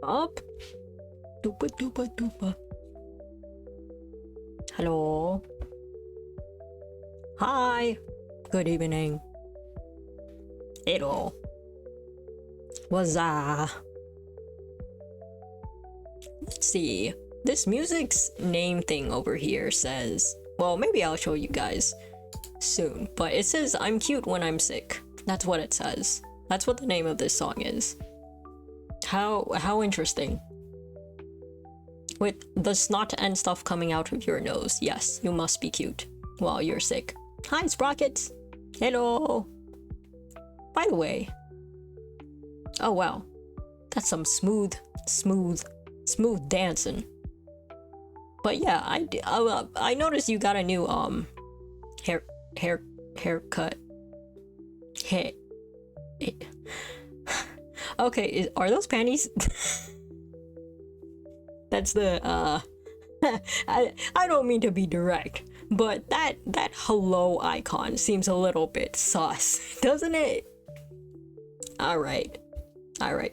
up? Dupa dupa dupa. Hello. Hi. Good evening. Hello. What's up? Let's see. This music's name thing over here says, well, maybe I'll show you guys soon, but it says I'm cute when I'm sick. That's what it says. That's what the name of this song is. How interesting. With the snot and stuff coming out of your nose, yes, you must be cute while you're sick. Hi, Sprockets. Hello. By the way, oh wow, that's some smooth dancing. But yeah, I noticed you got a new haircut. Hey, okay, are those panties? That's the I don't mean to be direct, but that hello icon seems a little bit sus, doesn't it? All right,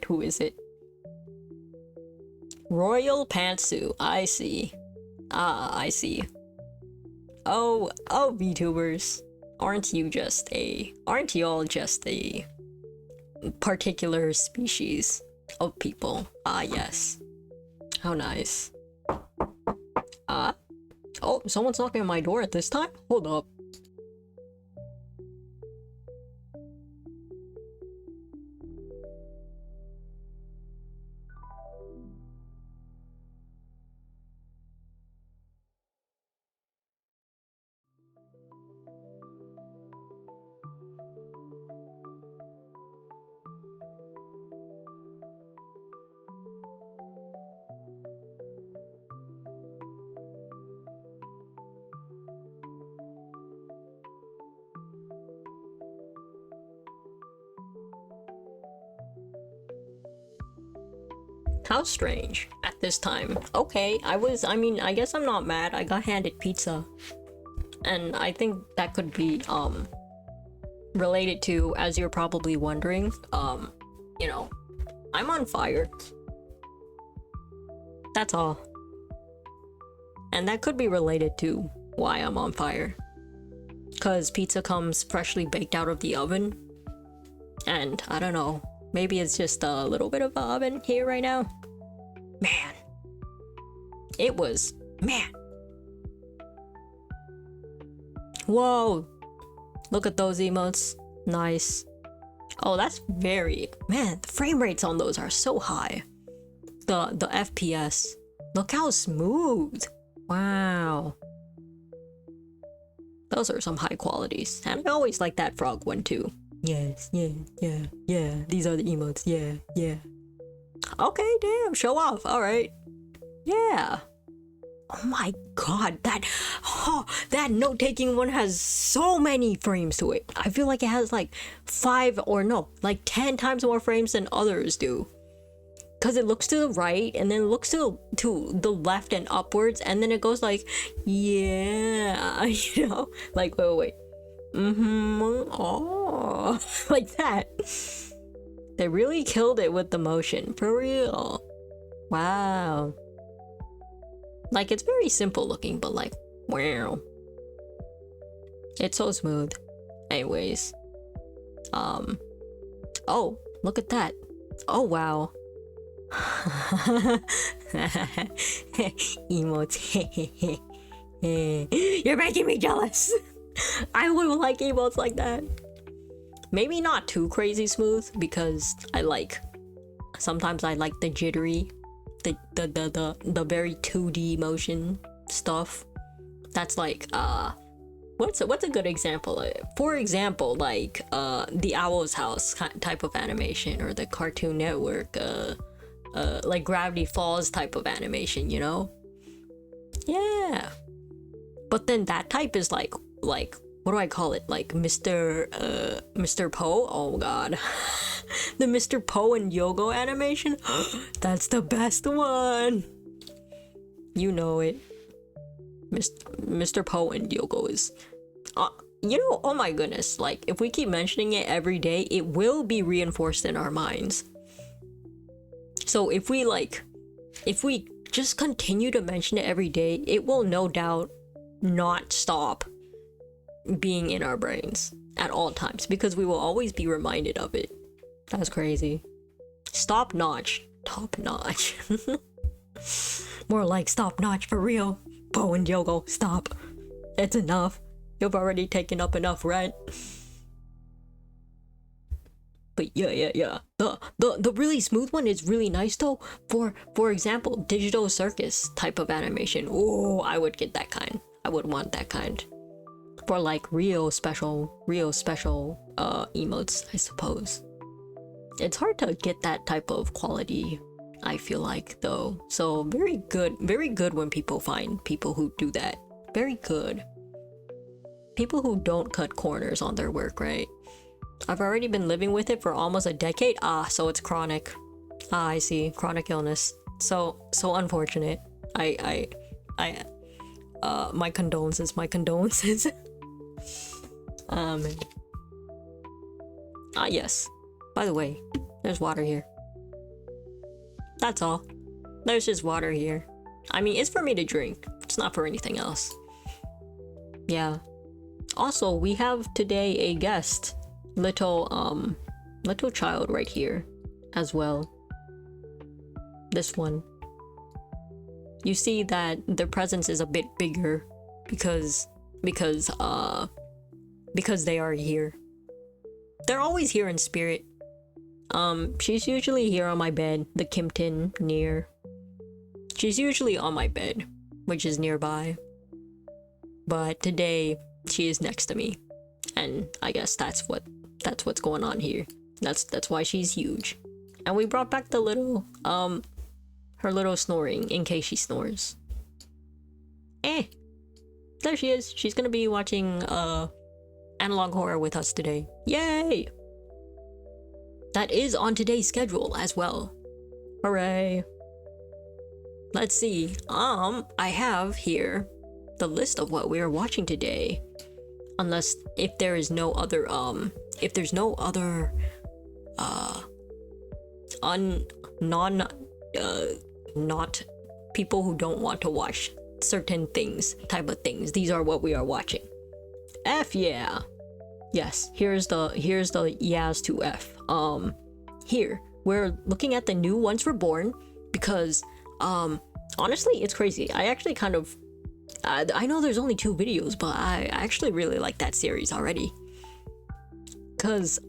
who is it? Royal Pantsu. I see. I see. Oh, VTubers, aren't you all just a particular species of people? Ah, yes. How nice. Oh, someone's knocking on my door at this time? Hold up. How strange at this time. Okay, I mean, I guess I'm not mad. I got handed pizza. And I think that could be, related to, as you're probably wondering, you know, I'm on fire. That's all. And that could be related to why I'm on fire. Cause pizza comes freshly baked out of the oven. And I don't know. Maybe it's just a little bit of an oven here right now. Man. It was... Man. Whoa. Look at those emotes. Nice. Oh, that's very... Man, the frame rates on those are so high. The FPS. Look how smooth. Wow. Those are some high qualities. And I always like that frog one too. Yes, yeah. These are the emotes. Yeah. Okay, damn, show off. All right. Yeah. Oh my god, that note-taking one has so many frames to it. I feel like it has like 5 or no, like 10 times more frames than others do. Cause it looks to the right and then it looks to the left and upwards, and then it goes like, yeah, you know, like wait. Oh, like that. They really killed it with the motion, for real. Wow. Like, it's very simple looking, but like, wow. It's so smooth. Anyways. Oh, look at that. Oh, wow. Emotes. You're making me jealous. I would like emotes like that. Maybe not too crazy smooth, because sometimes I like the jittery, the very 2D motion stuff. That's like what's a good example? For example, like the Owl's House type of animation, or the Cartoon Network like Gravity Falls type of animation, you know? Yeah. But then that type is like what do I call it? Like Mr. Poe? Oh god. The Mr. Poe and Yogo animation? That's the best one. You know it. Mr. Poe and Yogo is you know, oh my goodness, like if we keep mentioning it every day, it will be reinforced in our minds. So if we just continue to mention it every day, it will no doubt not stop being in our brains at all times, because we will always be reminded of it. That's crazy. Stop notch. Top notch. More like stop notch for real. Bo and Yogo, stop. It's enough. You've already taken up enough rent. But yeah. The really smooth one is really nice though. For example, digital circus type of animation. Oh, I would get that kind. I would want that kind. For like real special emotes, I suppose. It's hard to get that type of quality, I feel like, though. So very good when people find people who do that. Very good. People who don't cut corners on their work, right? I've already been living with it for almost a decade. So it's chronic. I see. Chronic illness. So unfortunate. My condolences. Yes. By the way, there's water here. That's all. There's just water here. I mean, it's for me to drink. It's not for anything else. Yeah. Also, we have today a guest. Little child right here as well. This one. You see that their presence is a bit bigger because they are here. They're always here in spirit. She's usually here on my bed, the Kimpton near. She's usually on my bed, which is nearby. But today she is next to me, and I guess that's what's going on here. That's why she's huge. And we brought back the little her little snoring in case she snores. There she is. She's gonna be watching analog horror with us today. Yay! That is on today's schedule as well. Hooray! Let's see. I have here the list of what we are watching today. Unless if there's no other not people who don't want to watch certain things type of things. These are what we are watching. F yeah. Yes, here's the Yaz to F. Here we're looking at the new Once Reborn because honestly it's crazy. I actually kind of I know there's only 2 videos, but I actually really like that series already. Cause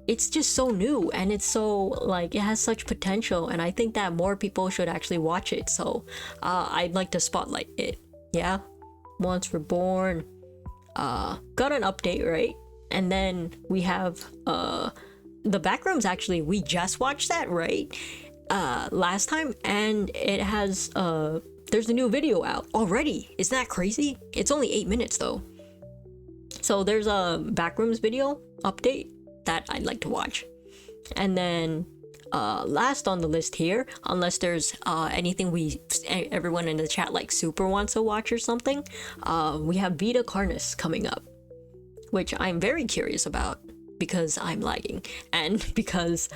it's just so new and it's so like it has such potential, and I think that more people should actually watch it. So I'd like to spotlight it. Yeah, Once Reborn got an update, right? And then we have the Backrooms. Actually, we just watched that, right? Last time, and it has there's a new video out already. Isn't that crazy? It's only 8 minutes though. So there's a Backrooms video update that I'd like to watch. And then last on the list here, unless there's anything everyone in the chat like super wants to watch or something, we have Vita Carnis coming up, which I'm very curious about because I'm lagging and because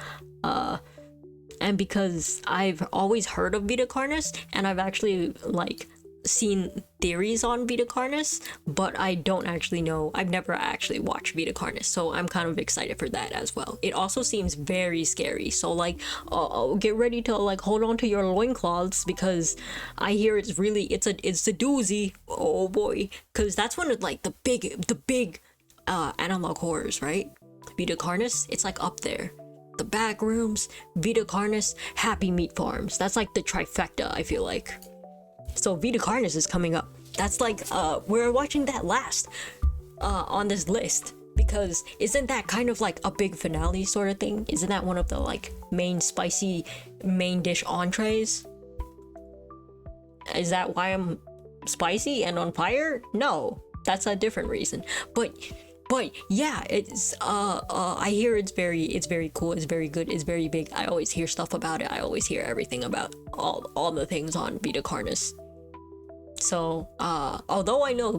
I've always heard of Vita Carnis, and I've actually like seen theories on Vita Carnis, but I don't actually know. I've never actually watched Vita Carnis, so I'm kind of excited for that as well. It also seems very scary, so like get ready to like hold on to your loincloths because I hear it's a doozy. Oh boy, because that's one of like the big analog horrors, right? Vita Carnis, it's like up there. The Backrooms, Vita Carnis, Happy Meat Farms. That's like the trifecta, I feel like. So Vita Carnis is coming up. That's like we're watching that last on this list, because isn't that kind of like a big finale sort of thing? Isn't that one of the like main spicy main dish entrees? Is that why I'm spicy and on fire? No, that's a different reason. But yeah, it's I hear it's very cool, it's very good, it's very big. I always hear stuff about it. I always hear everything about all the things on Vita Carnis. So although I know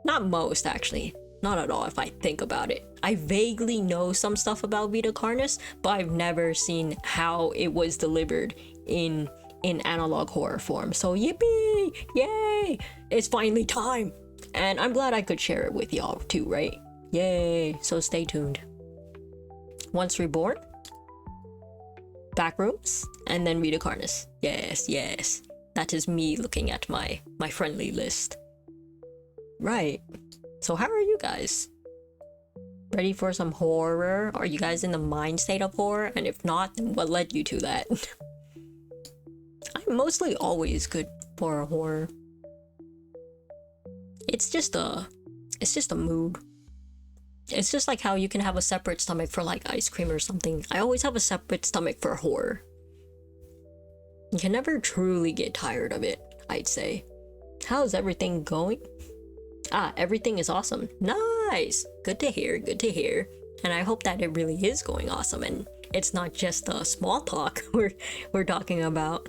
not most actually, Not at all if I think about it. I vaguely know some stuff about Vita Carnis, but I've never seen how it was delivered in analog horror form. So yippee! Yay! It's finally time! And I'm glad I could share it with y'all too, right? Yay! So stay tuned. Once Reborn, Backrooms, and then Vita Carnis. Yes, yes. That is me looking at my friendly list. Right. So how are you guys? Ready for some horror? Are you guys in the mind state of horror? And if not, then what led you to that? I'm mostly always good for horror. It's just a mood. It's just like how you can have a separate stomach for like ice cream or something. I always have a separate stomach for horror. You can never truly get tired of it, I'd say. How's everything going? Everything is awesome. Nice! Good to hear, good to hear. And I hope that it really is going awesome and it's not just a small talk we're talking about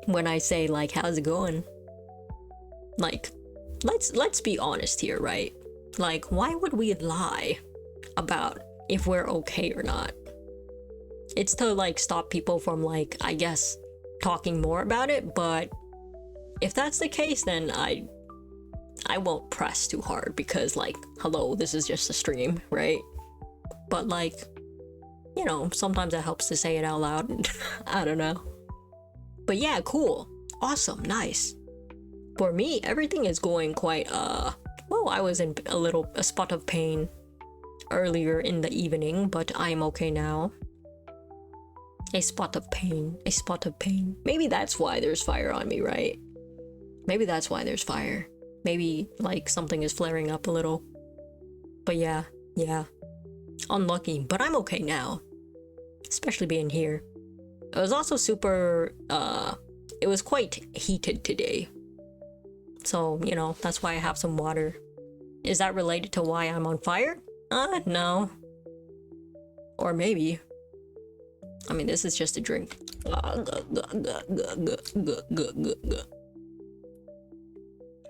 when I say like, how's it going? Like, let's be honest here, right? Like, why would we lie about if we're okay or not? It's to like stop people from like, I guess, talking more about it, but if that's the case, then I won't press too hard because like, hello, this is just a stream, right? But like, you know, sometimes it helps to say it out loud. I don't know. But yeah, cool. Awesome. Nice. For me, everything is going quite, well, I was in a spot of pain earlier in the evening, but I'm okay now. A spot of pain. A spot of pain. Maybe that's why there's fire on me, right? Maybe that's why there's fire. Maybe, like, something is flaring up a little. But yeah. Unlucky, but I'm okay now. Especially being here. It was also super, it was quite heated today. So, you know, that's why I have some water. Is that related to why I'm on fire? No. Or maybe. I mean, this is just a drink.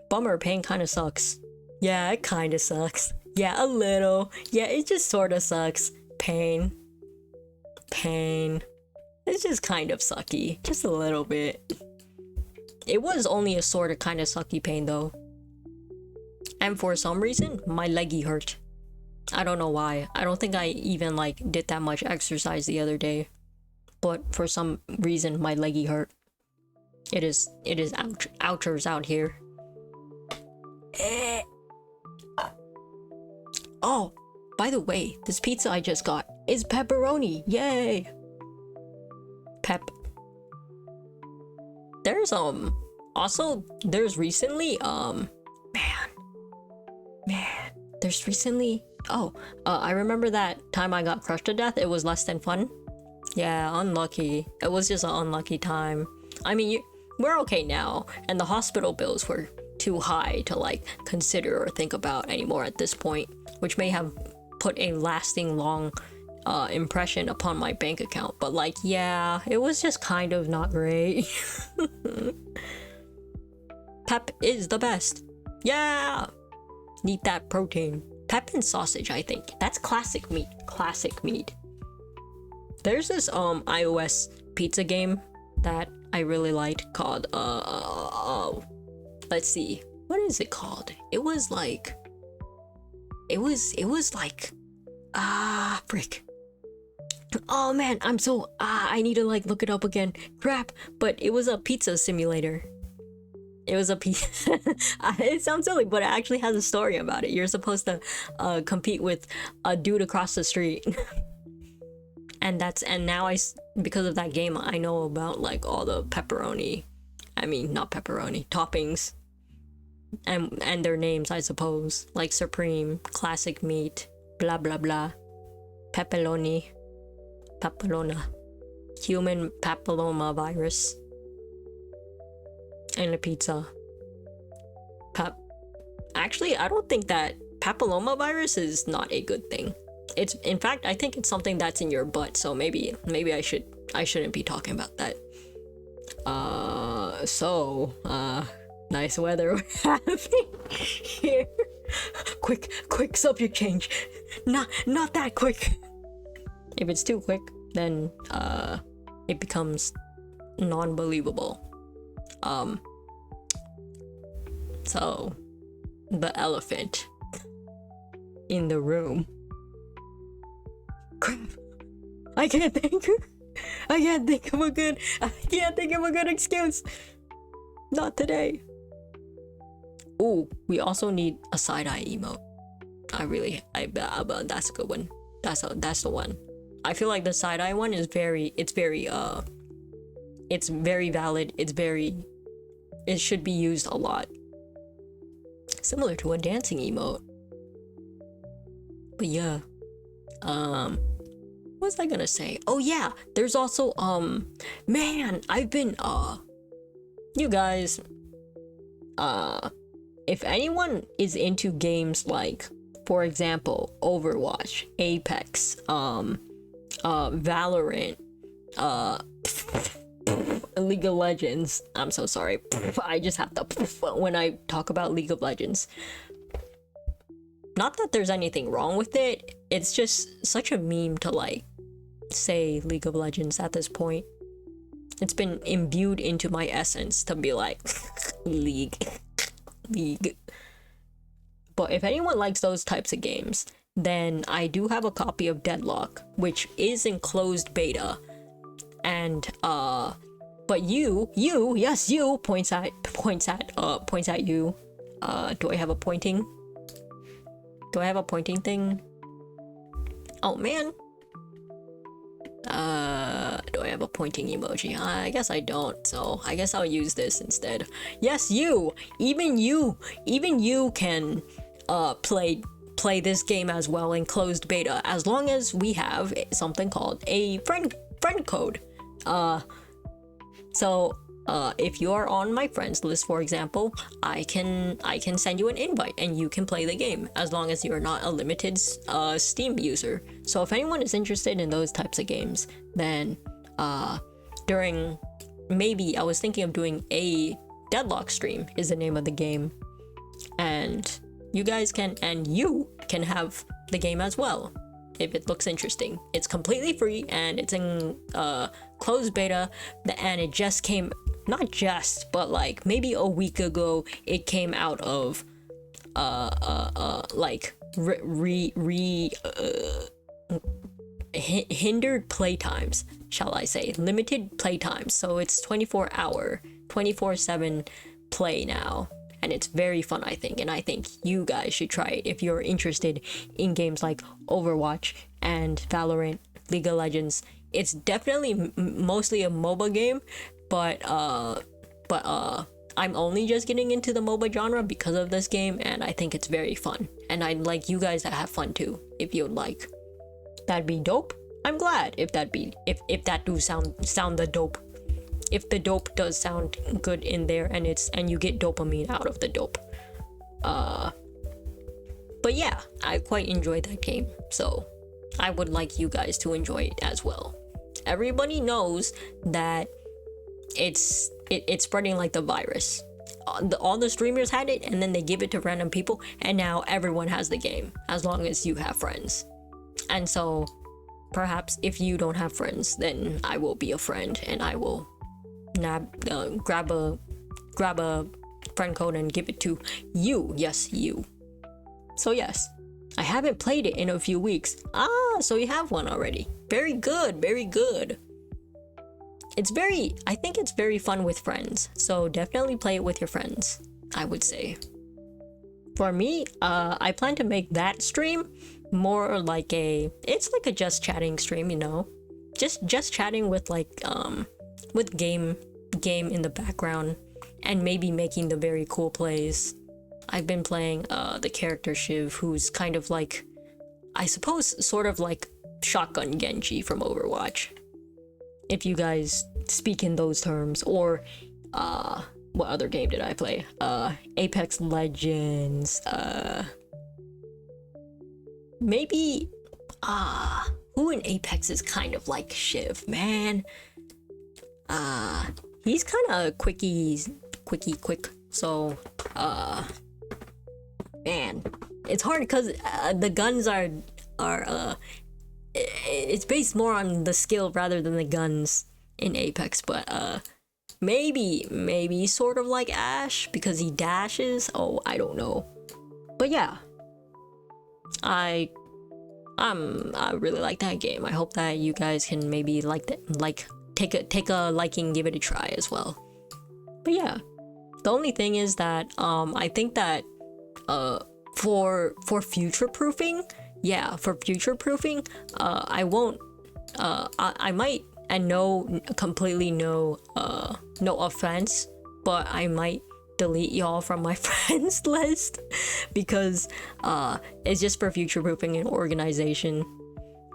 Bummer, pain kind of sucks. Yeah, it kind of sucks. Yeah, a little. Yeah, it just sort of sucks. Pain. It's just kind of sucky. Just a little bit. It was only a sort of kind of sucky pain though. And for some reason, my leggy hurt. I don't know why. I don't think I even like did that much exercise the other day. But for some reason, my leggy hurt. It is ouchers out here. Oh, by the way, this pizza I just got is pepperoni. Yay! Pep. There's also there's recently there's recently I remember that time I got crushed to death. It was less than fun. Yeah, unlucky. It was just an unlucky time. I mean, we're okay now, and the hospital bills were too high to like consider or think about anymore at this point, which may have put a lasting long impression upon my bank account. But like, yeah, it was just kind of not great. Pep is the best. Yeah, need that protein. Pep and sausage, I think that's classic meat. There's this iOS pizza game that I really liked called let's see, what is it called? It was like frick. Oh man, I'm so I need to like look it up again. Crap. But it was a pizza simulator. It was a pizza. It sounds silly, but it actually has a story about it. You're supposed to compete with a dude across the street. And now because of that game, I know about like all the pepperoni. I mean, not pepperoni, toppings. And their names, I suppose. Like Supreme, Classic Meat, blah blah blah. Papillona, human papilloma virus, and a pizza. Actually, I don't think that papilloma virus is not a good thing. It's, in fact, I think it's something that's in your butt. So maybe I shouldn't be talking about that. Nice weather we're having here. quick subject change. Not that quick. If it's too quick, then it becomes non-believable. So the elephant in the room. Crap. I can't think of a good excuse. Not today. Ooh, we also need a side-eye emote. That's a good one. That's the one. I feel like the side-eye one is very valid. It should be used a lot. Similar to a dancing emote. But yeah. What was I gonna say? Oh yeah, there's also man, I've been you guys, if anyone is into games like, for example, Overwatch, Apex, Valorant, League of Legends. I'm so sorry. I just have to when I talk about League of Legends. Not that there's anything wrong with it. It's just such a meme to like say League of Legends at this point. It's been imbued into my essence to be like League. But if anyone likes those types of games, then I do have a copy of Deadlock, which is in closed beta. And but you points at you. Do I have a pointing thing? Oh man. Do I have a pointing emoji? I guess I don't, so I guess I'll use this instead. Yes, you! Even you can play this game as well in closed beta, as long as we have something called a friend code. So if you are on my friends list, for example, I can send you an invite and you can play the game, as long as you're not a limited Steam user. So if anyone is interested in those types of games, then maybe I was thinking of doing a Deadlock stream is the name of the game, and you can have the game as well if it looks interesting. It's completely free and it's in closed beta, and it just came, not just, but like maybe a week ago it came out of like hindered playtimes, shall I say, limited playtimes. So it's 24/7 play now, and it's very fun, I think, and I think you guys should try it if you're interested in games like Overwatch and Valorant, League of Legends. It's definitely mostly a MOBA game, but I'm only just getting into the MOBA genre because of this game, and I think it's very fun, and I'd like you guys to have fun too if you'd like. That'd be dope. I'm glad if that do sound the dope. If the dope does sound good in there, and you get dopamine out of the dope. But yeah, I quite enjoyed that game, so I would like you guys to enjoy it as well. Everybody knows that it's spreading like the virus. All the streamers had it, and then they give it to random people, and now everyone has the game, as long as you have friends. And so perhaps if you don't have friends, then I will be a friend, and I will grab a friend code and give it to you. Yes, you. So yes, I haven't played it in a few weeks. So you have one already. Very good, very good. I think it's very fun with friends, so definitely play it with your friends, I would say. For me, I plan to make that stream more like it's like a just chatting stream, you know, just chatting with like with game in the background, and maybe making the very cool plays. I've been playing the character Shiv, who's kind of like, I suppose, sort of like Shotgun Genji from Overwatch, if you guys speak in those terms. Or what other game did I play? Apex Legends. Maybe who in Apex is kind of like Shiv, man? He's kind of quick. So man, It's hard because the guns are it's based more on the skill rather than the guns in Apex, but maybe sort of like Ash because he dashes. Oh, I don't know, but yeah, I really like that game. I hope that you guys can maybe take a liking, give it a try as well. But yeah, the only thing is that I think that for future proofing, I won't I might, and completely no offense, but I might delete y'all from my friends list because it's just for future proofing and organization,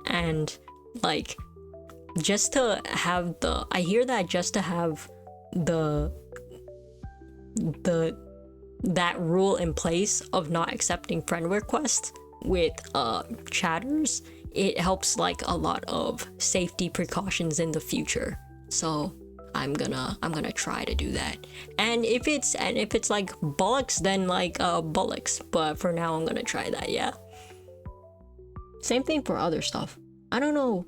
and like just to have that rule in place of not accepting friend requests with chatters, it helps like a lot of safety precautions in the future. So I'm gonna try to do that. And if it's like bollocks, then like bollocks. But for now, I'm gonna try that. Yeah. Same thing for other stuff. I don't know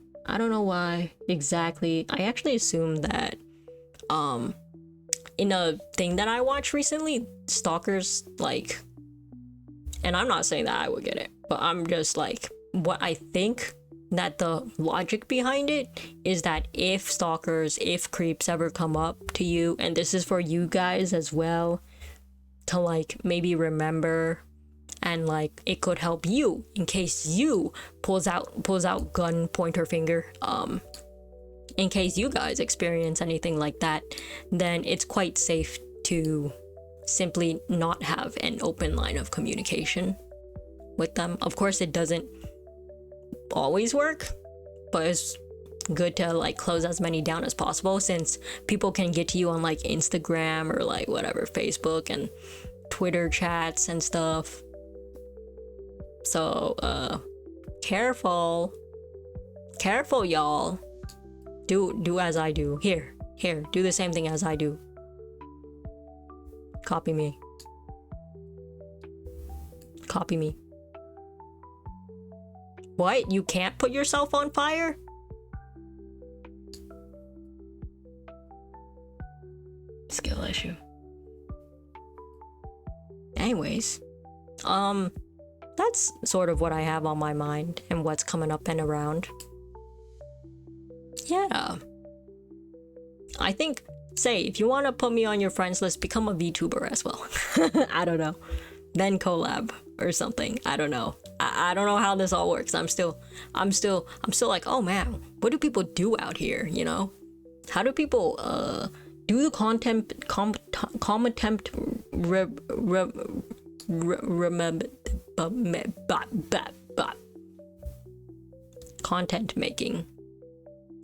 why exactly. I actually assume that in a thing that I watched recently, stalkers like, and I'm not saying that I would get it, but I'm just like, what I think that the logic behind it is that if creeps ever come up to you, and this is for you guys as well, to like maybe remember, and like it could help you in case you pulls out gun, pointer finger, in case you guys experience anything like that, then it's quite safe to simply not have an open line of communication with them. Of course, it doesn't always work, but it's good to like close as many down as possible, since people can get to you on like Instagram or like whatever, Facebook and Twitter chats and stuff. So careful y'all. Do as I do. Here, do the same thing as I do. Copy me. What? You can't put yourself on fire? Skill issue. Anyways, that's sort of what I have on my mind and what's coming up and around. Yeah. I think, say, if you want to put me on your friends list, become a VTuber as well. I don't know. Then collab or something. I don't know. I don't know how this all works. I'm still like, oh man, what do people do out here, you know? How do people do the content content making?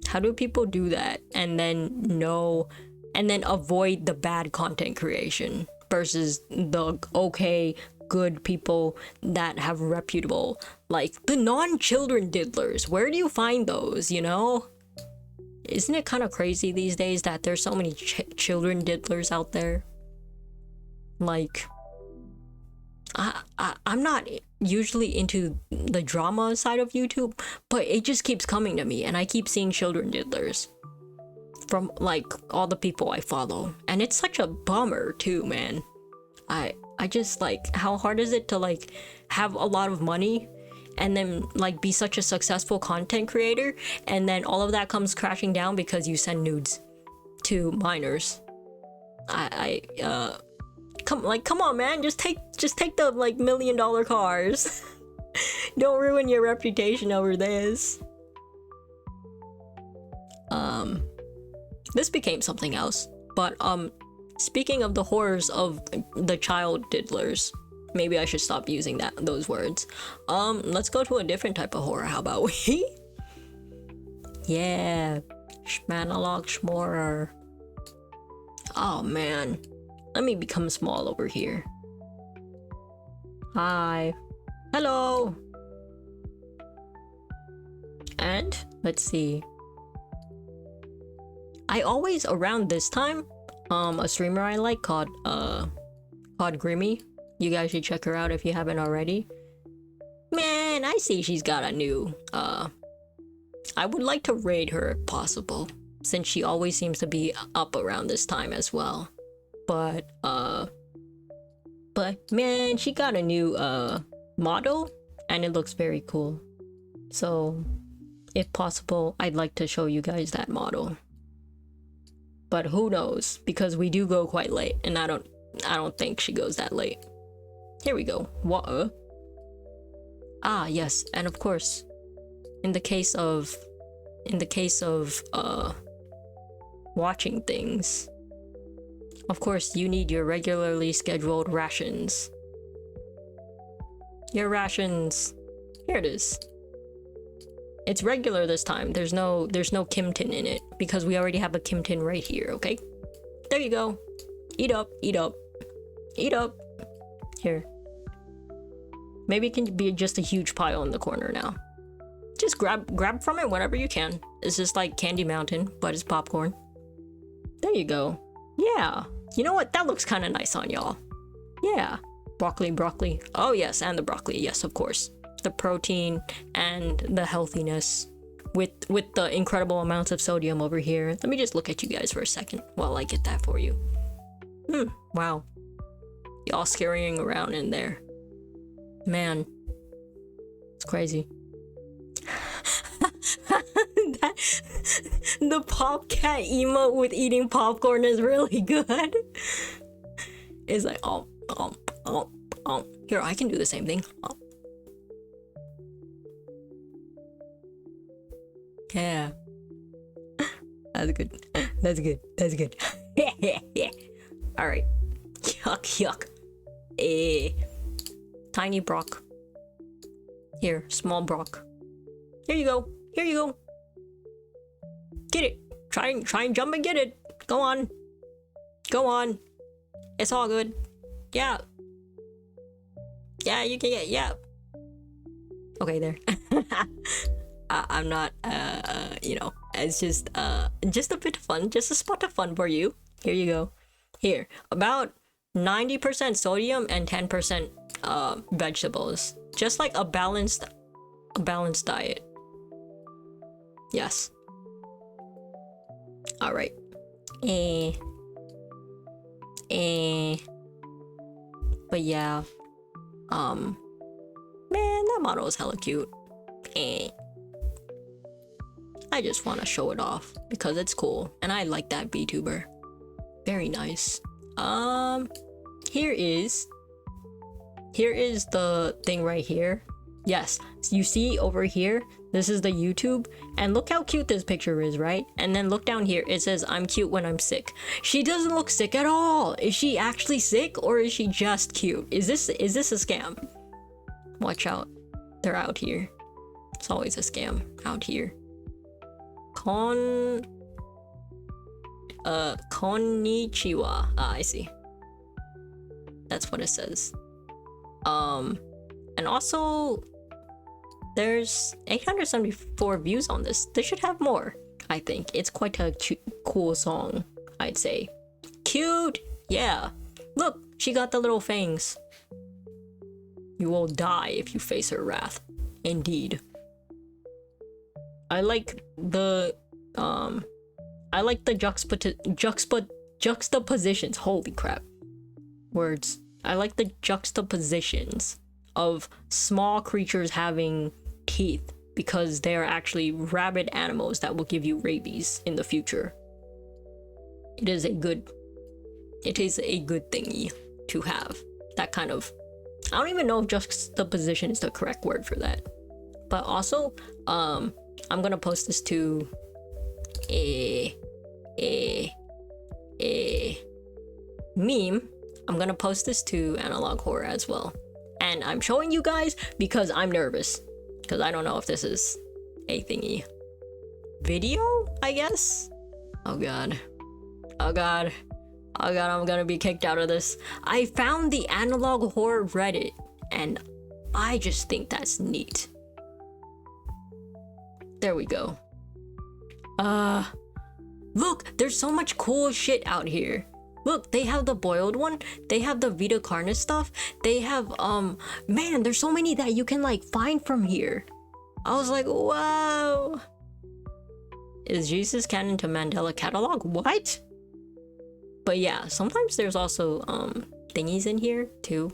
How do people do that and then avoid the bad content creation versus the okay, good people that have reputable, like the non-children diddlers? Where do you find those, you know? Isn't it kind of crazy these days that there's so many children diddlers out there? Like, I'm not usually into the drama side of YouTube, but it just keeps coming to me and I keep seeing children diddlers from like all the people I follow, and it's such a bummer too, man. I just like, how hard is it to like have a lot of money and then like be such a successful content creator, and then all of that comes crashing down because you send nudes to minors? Come on, man, just take the like $1 million cars. Don't ruin your reputation over this. This became something else, but speaking of the horrors of the child diddlers, maybe I should stop using those words. Let's go to a different type of horror. How about we? Yeah, schmanalog schmorer. Oh man, let me become small over here. Hi. Hello. And let's see. I always, around this time, a streamer I like called Grimmy. You guys should check her out if you haven't already. Man, I see she's got a new, I would like to raid her if possible, since she always seems to be up around this time as well. But man, she got a new, model, and it looks very cool. So, if possible, I'd like to show you guys that model. But who knows, because we do go quite late, and I don't think she goes that late. Here we go. What? Ah, yes, and of course, in the case of watching things, of course, you need your regularly scheduled rations. Your rations. Here it is. It's regular this time. There's no Kim tin in it because we already have a Kim tin right here, okay? There you go. Eat up, eat up. Eat up. Here. Maybe it can be just a huge pile in the corner now. Just grab from it whenever you can. It's just like Candy Mountain, but it's popcorn. There you go. Yeah. You know what? That looks kind of nice on y'all. Yeah. Broccoli. Oh yes, and the broccoli. Yes, of course. The protein and the healthiness with the incredible amounts of sodium over here. Let me just look at you guys for a second while I get that for you. Wow. Y'all scurrying around in there. Man. It's crazy. The pop cat emote with eating popcorn is really good. It's like, Here, I can do the same thing. Yeah. That's good. That's good. Yeah. Alright. Yuck. Tiny Brock. Here, small Brock. Here you go. Get it. Try and jump and get it. Go on. It's all good. Yeah. Yeah, you can get, yeah. Okay, there. I'm not, it's just a bit of fun, just a spot of fun for you. Here you go. Here, about 90% sodium and 10% vegetables. Just like a balanced diet. Yes. All right. But yeah. Man, that model is hella cute. I just want to show it off because it's cool and I like that VTuber. Very nice. Here is the thing right here. Yes, you see over here, this is the YouTube, and look how cute this picture is, right? And then look down here, it says I'm cute when I'm sick. She doesn't look sick at all. Is she actually sick or is she just cute? Is this a scam? Watch out, they're out here. It's always a scam out here. Konnichiwa. Ah, I see. That's what it says. And also, there's 874 views on this. They should have more, I think. It's quite a cool song, I'd say. Cute! Yeah. Look, she got the little fangs. You will die if you face her wrath. Indeed. I like the juxtapositions. Holy crap. Words. I like the juxtapositions of small creatures having teeth because they are actually rabid animals that will give you rabies in the future. It is a good thingy to have. That kind of, I don't even know if juxtaposition is the correct word for that. But also, I'm gonna post this to a meme. I'm gonna post this to Analog Horror as well. And I'm showing you guys because I'm nervous. Because I don't know if this is a thingy. Video, I guess? Oh god. I'm gonna be kicked out of this. I found the Analog Horror Reddit, and I just think that's neat. There we go. Look, there's so much cool shit out here. Look, they have the boiled one. They have the Vita Carnis stuff. They have man, there's so many that you can like find from here. I was like, wow. Is Jesus canon to Mandela catalog? What? But yeah, sometimes there's also thingies in here too.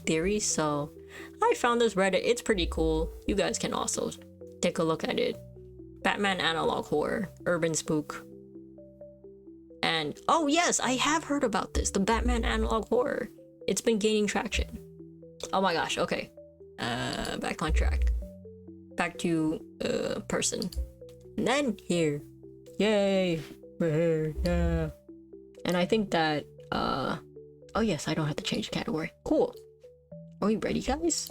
Theories. So I found this Reddit. It's pretty cool. You guys can also take a look at it. Batman analog horror, urban spook. And oh yes, I have heard about this. The Batman analog horror. It's been gaining traction. Oh my gosh. Okay. Back on track. Back to person. And then here. Yay. We're here. Yeah. And I think that oh yes, I don't have to change the category. Cool. Are we ready, guys?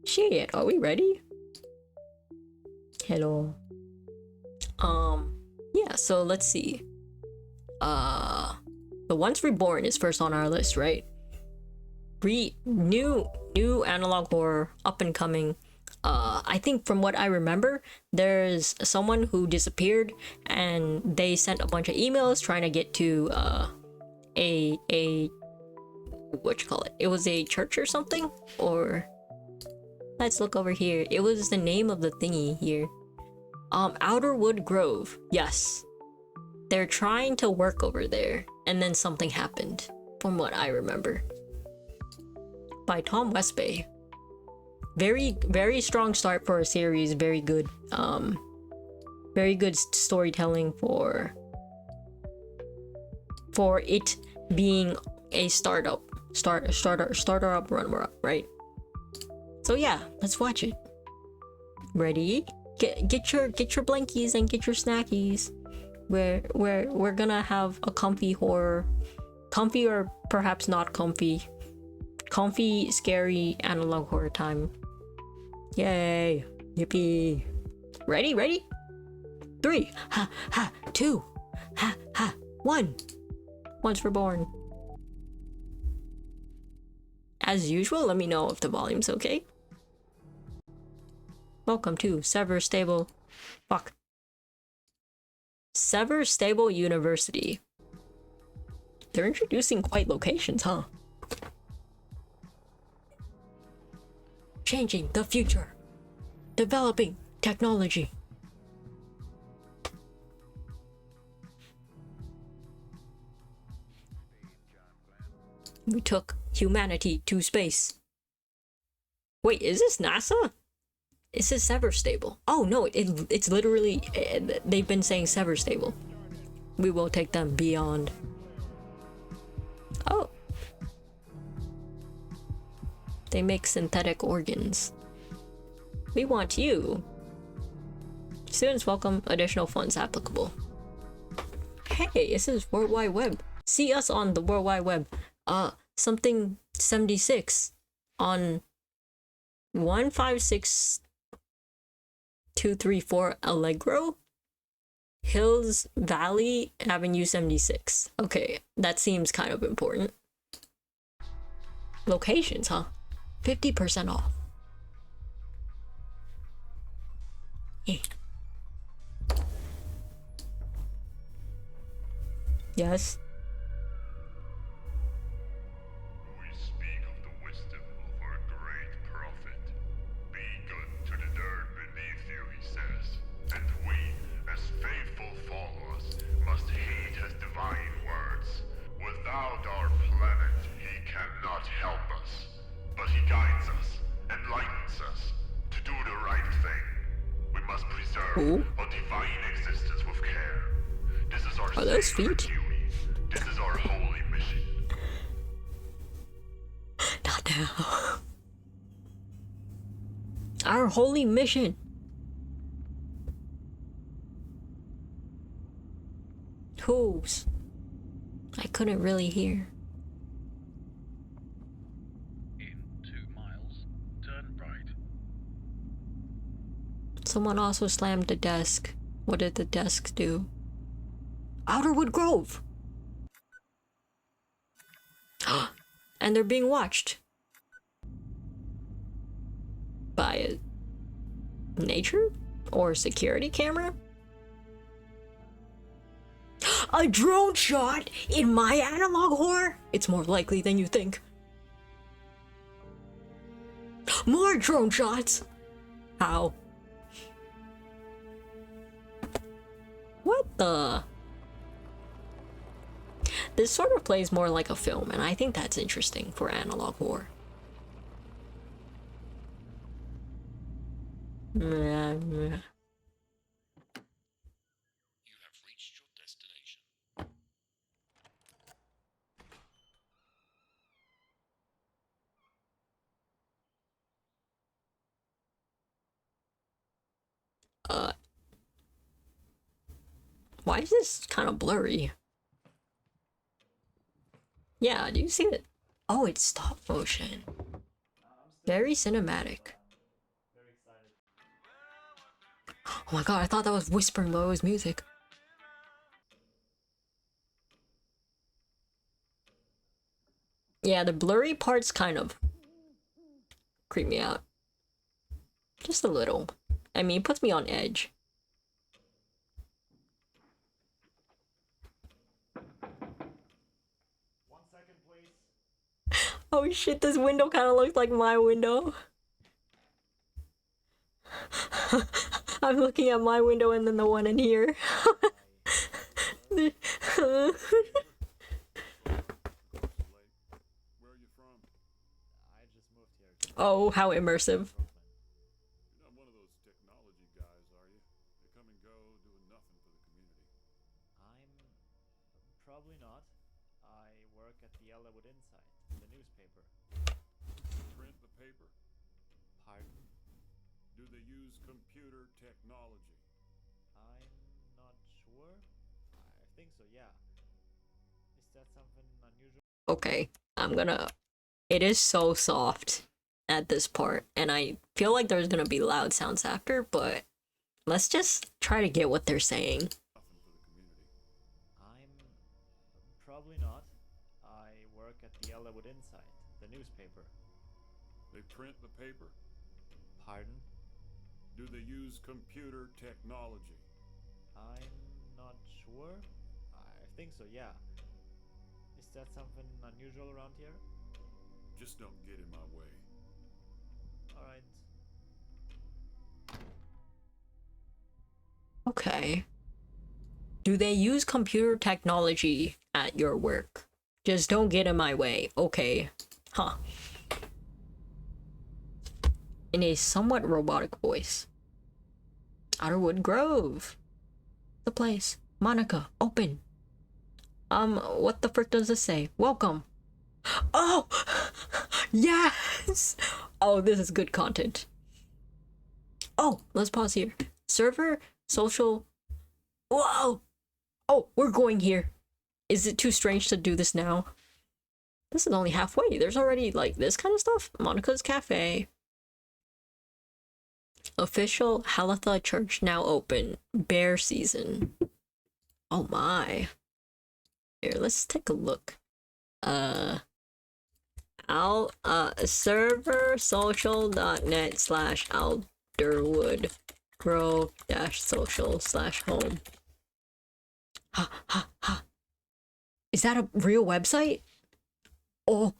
Shit, are we ready? Hello. Yeah, so let's see. The Once Reborn is first on our list, right? New analog horror, up and coming. I think from what I remember, there's someone who disappeared and they sent a bunch of emails trying to get to a what you call it? It was a church or something? Or let's look over here. It was the name of the thingy here. Outerwood Grove. Yes. They're trying to work over there, and then something happened, from what I remember. By Tom Westbay. Very strong start for a series. Very good storytelling for it being a startup runner up, right? So yeah, let's watch it. Ready? Get your blankies and get your snackies. We're gonna have a comfy horror, comfy or perhaps not comfy, scary analog horror time. Yay! Yippee! Ready? 3, 2, 1. Once Reborn. As usual, let me know if the volume's okay. Welcome to Sever Stable University. They're introducing quite locations, huh? Changing the future. Developing technology. We took humanity to space. Wait, is this NASA? It says Sever Stable. Oh no, it's literally, they've been saying Sever Stable. We will take them beyond. Oh. They make synthetic organs. We want you. Students welcome. Additional funds applicable. Hey, this is World Wide Web. See us on the World Wide Web. Something 76 on 156-234 Allegro Hills Valley Avenue 76. Okay, that seems kind of important. Locations, huh? 50% off. Yeah. Yes. We speak of the wisdom of our great prophet. Be good to the dirt beneath you, he says. And we, as faithful followers, must heed his divine words. Without our planet, he cannot help us. But he guides us, enlightens us, to do the right thing. We must preserve our divine existence with care. This is our sacred duty. This is our holy mission. Not now. Our holy mission. Whose? I couldn't really hear. In 2 miles, turn right. Someone also slammed the desk. What did the desk do? Outerwood Grove! And they're being watched. By a nature? Or security camera? A drone shot in my analog horror? It's more likely than you think. More drone shots! How? What the? This sort of plays more like a film, and I think that's interesting for analog horror. You have reached your destination. Why is this kind of blurry? Yeah, do you see it? Oh, it's stop motion. Very cinematic. Oh my god, I thought that was whispering, but it was music. Yeah, the blurry parts kind of creep me out. Just a little. I mean, it puts me on edge. Oh shit, this window kind of looks like my window. I'm looking at my window and then the one in here. Where are you from? I just moved here. Oh, how immersive. You're not one of those technology guys, are you? They come and go, doing nothing for the community. I'm probably not. I work at the Elderwood Insight, the newspaper. Print the paper? Pardon? Do they use computer technology? I'm not sure. I think so, yeah. Is that something unusual? Okay, I'm gonna... It is so soft at this part, and I feel like there's gonna be loud sounds after, but let's just try to get what they're saying. Nothing for the community. I'm probably not. I work at the Elderwood Insight, the newspaper. They print the paper? Pardon? Do they use computer technology? I'm not sure. I think so, yeah. Is that something unusual around here? Just don't get in my way. Alright. Okay. Do they use computer technology at your work? Just don't get in my way. Okay. Huh. In a somewhat robotic voice. Outerwood Grove. The place. Monica, open. What the frick does this say? Welcome. Oh! Yes! Oh, this is good content. Oh, let's pause here. Server, social... Whoa! Oh, we're going here. Is it too strange to do this now? This is only halfway. There's already, like, this kind of stuff. Monica's Cafe. Official Halitha Church now open. Bear season. Oh my. Here, let's take a look. serversocial.net/Alderwood Grove -social/home. Ha ha ha. Is that a real website? Oh.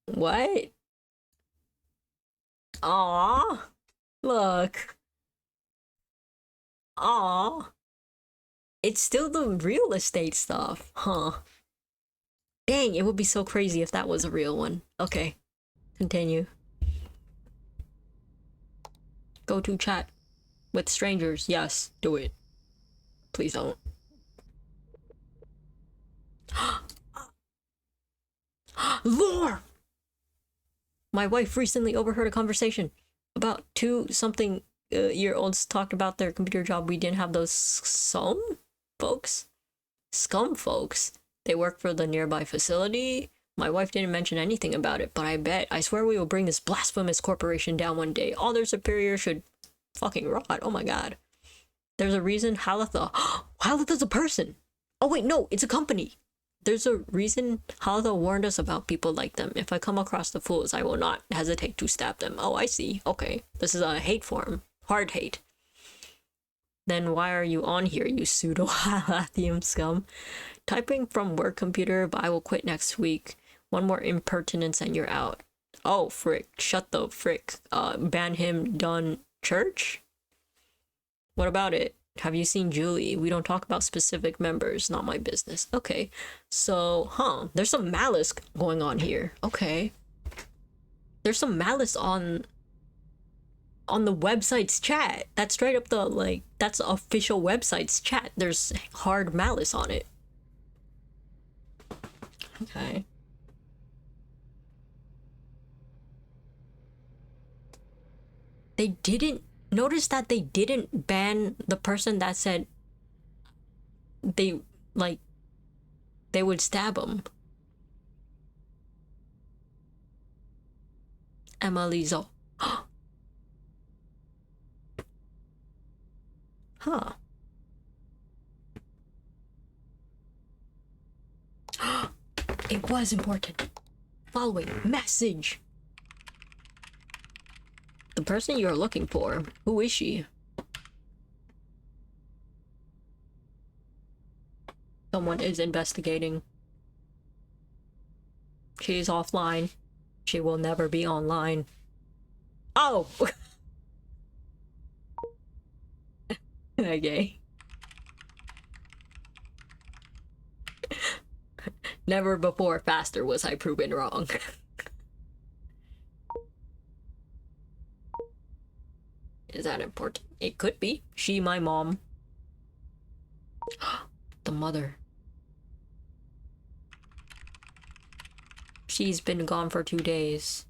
What? Aw. Look. Aw. It's still the real estate stuff, huh? Dang, it would be so crazy if that was a real one. Okay, continue. Go to chat with strangers. Yes, do it. Please don't. Lore! My wife recently overheard a conversation about two something year olds talked about their computer job. We didn't have those scum folks. They work for the nearby facility. My wife didn't mention anything about it, but I swear we will bring this blasphemous corporation down one day. All their superiors should fucking rot. Oh my god. There's a reason Halitha... Halitha's a person! Oh wait, no, it's a company! There's a reason Halitha warned us about people like them. If I come across the fools, I will not hesitate to stab them. Oh, I see. Okay. This is a hate form. Hard hate. Then why are you on here, you pseudo-Halathium scum? Typing from work computer, but I will quit next week. One more impertinence and you're out. Oh, frick. Shut the frick. Ban him, done. Church? What about it? Have you seen Julie? We don't talk about specific members. Not my business. Okay. So, there's some malice going on here. Okay. There's some malice on the website's chat. That's straight up the, like, that's official website's chat. There's hard malice on it. Okay. They didn't notice that they didn't ban the person that said they would stab him. Emilizo. Huh. It was important. Following message. The person you're looking for. Who is she? Someone is investigating. She's offline. She will never be online. Oh! Okay. Never before faster was I proven wrong. Is that important? It could be. She, my mom. The mother. She's been gone for 2 days.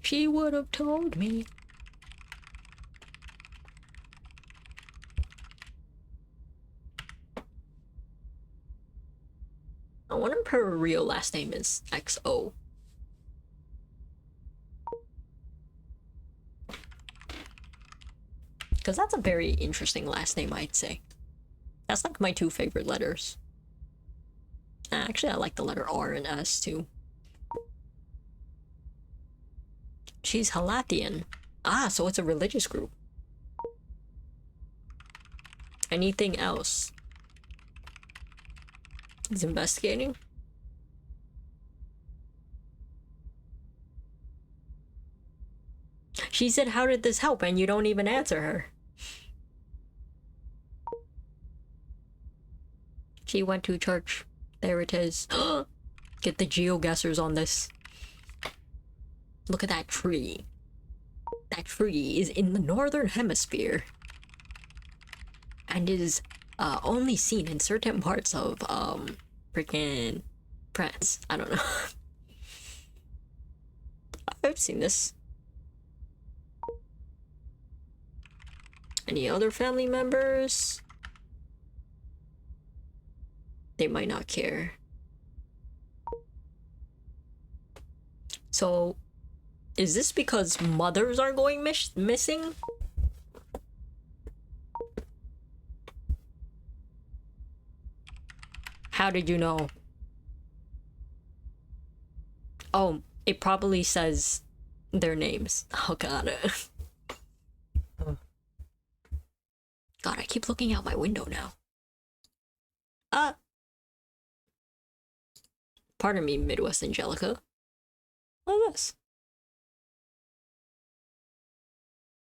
She would have told me. I wonder if her real last name is XO. Because that's a very interesting last name, I'd say. That's like my 2 favorite letters. Actually, I like the letter R and S too. She's Halathian. Ah, so it's a religious group. Anything else? He's investigating. She said, how did this help? And you don't even answer her. She went to church. There it is. Get the geoguessers on this. Look at that tree. That tree is in the northern hemisphere. And is only seen in certain parts of freaking France. I don't know. I've seen this. Any other family members? They might not care. So, is this because mothers are going missing? How did you know? Oh, it probably says their names. Oh god. God, I keep looking out my window now. Pardon me, Midwest Angelica. What is this?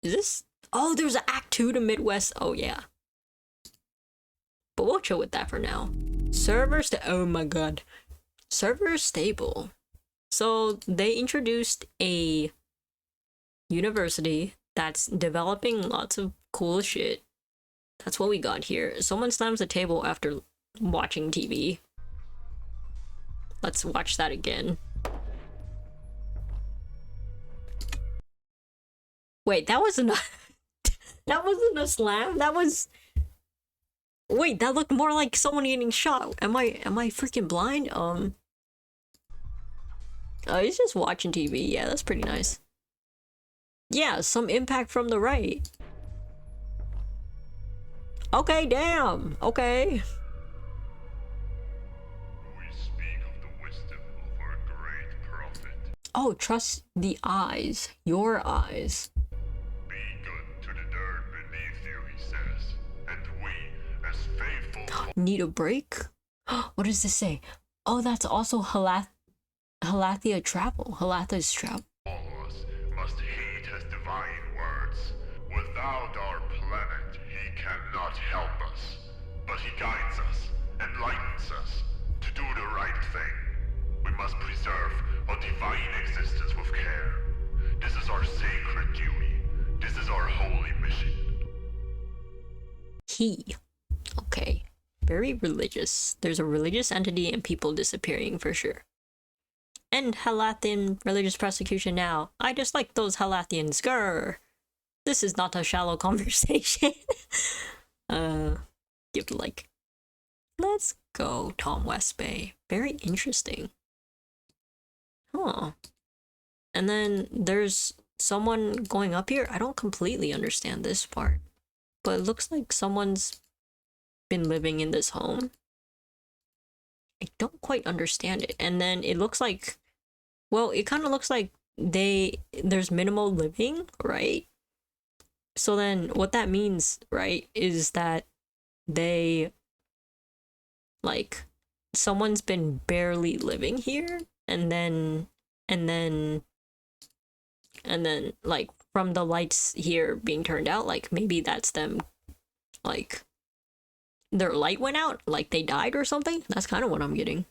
Is this? Oh, there's an Act 2 to Midwest. Oh, yeah. But we'll chill with that for now. Servers to. Oh my god. Server stable. So they introduced a university that's developing lots of cool shit. That's what we got here. Someone slams the table after watching TV. Let's watch that again. Wait, that wasn't a that wasn't a slam. That was. Wait, that looked more like someone getting shot. Am I freaking blind? Oh, he's just watching TV. Yeah, that's pretty nice. Yeah, some impact from the right. Okay, damn. Okay. We speak of the wisdom of our great prophet. Oh, trust the eyes. Your eyes. Be good to the dirt beneath you, he says, and we, as faithful Need a break? What does this say? Oh, that's also Halathia travel. Halatha's travel. followers, must heed his divine words. Without our planet, he cannot help us. But he guides us, enlightens us, to do the right thing. We must preserve our divine existence with care. This is our sacred duty. This is our holy mission. He. Okay. Very religious. There's a religious entity and people disappearing for sure. End Halathian religious persecution now. I dislike those Halathians. Grr. This is not a shallow conversation. Give a like. Let's go, Tom West Bay. Very interesting. Huh. And then there's someone going up here. I don't completely understand this part. But it looks like someone's been living in this home. I don't quite understand it. And then it looks like, well, it kind of looks like there's minimal living, right? So then what that means, right, is that someone's been barely living here, and then like from the lights here being turned out, like maybe that's them, like their light went out, like they died or something. That's kind of what I'm getting.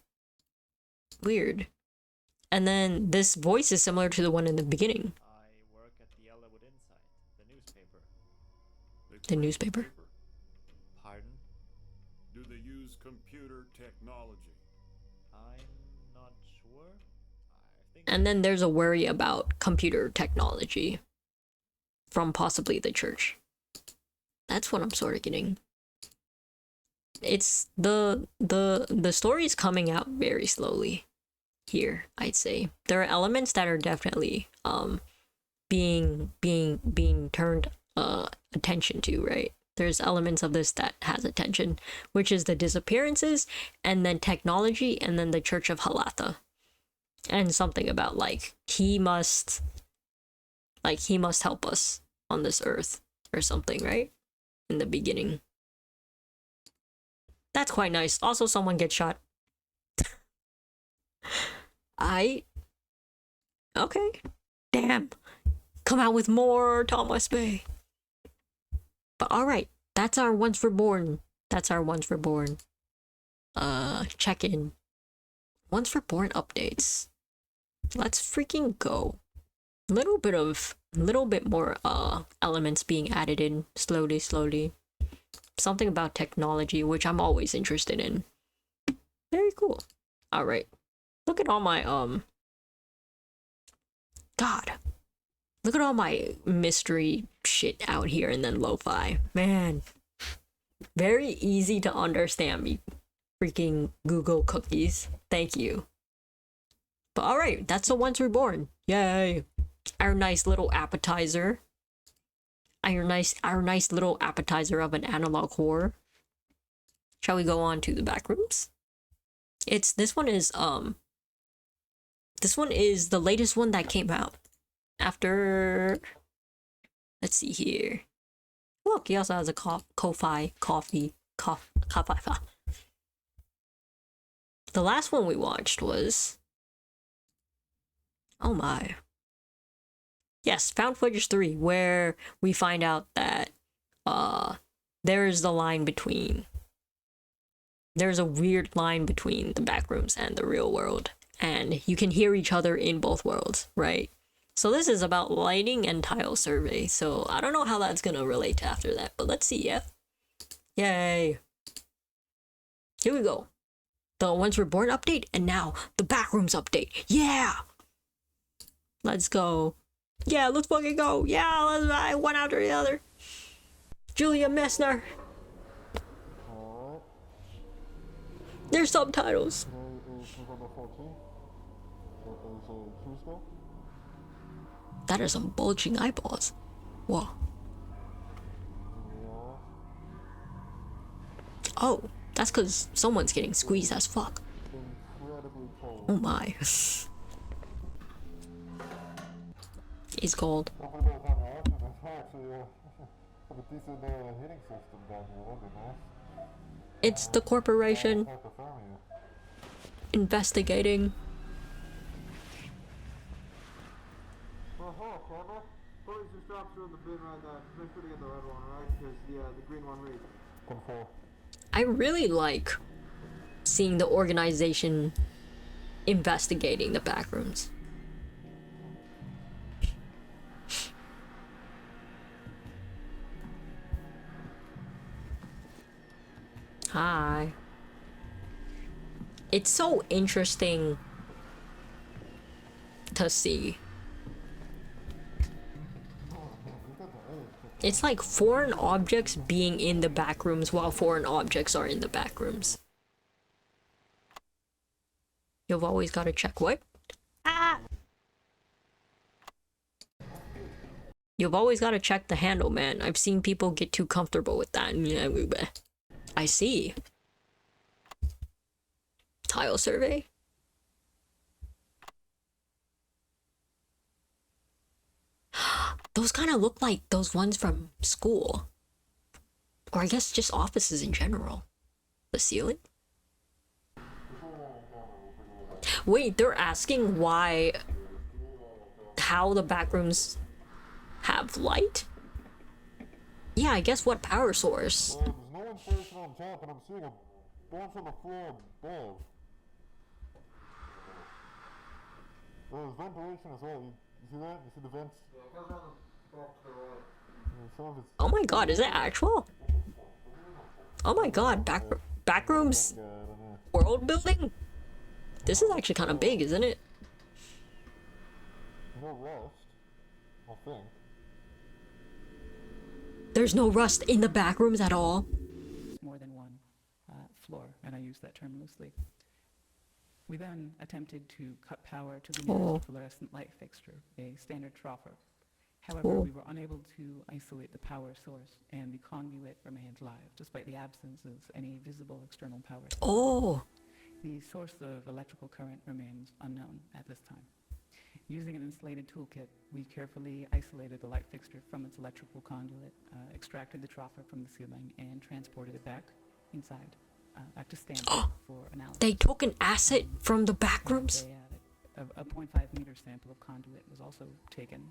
Weird. And then this voice is similar to the one in the beginning. I work at the Elwood Insight, the newspaper. The newspaper. Pardon? Do they use computer technology? I'm not sure. I think And then there's a worry about computer technology from possibly the church. That's what I'm sort of getting. It's the story's coming out very slowly here, I'd say. There are elements that are definitely being turned attention to, right? There's elements of this that has attention, which is the disappearances, and then technology, and then the Church of Halatha. And something about like he must help us on this earth or something, right? In the beginning. That's quite nice. Also, someone gets shot. Okay. Damn. Come out with more Tom West Bay. But alright. That's our Once Reborn. Check in. Once Reborn updates. Let's freaking go. Little bit more elements being added in slowly. Something about technology, which I'm always interested in. Very cool. All right. Look at all my God. Look at all my mystery shit out here, and then lo-fi. Man. Very easy to understand me. Freaking Google cookies. Thank you. But all right, that's the Once Reborn. Yay. Our nice little appetizer. Our nice little appetizer of an analog horror. Shall we go on to the Backrooms? This one is the latest one that came out after, let's see here. Look, he also has a coffee. The last one we watched was, oh my. Yes, Found Footage 3, where we find out that there's a weird line between the Backrooms and the real world, and you can hear each other in both worlds, right? So this is about lighting and tile survey, so I don't know how that's gonna relate to after that, but let's see, yeah? Yay! Here we go. The Once Reborn update, and now the Backrooms update. Yeah! Let's go. Yeah, let's fucking go. Yeah, let's ride one after the other. Julia Messner. There's subtitles. That are some bulging eyeballs. Whoa. Oh, that's because someone's getting squeezed as fuck. Oh my. is called. Hopefully by the time you're watching this, we'll actually have a decent heating system down here. That'd be nice. It's the corporation investigating. Well, hello, camera. Put your straps are in the bin right now. Just make sure to get the red one, right? Because the green one reads. 10-4. I really like seeing the organization investigating the backrooms. Hi. It's so interesting to see. It's like foreign objects being in the backrooms while foreign objects are in the backrooms. You've always got to check what? Ah! You've always got to check the handle, man. I've seen people get too comfortable with that. I see. Tile survey? Those kind of look like those ones from school. Or I guess just offices in general. The ceiling? Wait, they're asking how the backrooms have light? Yeah, I guess what power source? There's no insulation on top, and I'm seeing a bunch on the floor above. There's ventilation as well. You see that? You see the vents? Oh my god, is that actual? Oh my god, backrooms world building? This is actually kind of big, isn't it? No rust, I think. There's no rust in the backrooms at all. More than one floor, and I use that term loosely. We then attempted to cut power to the nearest fluorescent light fixture, a standard troffer. However, we were unable to isolate the power source, and the conduit remained live, despite the absence of any visible external power. Oh. The source of electrical current remains unknown at this time. Using an insulated toolkit, we carefully isolated the light fixture from its electrical conduit, extracted the troffer from the ceiling, and transported it back inside, back to standard for analysis. They took an asset from the backrooms? A 0.5 meter sample of conduit was also taken,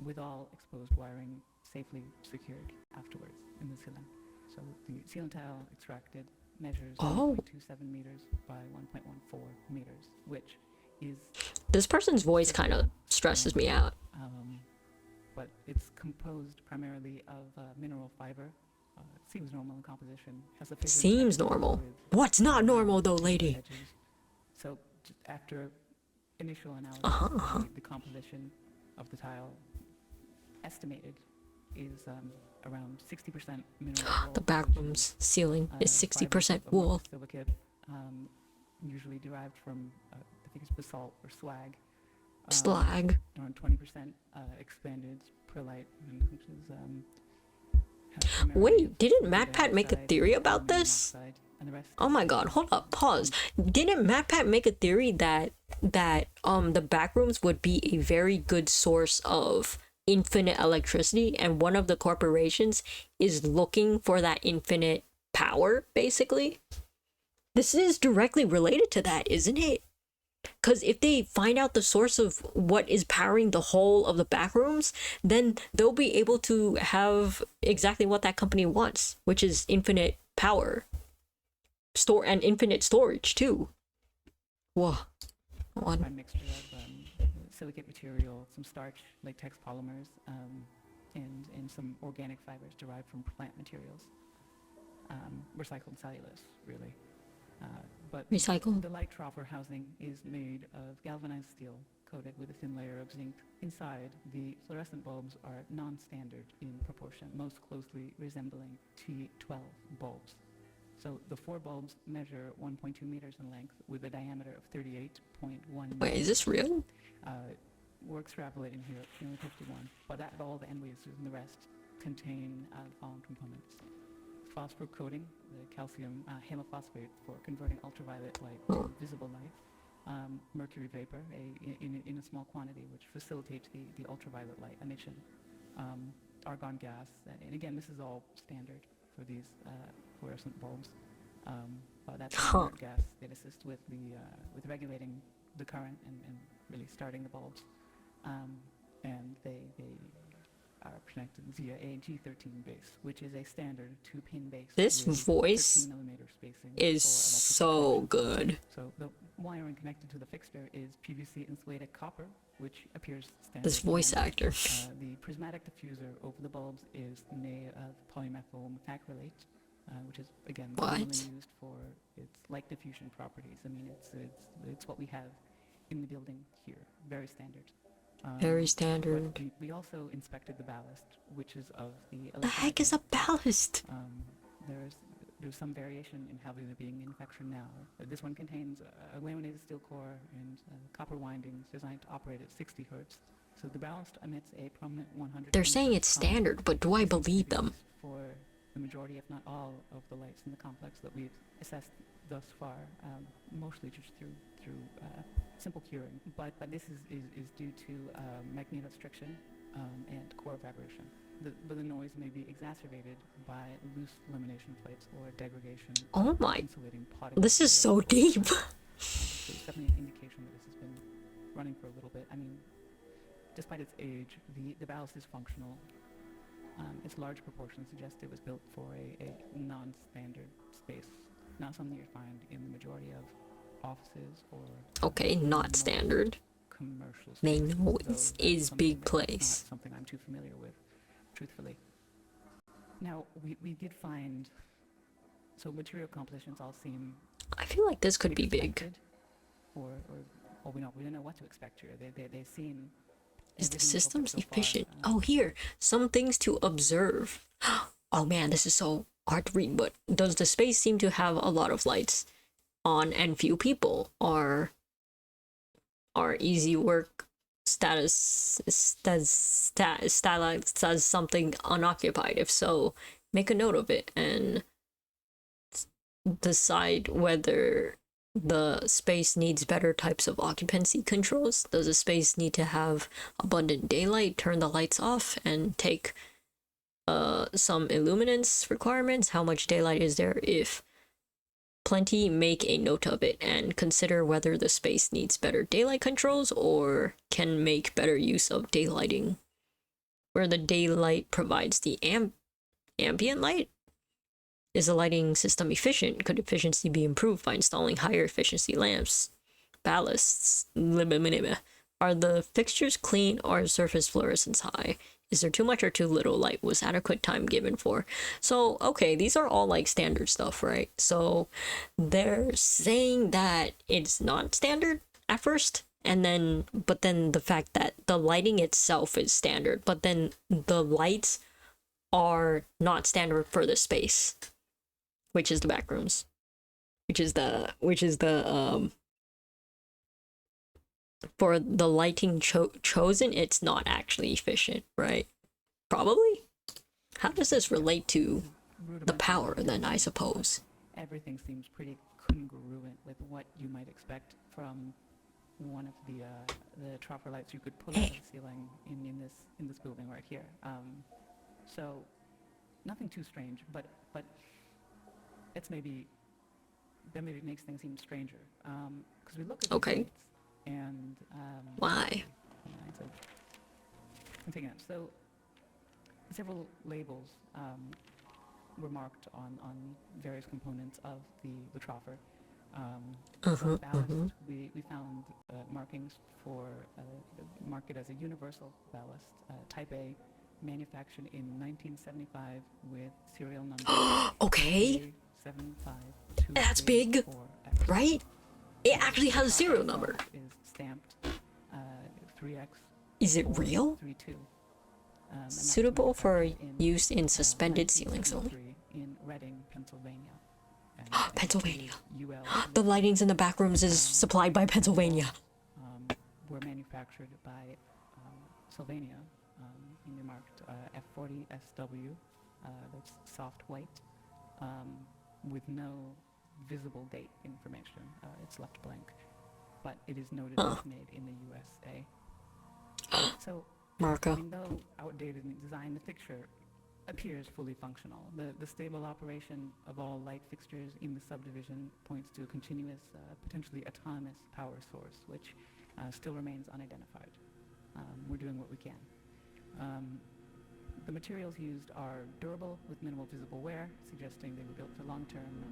with all exposed wiring safely secured afterwards in the ceiling. So the ceiling tile extracted measures 1.27 meters by 1.14 meters, which is... This person's voice kind of stresses me out. But it's composed primarily of mineral fiber. It seems normal in composition. Seems normal. What's not normal though, lady? So after initial analysis, the composition of the tile estimated is around 60% mineral wool. The backroom's ceiling is 60% wool. Silicate, usually derived from I think it's basalt or slag. Slag. Around 20% expanded perlite, which is Wait, didn't MatPat make a theory about this? Oh my god, hold up, pause. Didn't MatPat make a theory that the backrooms would be a very good source of infinite electricity, and one of the corporations is looking for that infinite power, basically? This is directly related to that, isn't it? Because if they find out the source of what is powering the whole of the backrooms, then they'll be able to have exactly what that company wants, which is infinite power. And infinite storage, too. Whoa. A mixture of silicate material, some starch, latex polymers, and some organic fibers derived from plant materials. Recycled cellulose, really. But recycled. The light troffer housing is made of galvanized steel coated with a thin layer of zinc. Inside, the fluorescent bulbs are non-standard in proportion, most closely resembling T12 bulbs. So the 4 bulbs measure 1.2 meters in length with a diameter of 38.1 meters. Wait, is this real? We're extrapolating here, only 51, but at all the end lasers and the rest contain the following components. Phosphor coating, the calcium halophosphate for converting ultraviolet light to visible light. mercury vapor in a small quantity, which facilitates the ultraviolet light emission. Argon gas, and again, this is all standard for these fluorescent bulbs. But that's an inert gas that assists with with regulating the current and really starting the bulbs. And they are connected via a G13 base, which is a standard 2-pin base. This with voice 13mm spacing is for electrical so connection. good. So the wiring connected to the fixture is PVC insulated copper, which appears standard. This voice again. actor. The prismatic diffuser over the bulbs is made of polymethyl methacrylate, which is again commonly used for its light diffusion properties. I mean, it's what we have in the building here, very standard. Very standard. But we also inspected the ballast, which is of the. The heck is a ballast? There's some variation in how they're being manufactured now. This one contains a laminated steel core and copper windings designed to operate at 60 hertz. So the ballast emits a prominent 100. They're saying it's standard, but do I believe them? For the majority, if not all, of the lights in the complex that we've assessed thus far, mostly just through simple curing. But this is due to magnetostriction and core vibration. But the noise may be exacerbated by loose lamination plates or degradation. Oh my! Insulating potting This is so material. deep. So it's definitely an indication that this has been running for a little bit. I mean, despite its age, the ballast is functional. Its large proportions suggest it was built for a non-standard space, not something you find in the majority of offices or Okay, not standard. commercial They spaces. know So it's that's something big that's place. not something I'm too familiar with, truthfully. Now, we did find, so material compositions all seem I feel like this could be big. expected, or we don't know what to expect here. They seem. Is the everything so- systems so far, efficient? Oh, here. Some things to observe. Oh man, this is so hard to read, but does the space seem to have a lot of lights on and few people? Are easy work status says something unoccupied? If so, make a note of it and decide whether the space needs better types of occupancy controls. Does the space need to have abundant daylight, turn the lights off, and take some illuminance requirements? How much daylight is there? If plenty, make a note of it and consider whether the space needs better daylight controls or can make better use of daylighting, where the daylight provides the ambient light. Is the lighting system efficient? Could efficiency be improved by installing higher efficiency lamps? Ballasts. Are the fixtures clean or surface fluorescence high? Is there too much or too little light? Was adequate time given for? So, okay, these are all like standard stuff, right? So they're saying that it's not standard at first, but then the fact that the lighting itself is standard, but then the lights are not standard for the space, which is the backrooms, which is the for the lighting chosen, it's not actually efficient, right? Probably. How does this relate to the power then, I suppose? Everything seems pretty congruent with what you might expect from one of the troffer lights you could pull out of the ceiling in this building right here. So nothing too strange, but that maybe makes things seem stranger. Because we look at the Okay. dates and Why? Continue. So several labels were marked on various components of the troffer. For ballast, we found markings for mark it as a universal ballast, type A, manufactured in 1975 with serial number Okay, 75234X. that's big, right? It actually has a serial number. Is stamped 3X. Is it real? 32. And that's Suitable for manufactured use in suspended ceilings only. 1973 in Reading, Pennsylvania. And Pennsylvania. UL The lightings in the back rooms is supplied by Pennsylvania. were manufactured by Sylvania, and they're marked F40SW, that's soft white, with no visible date information. It's left blank. but it is noted Huh. as made in the USA. So, Marco. even though outdated in design, the fixture appears fully functional. The stable operation of all light fixtures in the subdivision points to a continuous, potentially autonomous power source, which still remains unidentified. We're doing what we can. The materials used are durable with minimal visible wear, suggesting they were built for long-term,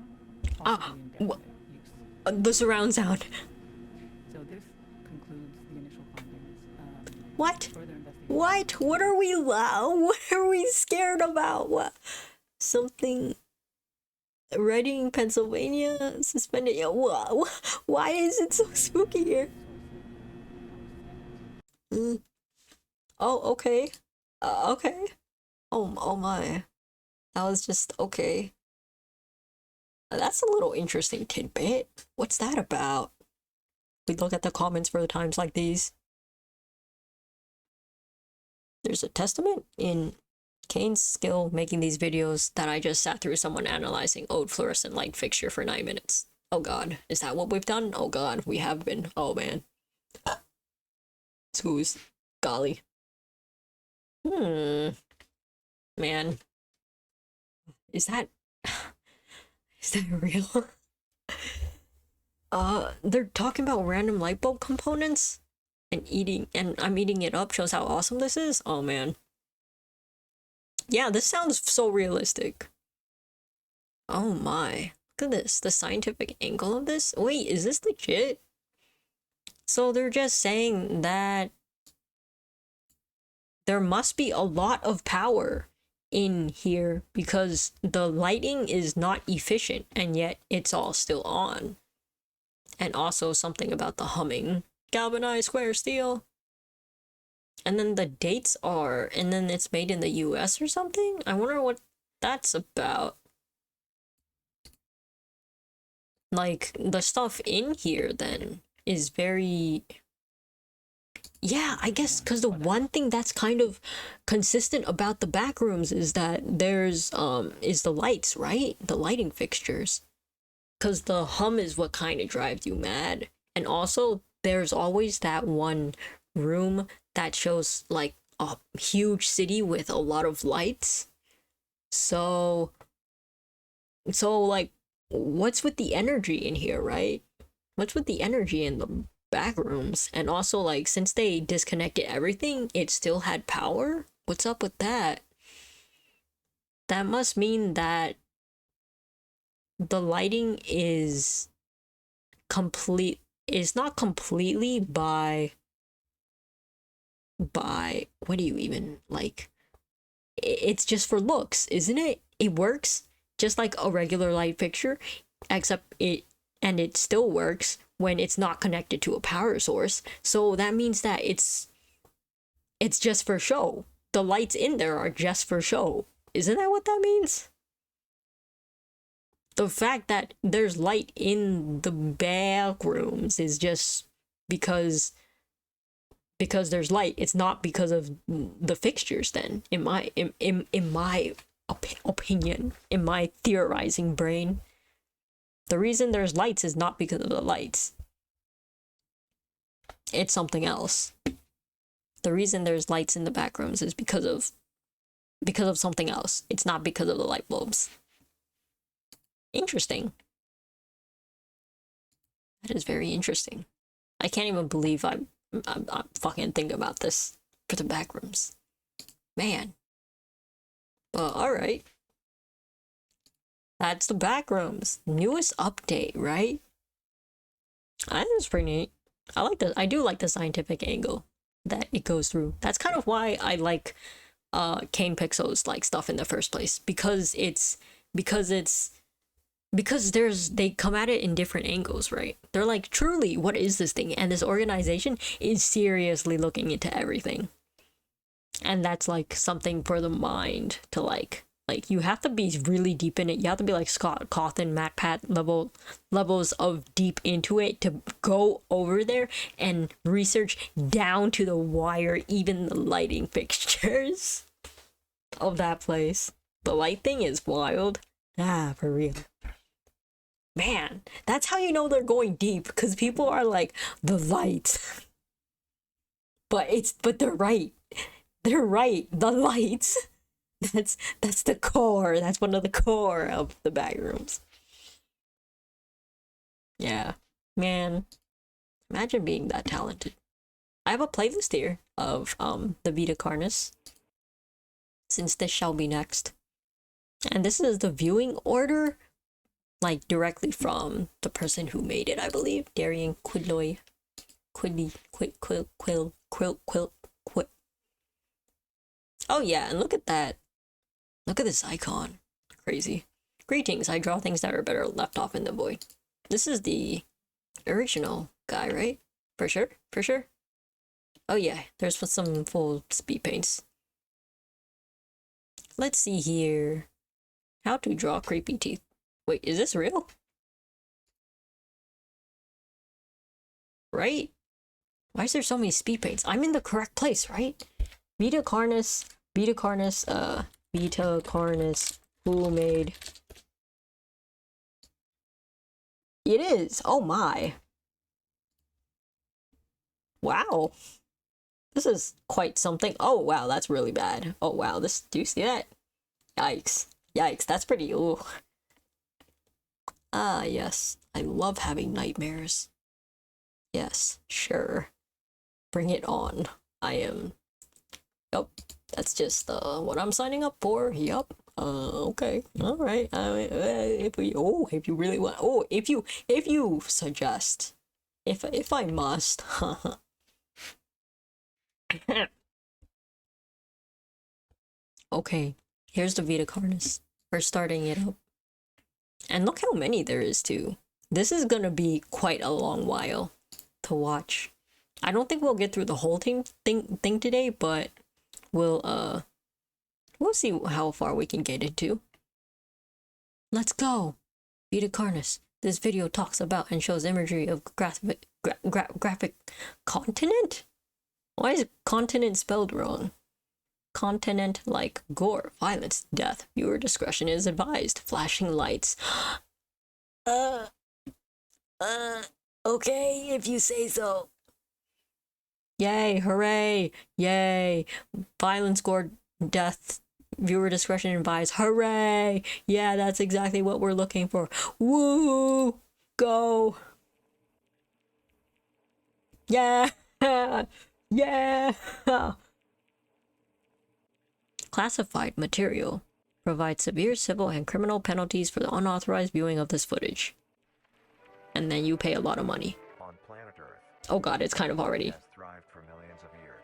possibly indefinite use. The surround sound. So this concludes the initial findings. What? Further investigation. What? What are we what are we scared about? What? Something Reading, Pennsylvania, suspended. Why is it so spooky here? Oh, okay. Okay. Oh my. That was just okay. That's a little interesting tidbit. What's that about? We look at the comments for times like these. There's a testament in Kane's skill making these videos that I just sat through someone analyzing old fluorescent light fixture for 9 minutes. Oh god, is that what we've done? Oh god, we have been. Oh man. Scooze. Golly. Man. Is that real? They're talking about random light bulb components and I'm eating it up shows how awesome this is. Oh man. Yeah, this sounds so realistic. Oh my. Look at this. The scientific angle of this. Wait, is this legit? So they're just saying that there must be a lot of power in here because the lighting is not efficient and yet it's all still on. And also something about the humming. Galvanized square steel. And then the dates are, and then it's made in the US or something? I wonder what that's about. Like, the stuff in here then is very... Yeah, I guess because the one thing that's kind of consistent about the Backrooms is that there's, is the lights, right? The lighting fixtures. Because the hum is what kind of drives you mad. And also, there's always that one room that shows like a huge city with a lot of lights. So like, what's with the energy in here, right? What's with the energy in the Backrooms? And also, like, since they disconnected everything, it still had power? What's up with that? That must mean that the lighting is not completely by what do you even like, it's just for looks, isn't it? It works just like a regular light fixture, except it still works when it's not connected to a power source. So that means that it's just for show. The lights in there are just for show. Isn't that what that means? The fact that there's light in the Backrooms is just because there's light. It's not because of the fixtures then, in my opinion, in my theorizing brain. The reason there's lights is not because of the lights. It's something else. The reason there's lights in the Backrooms is because of something else. It's not because of the light bulbs. Interesting. That is very interesting. I can't even believe I'm fucking thinking about this for the Backrooms. Man. Well, alright. That's the Backrooms. Newest update, right? I think it's pretty neat. I do like the scientific angle that it goes through. That's kind of why I like Kane Pixel's like stuff in the first place. Because they come at it in different angles, right? They're like, truly, what is this thing? And this organization is seriously looking into everything. And that's like something for the mind to like you have to be really deep in it. You have to be like Scott Cawthon, Matt Pat levels of deep into it to go over there and research down to the wire, even the lighting fixtures of that place. The light thing is wild. For real. Man, that's how you know they're going deep, because people are like, the light. But they're right. They're right. The lights. That's the core. That's one of the core of the Backrooms. Yeah. Man, imagine being that talented. I have a playlist here of the Vita Carnis, since this shall be next. And this is the viewing order, like directly from the person who made it, I believe. Darian Quidloy. Quill. Oh yeah, and look at that. Look at this icon. Crazy. Greetings, I draw things that are better left off in the void. This is the original guy, right? For sure? For sure? Oh yeah, there's some full speed paints. Let's see here. How to draw creepy teeth. Wait, is this real? Right? Why is there so many speed paints? I'm in the correct place, right? Vita Carnis, who made... It is! Oh my! Wow! This is quite something. Oh wow, that's really bad. Oh wow, this, do you see that? Yikes. Yikes, that's pretty, ooh. Ah, yes. I love having nightmares. Yes, sure. Bring it on. I am... Yup. That's just what I'm signing up for. Yup. Okay. Alright. If you really want... Oh, if you suggest. If I must. Okay. Here's the Vita Carnis. We're starting it up. And look how many there is too. This is gonna be quite a long while to watch. I don't think we'll get through the whole thing today, but we'll see how far we can get into. Let's go. Vita Carnis. This video talks about and shows imagery of graphic continent? Why is continent spelled wrong? Continent like gore, violence, death. Viewer discretion is advised. Flashing lights. Okay, if you say so. Yay, hooray, yay. Violence, gore, death. Viewer discretion advised. Hooray! Yeah, that's exactly what we're looking for. Woo! Go! Yeah! Yeah! Classified material provides severe civil and criminal penalties for the unauthorized viewing of this footage. And then you pay a lot of money. On planet Earth, oh god, it's kind of already has thrived for millions of years.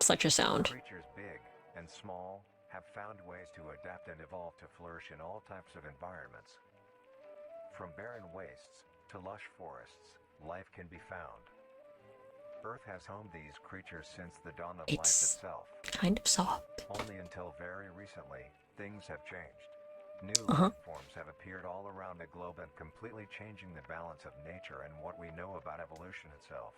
such a sound. Creatures big and small have found ways to adapt and evolve to flourish in all types of environments. From barren wastes to lush forests, life can be found. Earth has homed these creatures since the dawn of life itself. Kind of soft. Only until very recently, things have changed. New life forms have appeared all around the globe and completely changing the balance of nature and what we know about evolution itself.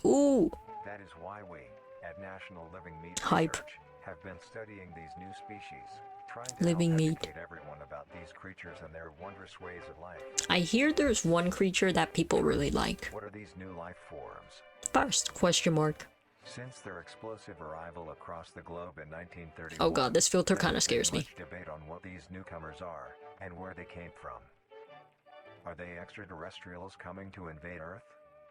Ooh. That is why we, at National Living Meat Hype. Research, have been studying these new species, trying to Living help meat. educate everyone about these creatures and their wondrous ways of life. I hear there's one creature that people really like. What are these new life forms? First, question mark. Since their explosive arrival across the globe in 1931, Oh god, this filter there kind of has been scares me. much debate on what these newcomers are and where they came from. Are they extraterrestrials coming to invade Earth?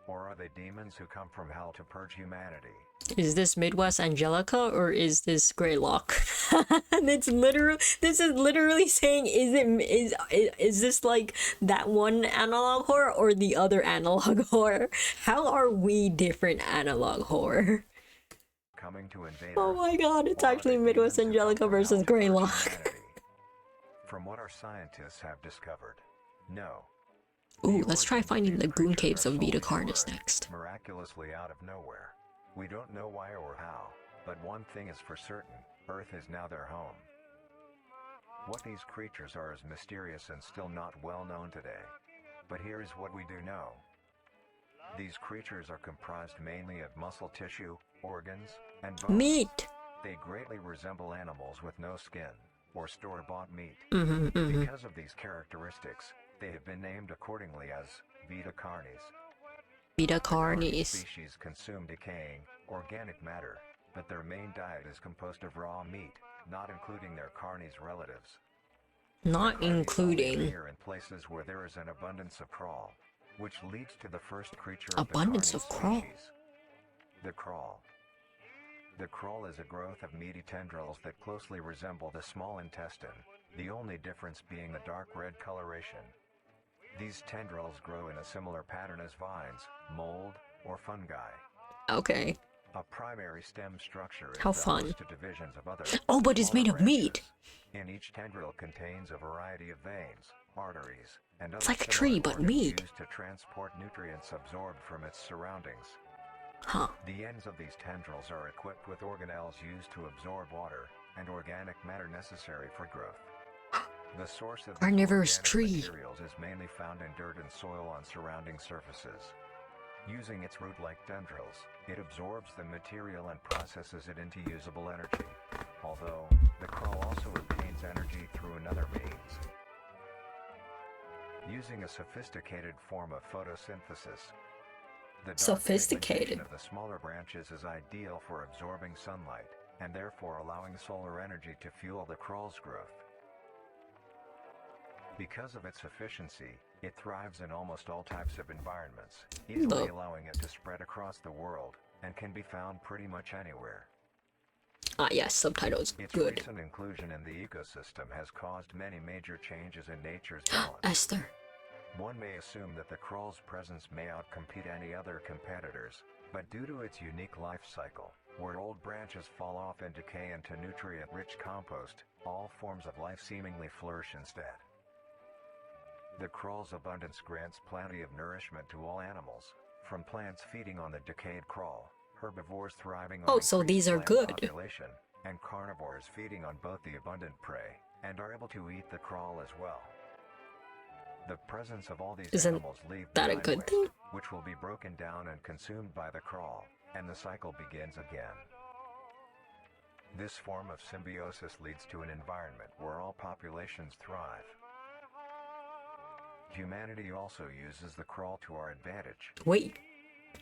Or are they demons who come from hell to purge humanity? Is this Midwest Angelica or is this Greylock? And this is literally saying, is this like that one analog horror or the other analog horror? How are we different analog horror? Coming to invade Oh Earth, my god, it's or are actually they Midwest demons who come Angelica from hell versus to purge Greylock. humanity? From what our scientists have discovered, no. Ooh, The let's try origins of finding these the goon creatures caves are of Vita fully Carnis blurred, next. miraculously out of nowhere. We don't know why or how, but one thing is for certain, Earth is now their home. What these creatures are is mysterious and still not well known today. But here is what we do know. These creatures are comprised mainly of muscle tissue, organs, and bones. Meat! They greatly resemble animals with no skin, or store-bought meat. Mm-hmm. Because of these characteristics, They have been named accordingly as Vita Carnis. Vita Carnis Carnis. species consume decaying, organic matter, but their main diet is composed of raw meat, not including their Carnis relatives. Not Carnis only including appear in places where there is an abundance of crawl, which leads to the first creature of abundance the of Carnis crawl. species, the crawl. The crawl is a growth of meaty tendrils that closely resemble the small intestine, the only difference being the dark red coloration. These tendrils grow in a similar pattern as vines, mold, or fungi. Okay. A primary stem structure is How the fun. host to divisions of other Oh, but it's smaller made of meat. branches. And each tendril contains a variety of veins, arteries, and other It's like a similar tree, but organs meat. used to transport nutrients absorbed from its surroundings. Huh. The ends of these tendrils are equipped with organelles used to absorb water and organic matter necessary for growth. The source of these Carnivorous organic tree. materials is mainly found in dirt and soil on surrounding surfaces. Using its root-like tendrils, it absorbs the material and processes it into usable energy, although the crawl also obtains energy through another means. Using a sophisticated form of photosynthesis, the dark Sophisticated. pigmentation of the smaller branches is ideal for absorbing sunlight, and therefore allowing solar energy to fuel the crawl's growth. Because of its efficiency, it thrives in almost all types of environments, easily Look. allowing it to spread across the world, and can be found pretty much anywhere. Ah, yes, subtitles. Its Good. recent inclusion in the ecosystem has caused many major changes in nature's balance. Esther. One may assume that the crawl's presence may outcompete any other competitors, but due to its unique life cycle, where old branches fall off and decay into nutrient-rich compost, all forms of life seemingly flourish instead. The crawl's abundance grants plenty of nourishment to all animals, from plants feeding on the decayed crawl, herbivores thriving on Oh, so increased these are plant good. population, and carnivores feeding on both the abundant prey and are able to eat the crawl as well. The presence of all these Isn't animals leave that a behind good waste, thing? which will be broken down and consumed by the crawl, and the cycle begins again. This form of symbiosis leads to an environment where all populations thrive. Humanity also uses the crawl to our advantage. Wait,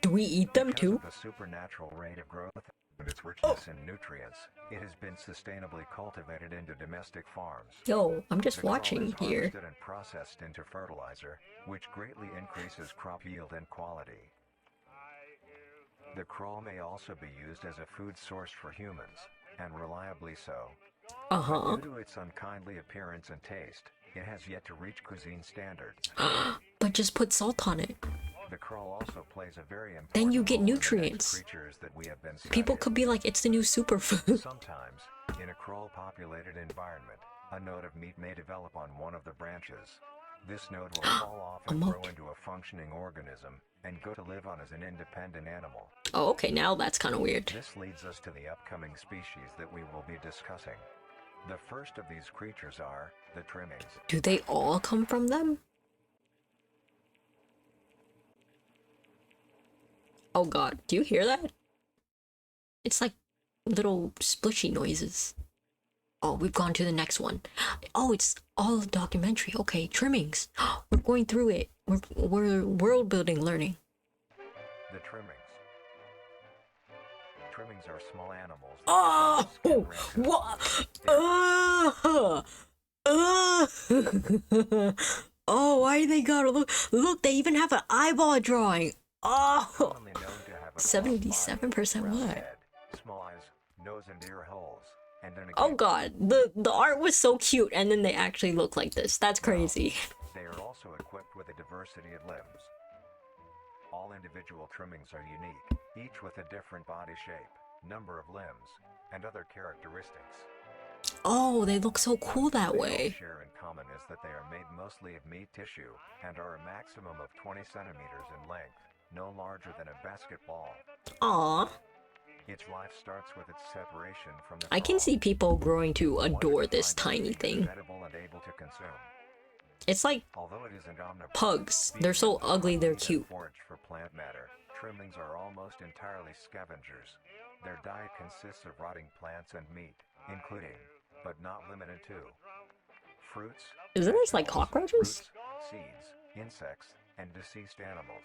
do we eat them Because too? of the supernatural rate of growth and its richness in nutrients, it has been sustainably cultivated into domestic farms. Yo, I'm just The crawl watching is here. harvested and processed into fertilizer, which greatly increases crop yield and quality. The crawl may also be used as a food source for humans, and reliably so. Uh-huh. Due to its unkindly appearance and taste, it has yet to reach cuisine standards. But just put salt on it. The crawl also plays a very important Then you get role in the next nutrients. creatures that we have been People studying. could be like, it's the new superfood. Sometimes, in a crawl-populated environment, a node of meat may develop on one of the branches. This node will fall off and A grow monkey. into a functioning organism, and go to live on as an independent animal. Oh, okay, now that's kind of weird. This leads us to the upcoming species that we will be discussing. The first of these creatures are the trimmings. Do they all come from them? Oh god, do you hear that? It's like little splishy noises. Oh, we've gone to the next one. Oh, it's all documentary. Okay, trimmings. We're going through it. We're world building learning. The trimmings. Trimmings are small animals. that Oh, skin branches. what? Oh, why they gotta look? Look, they even have an eyeball drawing. Oh, Commonly known to have a 77% round what? head, small eyes, nose and ear holes, and then Oh again, god, the art was so cute, and then they actually look like this. That's crazy. they are also equipped with a diversity of limbs. All individual trimmings are unique, each with a different body shape, number of limbs, and other characteristics. Oh, they look so cool that They all way. share in common is that they are made mostly of meat tissue and are a maximum of 20 centimeters in length, no larger than a basketball. Aw, Its life starts with its separation from the I can crawl. see people growing to One adore is this defined as tiny being thing. edible and able to consume. It's like Although it isn't omnivorous, pugs. They're so ugly, they're cute. Forage for plant matter. Trimmings are almost entirely scavengers. Their diet consists of rotting plants and meat, including, but not limited to, fruits. Isn't this like vegetables, cockroaches? roots, seeds, insects, and deceased animals.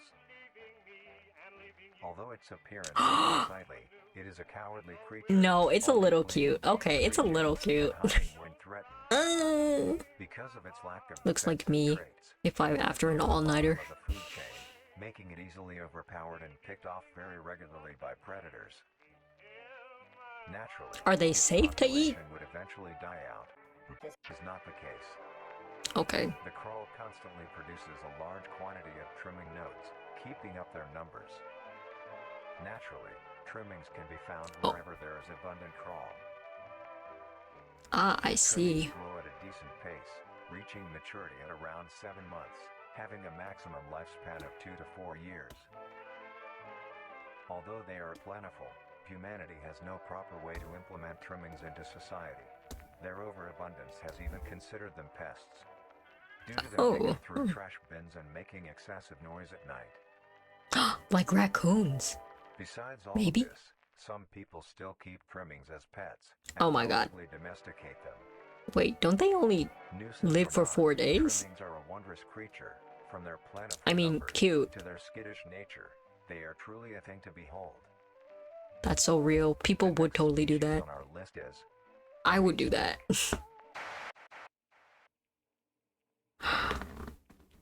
Although its appearance is unsightly, it is a cowardly creature. No, it's a little only fleeing cute. Okay, it's a from little creatures cute. and hunting when threatened. Uh, Because of its lack of Looks like defensive me traits, if I'm it is after an at the bottom all-nighter. of the food chain, making it easily overpowered and picked off very regularly by predators. Naturally, Are they its safe to eat? population would eventually die out. This is not the case. Okay. The crawl constantly produces a large quantity of trimming nodes, keeping up their numbers. Naturally, trimmings can be found wherever there is abundant crawl. Ah, I see. Trimmings grow at a decent pace, reaching maturity at around 7 months, having a maximum lifespan of 2 to 4 years. Although they are plentiful, humanity has no proper way to implement trimmings into society. Their overabundance has even considered them pests, due to them digging through trash bins and making excessive noise at night. Like raccoons. Besides all Maybe? of this, some people still keep trimmings as pets Oh and my god. forcibly domesticate them. Wait, don't they only Nuisance live or for not, 4 days? Trimmings are a wondrous creature. From their plentiful I mean, numbers cute. to their skittish nature, they are truly a thing to behold. That's so real. People The would next totally do species that. on our list is I would do that.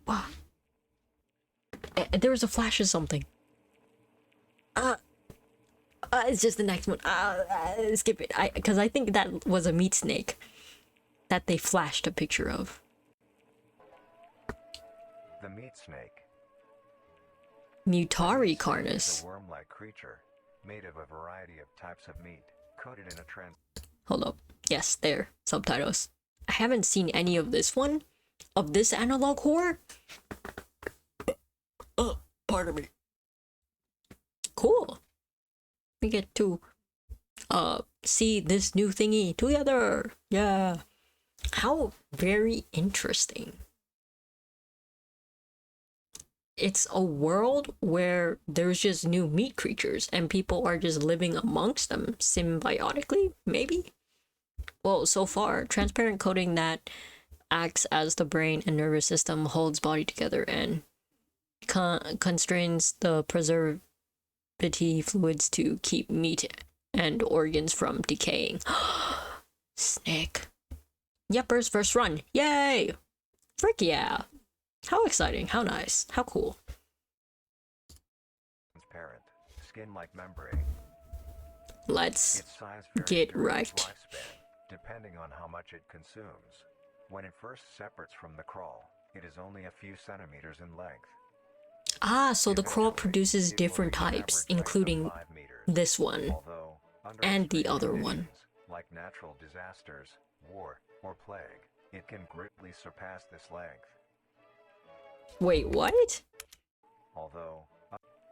Wow. There was a flash of something. It's just the next one. Skip it. Because I think that was a meat snake that they flashed a picture of. the meat snake. Mutari Snake is Carnis. a worm-like creature made of a variety of types of meat, coated in a Hold up. Yes, there. Subtitles. I haven't seen any of this one. Of this analog horror. Oh, pardon me. Cool. We get to see this new thingy together. Yeah. How very interesting. It's a world where there's just new meat creatures and people are just living amongst them symbiotically, maybe? Well, so far, transparent coating that acts as the brain and nervous system holds body together and constrains the preservative fluids to keep meat and organs from decaying. Snake. Yeppers first run. Yay! Frick yeah! How exciting, how nice, how cool. transparent, skin-like membrane. Let's Its size varies get during its wrecked. lifespan, depending on how much it consumes. When it first separates from the crawl, it is only a few centimeters in length. Ah, so the crawl Eventually, produces it will different reach an types, average length of including 5 meters. this one. Although, under and the extreme other one. conditions, like natural disasters, war, or plague, it can greatly surpass this length. Wait, what? Although,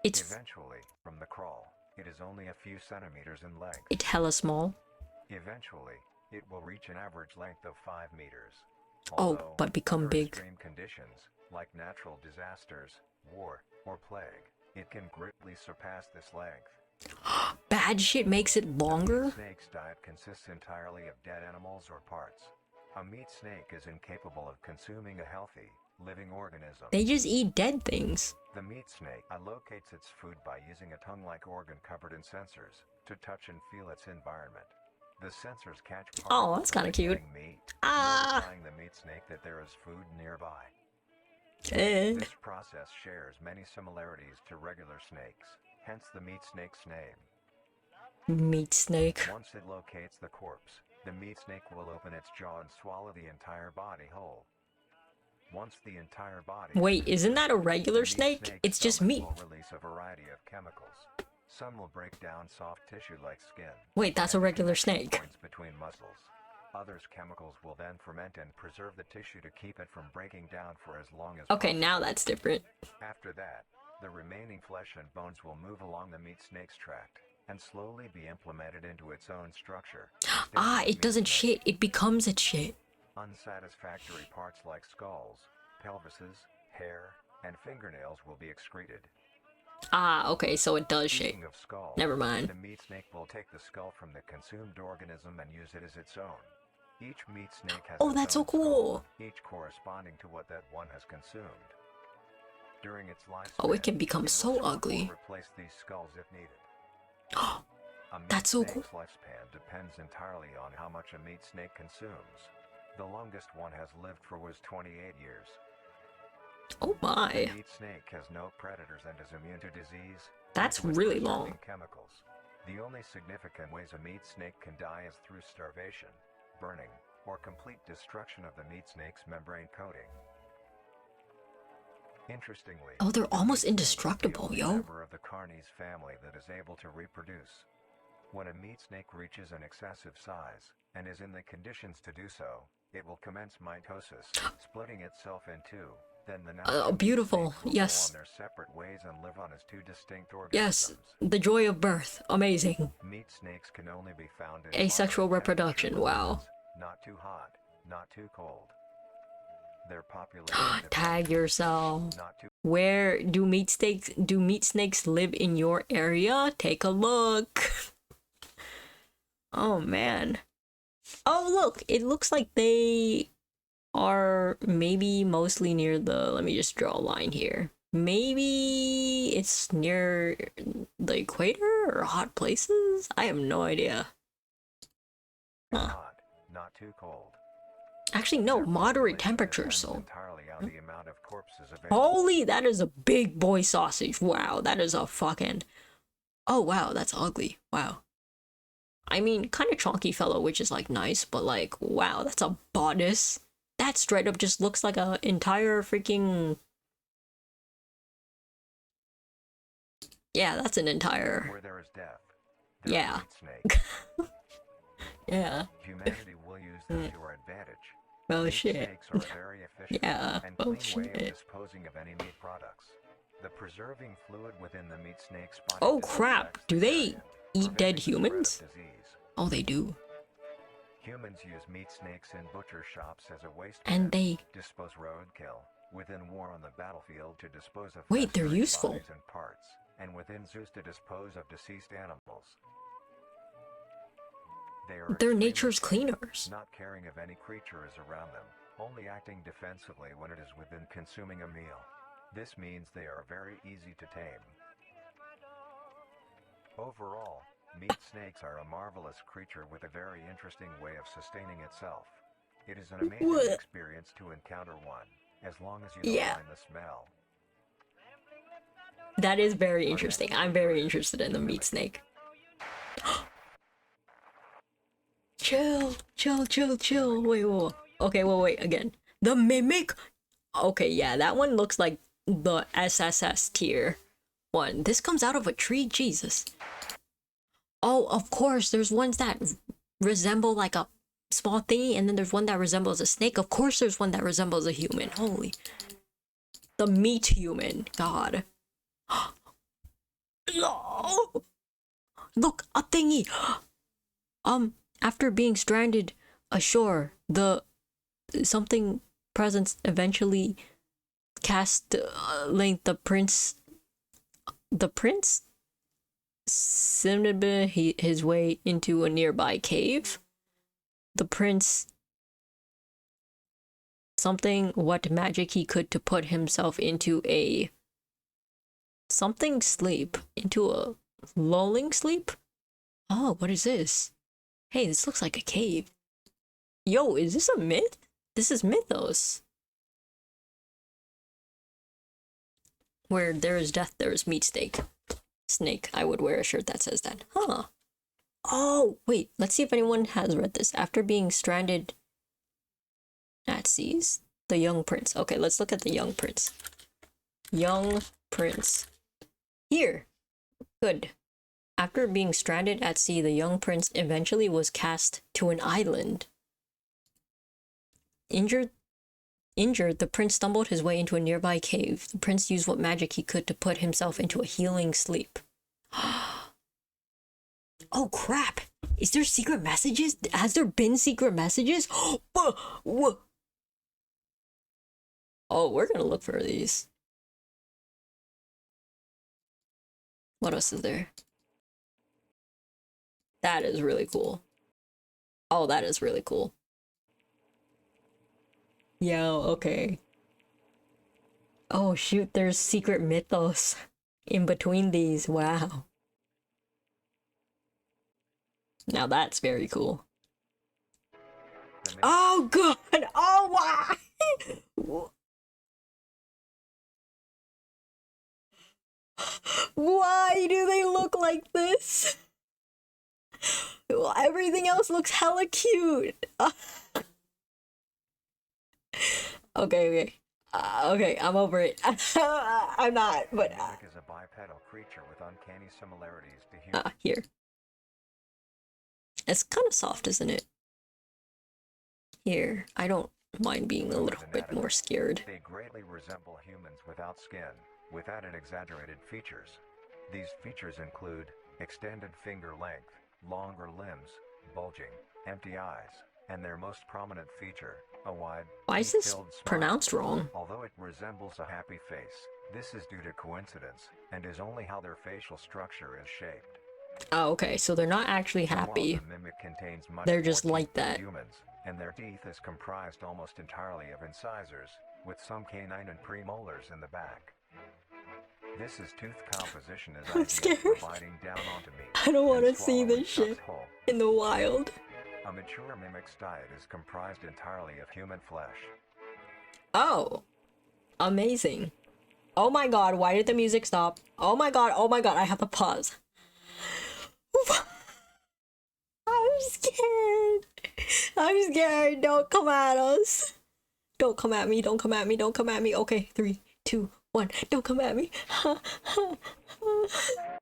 It's eventually, from the crawl, it is only a few centimeters in length. it's hella small. Eventually, it will reach an average length of 5 meters. Oh, Although, but become under big. extreme conditions, like natural disasters, war, or plague, it can greatly surpass this length. Bad shit makes it longer? A snake's diet consists entirely of dead animals or parts. A meat snake is incapable of consuming a healthy, living organism. They just eat dead things. The meat snake allocates its food by using a tongue-like organ covered in sensors to touch and feel its environment. The sensors catch Oh, particles that's kinda of cute. living meat, Ah. notifying the meat snake that there is food nearby. Eh. This process shares many similarities to regular snakes, hence the meat snake's name. Meat snake. Once it locates the corpse, the meat snake will open its jaw and swallow the entire body whole. Once the entire body Wait, isn't that a regular the meat snake? snake's It's just stomach meat. will release a variety of chemicals. Some will break down soft tissue like skin. Wait, that's a and regular connection snake. points between muscles. Others chemicals will then ferment and preserve the tissue to keep it from breaking down for as long as Okay, possible. now that's different. After that, the remaining flesh and bones will move along the meat snake's tract and slowly be implemented into its own structure. Ah, Distinct it doesn't meat snake. shit, it becomes its shit. Unsatisfactory parts like skulls, pelvises, hair, and fingernails will be excreted. Ah, okay, so it does shit. Speaking of skulls, Never mind. the meat snake will take the skull from the consumed organism and use it as its own. Each meat snake has Oh, its that's so own cool. skull, each corresponding to what that one has consumed. During its lifespan, Oh, it can become will so swap or ugly. replace these skulls if needed. A meat That's so cool. snake's lifespan depends entirely on how much a meat snake consumes. The longest one has lived for was 28 years. Oh my. The meat snake has no predators and is immune to disease. That's and to its really preserving long. Chemicals. The only significant ways a meat snake can die is through starvation, burning, or complete destruction of the meat snake's membrane coating. Interestingly, Oh, they're the almost meat snake is the indestructible, only yo. member of the Carnis family that is able to reproduce. When a meat snake reaches an excessive size, and is in the conditions to do so, it will commence mitosis, splitting itself in two. Then the now Beautiful. will Yes. go on their separate ways and live on as two distinct Yes. organisms. The joy of birth. Amazing. Meat snakes can only be found in Asexual moderate reproduction. temperature Wow. regions, not too hot, not too cold. Their population Tag depends yourself. not too Where do meat snakes live in your area? Take a look. Oh man. Oh look, it looks like they are maybe mostly near the, let me just draw a line here. Maybe it's near the equator or hot places? I have no idea. Huh. hot, not too cold. Actually, no, Their moderate population temperature, depends so. entirely on the amount of corpses available. Holy, that is a big boy sausage. Wow, that is a fucking. Oh wow, that's ugly. Wow. I mean, kind of chunky fellow, which is like nice, but like, wow, that's a bodice. That straight up just looks like a entire freaking. Yeah, that's an entire. Where there is death, there Yeah. is meat snake. Yeah. Humanity will use this to our advantage. Oh Meat shit. snakes are a very efficient Yeah. and Oh clean way of shit. disposing of any meat products. The preserving fluid within the meat snake's body Oh crap! disinfects Do the they area, eat dead preventing the spread of humans? disease. Oh, they do. Humans use meat snakes in butcher shops as a waste And bin, they. dispose roadkill, within war on the battlefield to dispose of Wait, they're festering useful. bodies and parts, and within zoos to dispose of deceased animals. They are They're extremely nature's safe, cleaners. not caring if any creature is around them, only acting defensively when it is within consuming a meal. This means they are very easy to tame. Overall, meat snakes are a marvelous creature with a very interesting way of sustaining itself. It is an amazing What? experience to encounter one, as long as you don't Yeah. mind the smell. That is very interesting. I'm very interested in the meat snake. Chill, chill, chill, chill. Wait, wait. Okay, wait, again. The mimic. Okay, yeah, that one looks like the SSS tier one. This comes out of a tree, Jesus. Oh, of course, there's ones that resemble like a small thingy, and then there's one that resembles a snake. Of course, there's one that resembles a human. Holy. The meat human. God. No! Look, a thingy. After being stranded ashore, the something presence eventually cast linked the prince his way into a nearby cave. The prince something what magic he could to put himself into a something sleep, into a lulling sleep. Oh, what is this? Hey, this looks like a cave. Yo, is this a myth? This is mythos. Where there is death, there is meat steak. Snake. I would wear a shirt that says that. Huh. Oh, wait. Let's see if anyone has read this. After being stranded at seas, the young prince. Okay, let's look at the young prince. Young prince. Here. Good. After being stranded at sea, the young prince eventually was cast to an island. Injured, the prince stumbled his way into a nearby cave. The prince used what magic he could to put himself into a healing sleep. Oh crap! Is there secret messages? Has there been secret messages? Oh, we're gonna look for these. What else is there? That is really cool. Oh, that is really cool. Yeah, okay. Oh shoot, there's secret mythos in between these. Wow. Now that's very cool. Oh god! Oh why? Why do they look like this? Everything else looks hella cute. Okay. Okay, I'm over it. I'm not, but Mimic is a bipedal creature with uncanny similarities to humans. here. It's kind of soft, isn't it? Here, I don't mind being a little bit more scared. They greatly resemble humans without skin, with added exaggerated features. These features include extended finger length, longer limbs, bulging, empty eyes, and their most prominent feature, a wide, Why is this pink-filled smile. pronounced wrong? Although it resembles a happy face, this is due to coincidence, and is only how their facial structure is shaped. Oh, okay, so they're not actually While happy. the mimic contains much They're more just teeth like than that. Humans, and their teeth is comprised almost entirely of incisors, with some canine and premolars in the back. This is tooth composition is ideal scared. for biting down onto meat. I don't want to and see swallowing this shit stuff whole. in the wild. A mature mimic's diet is comprised entirely of human flesh. Oh, amazing. Oh my god, why did the music stop? Oh my god, I have to pause. I'm scared. I'm scared. Don't come at us. Don't come at me. Don't come at me. Don't come at me. Okay, 3, 2, 1. Don't come at me.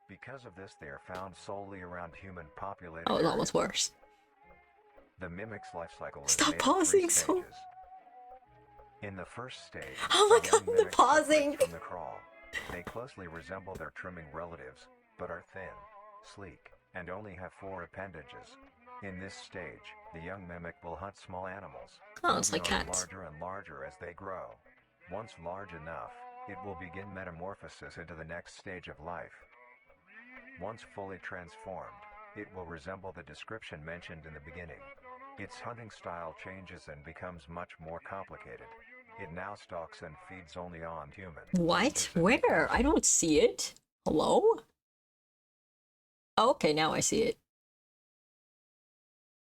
Because of this, they are found solely around human populated Oh, it's areas. almost worse. The mimic's life cycle is Stop made of 3 pausing so- stages. In the first stage, Oh my the god, young the mimic separates pausing. from the crawl. They closely resemble their trimming relatives, but are thin, sleek, and only have 4 appendages. In this stage, the young mimic will hunt small animals. Oh, it's like growing cats. larger and larger as they grow. Once large enough, it will begin metamorphosis into the next stage of life. Once fully transformed, it will resemble the description mentioned in the beginning. Its hunting style changes and becomes much more complicated. It now stalks and feeds only on humans. What? Where? I don't see it. Hello? Oh, okay, now I see it.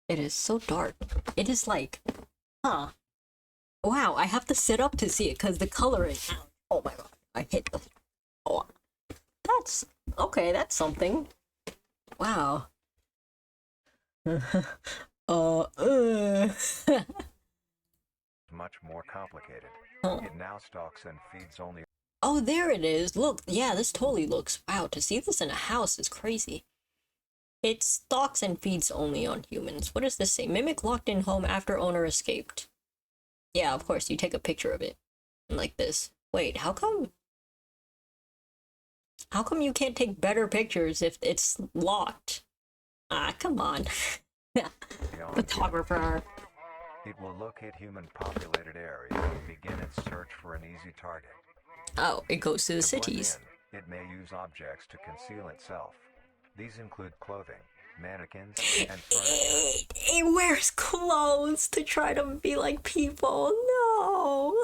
It is so dark. It is like, huh. Wow, I have to sit up to see it because the coloring. Oh my god, I hit the. Oh, that's okay. That's something. Wow. Much more complicated. Huh. It now stalks and feeds only. Oh, there it is. Look, yeah, this totally looks. Wow, to see this in a house is crazy. It stalks and feeds only on humans. What does this say? Mimic locked in home after owner escaped. Yeah, of course, you take a picture of it. Like this. Wait, how come? How come you can't take better pictures if it's locked? Ah, come on. beyond Photographer. It will locate human populated areas and begin its search for an easy target. Oh, it goes to the To blend cities. in, it may use objects to conceal itself. These include clothing, mannequins, and furniture. It wears clothes to try to be like people. No.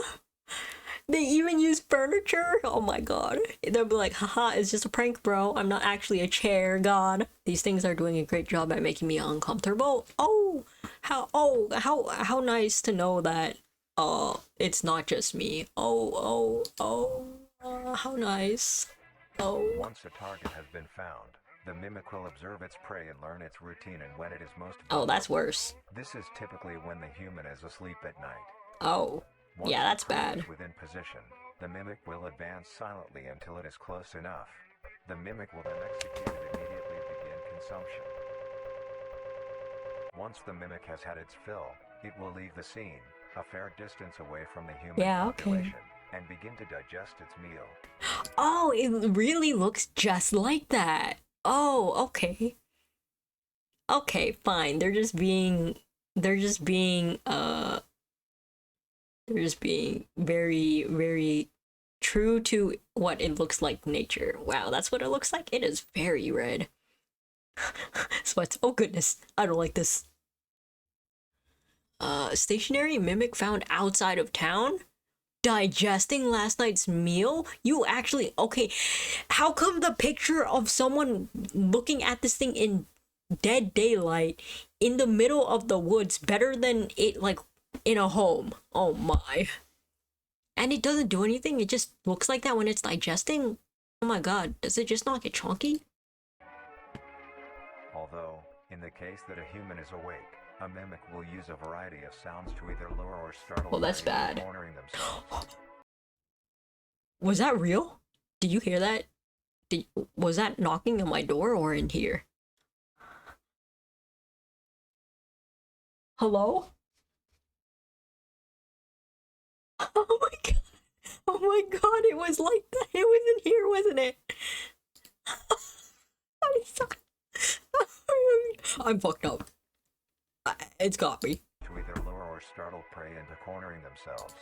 They even use furniture. Oh my god. They'll be like, haha, it's just a prank, bro. I'm not actually a chair, god. These things are doing a great job at making me uncomfortable. How nice to know that it's not just me. How nice. Oh. Once a target has been found, the mimic will observe its prey and learn its routine and when it is most Oh, that's vulnerable. worse. This is typically when the human is asleep at night. Oh. Once Yeah, the that's prey bad. is within position, the mimic will advance silently until it is close enough. The mimic will then execute and immediately begin consumption. Once the mimic has had its fill, it will leave the scene, a fair distance away from the human Yeah, okay. population, and begin to digest its meal. Oh, it really looks just like that. Oh, okay. Okay, fine. They're just being very, very true to what it looks like nature. Wow, that's what it looks like. It is very red. Sweats. Oh goodness, I don't like this. stationary mimic found outside of town? Digesting last night's meal? You actually, okay, how come the picture of someone looking at this thing in dead daylight in the middle of the woods better than it like in a home? Oh my. And it doesn't do anything, it just looks like that when it's digesting? Oh my god, does it just not get chunky? Although, in the case that a human is awake, a mimic will use a variety of sounds to either lure or startle Well, that's prey into bad. cornering themselves. Was that real? Did you hear that? Was that knocking on my door or in here? Hello? Oh my god. Oh my god, it was like that. It was in here, wasn't it? I'm sorry. I'm fucked up. It's got me. To either lure or startle prey into cornering themselves.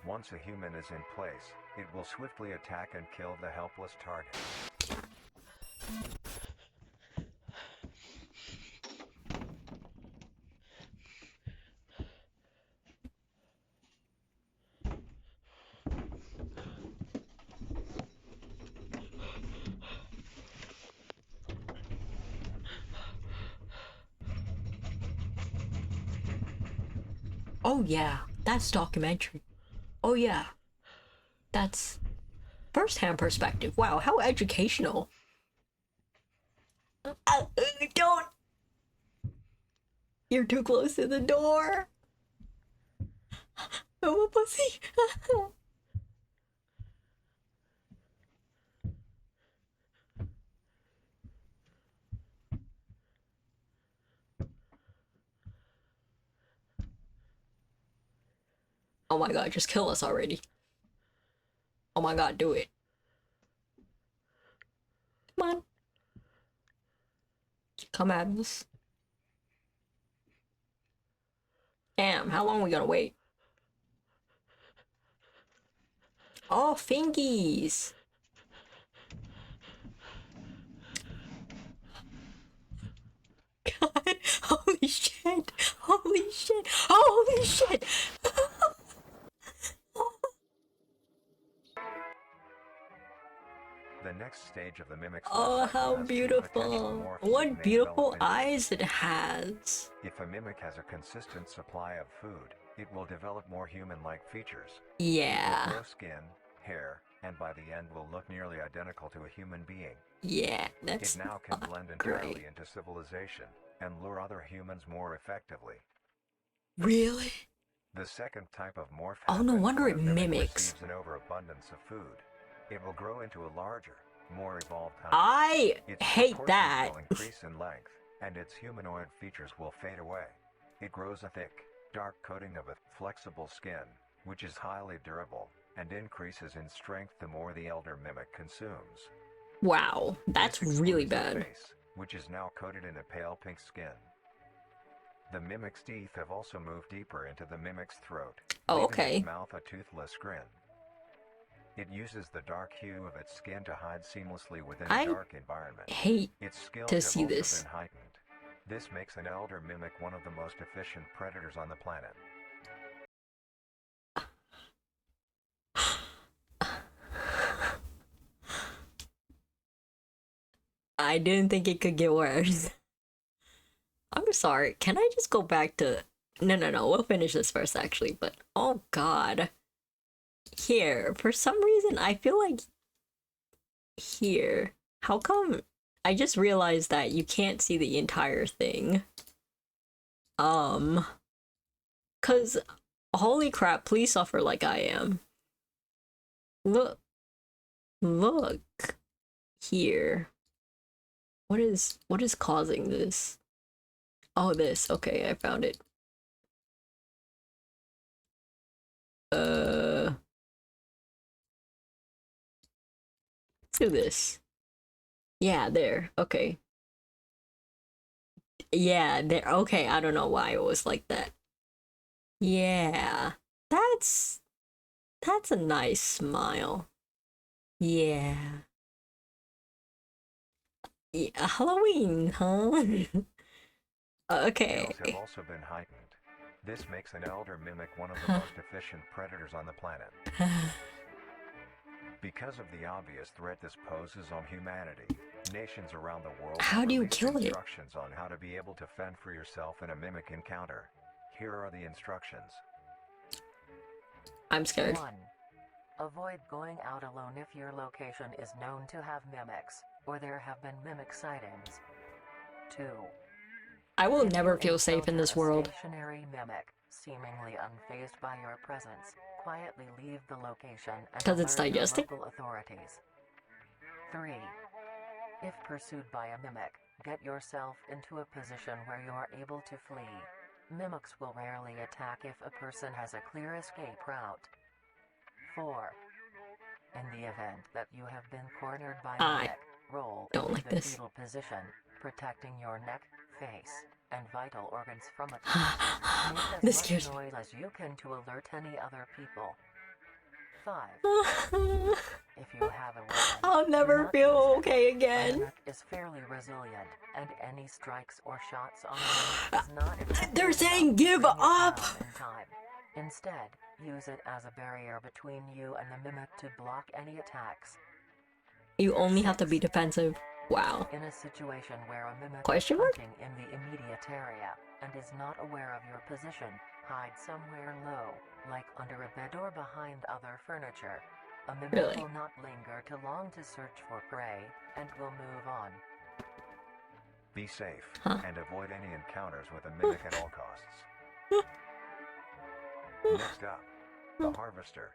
Once a human is in place, it will swiftly attack and kill the helpless target. Oh yeah, that's documentary. Oh yeah. That's first-hand perspective. Wow, how educational. Don't. You're too close to the door. I'm a pussy. Oh my god, just kill us already. Oh my god, do it. Come on. Come at us. Damn, how long are we gonna wait? Oh, fingies. God, holy shit. Holy shit. Holy shit. The next stage of the mimic's Oh, life cycle how has two beautiful. potential morphs that What may beautiful develop into eyes it has. If a mimic has a consistent supply of food, it will develop more human-like features. It will Yeah. grow skin, hair, and by the end will look nearly identical to a human being. Yeah, It that's now can not blend entirely great. into civilization and lure other humans more effectively. Really? The second type of morph Oh, no happens wonder when it a mimic mimics. receives an overabundance of food. It will grow into a larger, more evolved hunter. I Its hate proportions that. will increase in length, and its humanoid features will fade away. It grows a thick, dark coating of a flexible skin, which is highly durable, and increases in strength the more the elder mimic consumes. Wow, that's This really excludes the bad. face, which is now coated in a pale pink skin. The mimic's teeth have also moved deeper into the mimic's throat, Oh, leaving okay. its mouth a toothless grin. It uses the dark hue of its skin to hide seamlessly within I a dark environment. hate Its skills to have see also this. been heightened. This makes an elder mimic one of the most efficient predators on the planet. I didn't think it could get worse. I'm sorry. Can I just go back to... No. We'll finish this first, actually. But, oh god. Here. For some reason, I feel like... Here. How come... I just realized that you can't see the entire thing. Cause... Holy crap, please suffer like I am. Look. Look. Here. What is causing this? Oh, this. Okay, I found it. Let's do this. Yeah, there. Okay. Yeah, there. Okay, I don't know why it was like that. Yeah. That's a nice smile. Yeah. Yeah, Halloween, huh? Scales Okay. have also been heightened. This makes an elder mimic one of the most efficient predators on the planet. Because of the obvious threat this poses on humanity, nations around the world How have do you released kill it? instructions on how to be able to fend for yourself in a mimic encounter. Here are the instructions. I'm scared. 1. Avoid going out alone if your location is known to have mimics, or there have been mimic sightings. 2. I will If never you feel safe in encounter this a world. stationary mimic, seemingly unfazed by your presence, quietly leave the location and 'Cause it's alert your digesting? local authorities. 3. If pursued by a mimic, get yourself into a position where you are able to flee. Mimics will rarely attack if a person has a clear escape route. 4. In the event that you have been cornered by a I mimic, roll don't into like the this. fetal position, protecting your neck, face, and vital organs from attack. Make as This much scares me. noise as you can to alert any other people. 5. If you have a weapon, I'll do never not feel use it. okay A again. mimic is fairly resilient, and any strikes or shots on a mimic is not effective They're enough saying to give bring it up. down in time. Instead, use it as a barrier between you and the mimic to block any attacks. You only have to be defensive. Wow. In a situation where a mimic Question is mark? hunting in the immediate area and is not aware of your position, hide somewhere low, like under a bed or behind other furniture. A mimic Really? will not linger too long to search for prey and will move on. Be safe Huh. and avoid any encounters with a mimic at all costs. Next up, the harvester.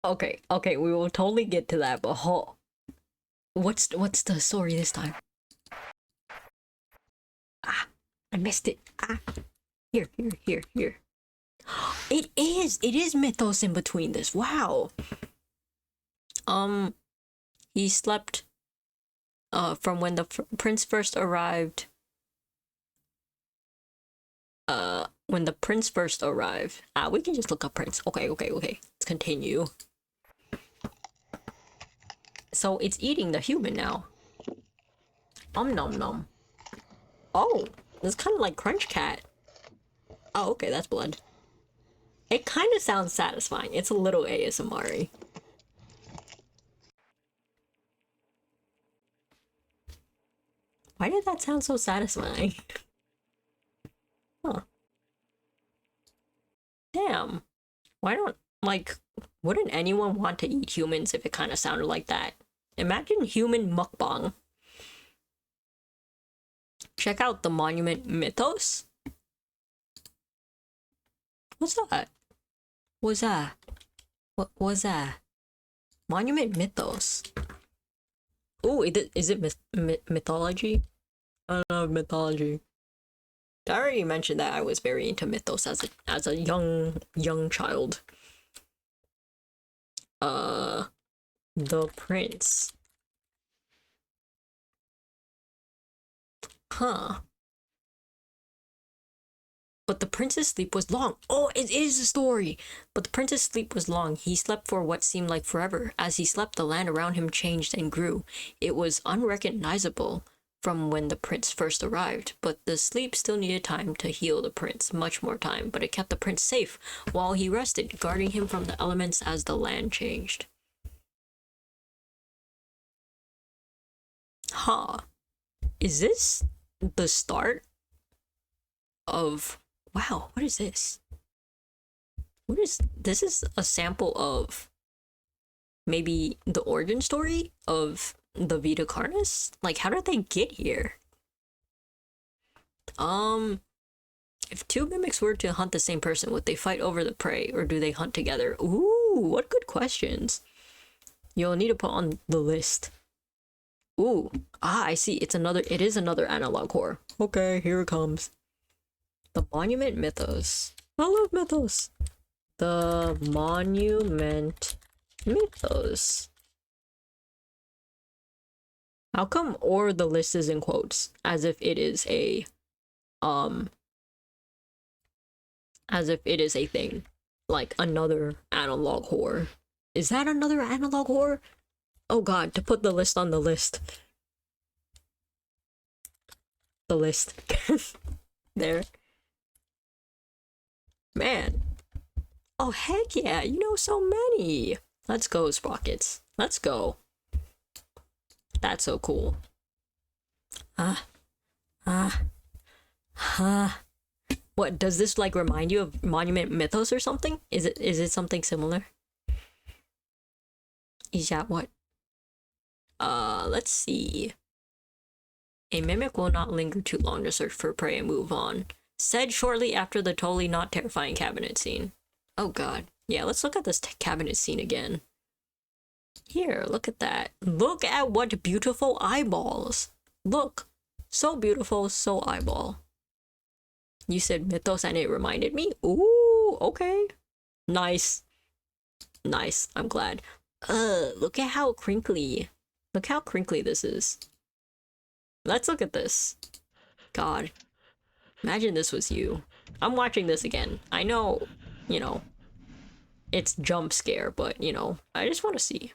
Okay, we will totally get to that, but what's the story this time? Ah, I missed it. Ah, here. It is mythos in between this. Wow. He slept from when the prince first arrived. When the prince first arrived. We can just look up prince. Okay. Let's continue. So it's eating the human now. Nom nom. Oh, it's kind of like Crunch Cat. Oh, okay, that's blood. It kind of sounds satisfying. It's a little ASMR-y. Why did that sound so satisfying? Huh. Damn. Why don't, wouldn't anyone want to eat humans if it kind of sounded like that? Imagine human mukbang. Check out the monument mythos. What's that? What's that? What was that? Monument mythos. Ooh, is it mythology? I don't know, mythology. I already mentioned that I was very into mythos as a young child. The prince. Huh. But the prince's sleep was long. Oh, it is a story. But the prince's sleep was long. He slept for what seemed like forever. As he slept, the land around him changed and grew. It was unrecognizable from when the prince first arrived, but the sleep still needed time to heal the prince, much more time, but it kept the prince safe while he rested, guarding him from the elements as the land changed. Huh. Is this the start of... Wow, what is this? This is a sample of maybe the origin story of the Vita Carnis? Like, how did they get here? If two mimics were to hunt the same person, would they fight over the prey, or do they hunt together? Ooh, what good questions. You'll need to put on the list. Ooh, I see. It is another analog horror. Okay, here it comes. The Monument Mythos. I love mythos. The Monument Mythos. How come or the list is in quotes? As if it is a thing. Like another analog horror. Is that another analog horror? Oh god, to put the list on the list. the list. There. Man. Oh, heck yeah, you know so many. Let's go, Sprockets. Let's go. That's so cool. What, does this like remind you of Monument Mythos or something? Is it something similar? Is that what? Let's see. A mimic will not linger too long to search for prey and move on. Said shortly after the totally not terrifying cabinet scene. Oh god. Yeah, let's look at this cabinet scene again. Here, look at that. Look at what beautiful eyeballs. Look. So beautiful, so eyeball. You said Mythos and it reminded me? Ooh, okay. Nice. Nice, I'm glad. Look at how crinkly. Look how crinkly this is. Let's look at this. God. Imagine this was you. I'm watching this again. I know, you know, it's jump scare, but, you know, I just want to see.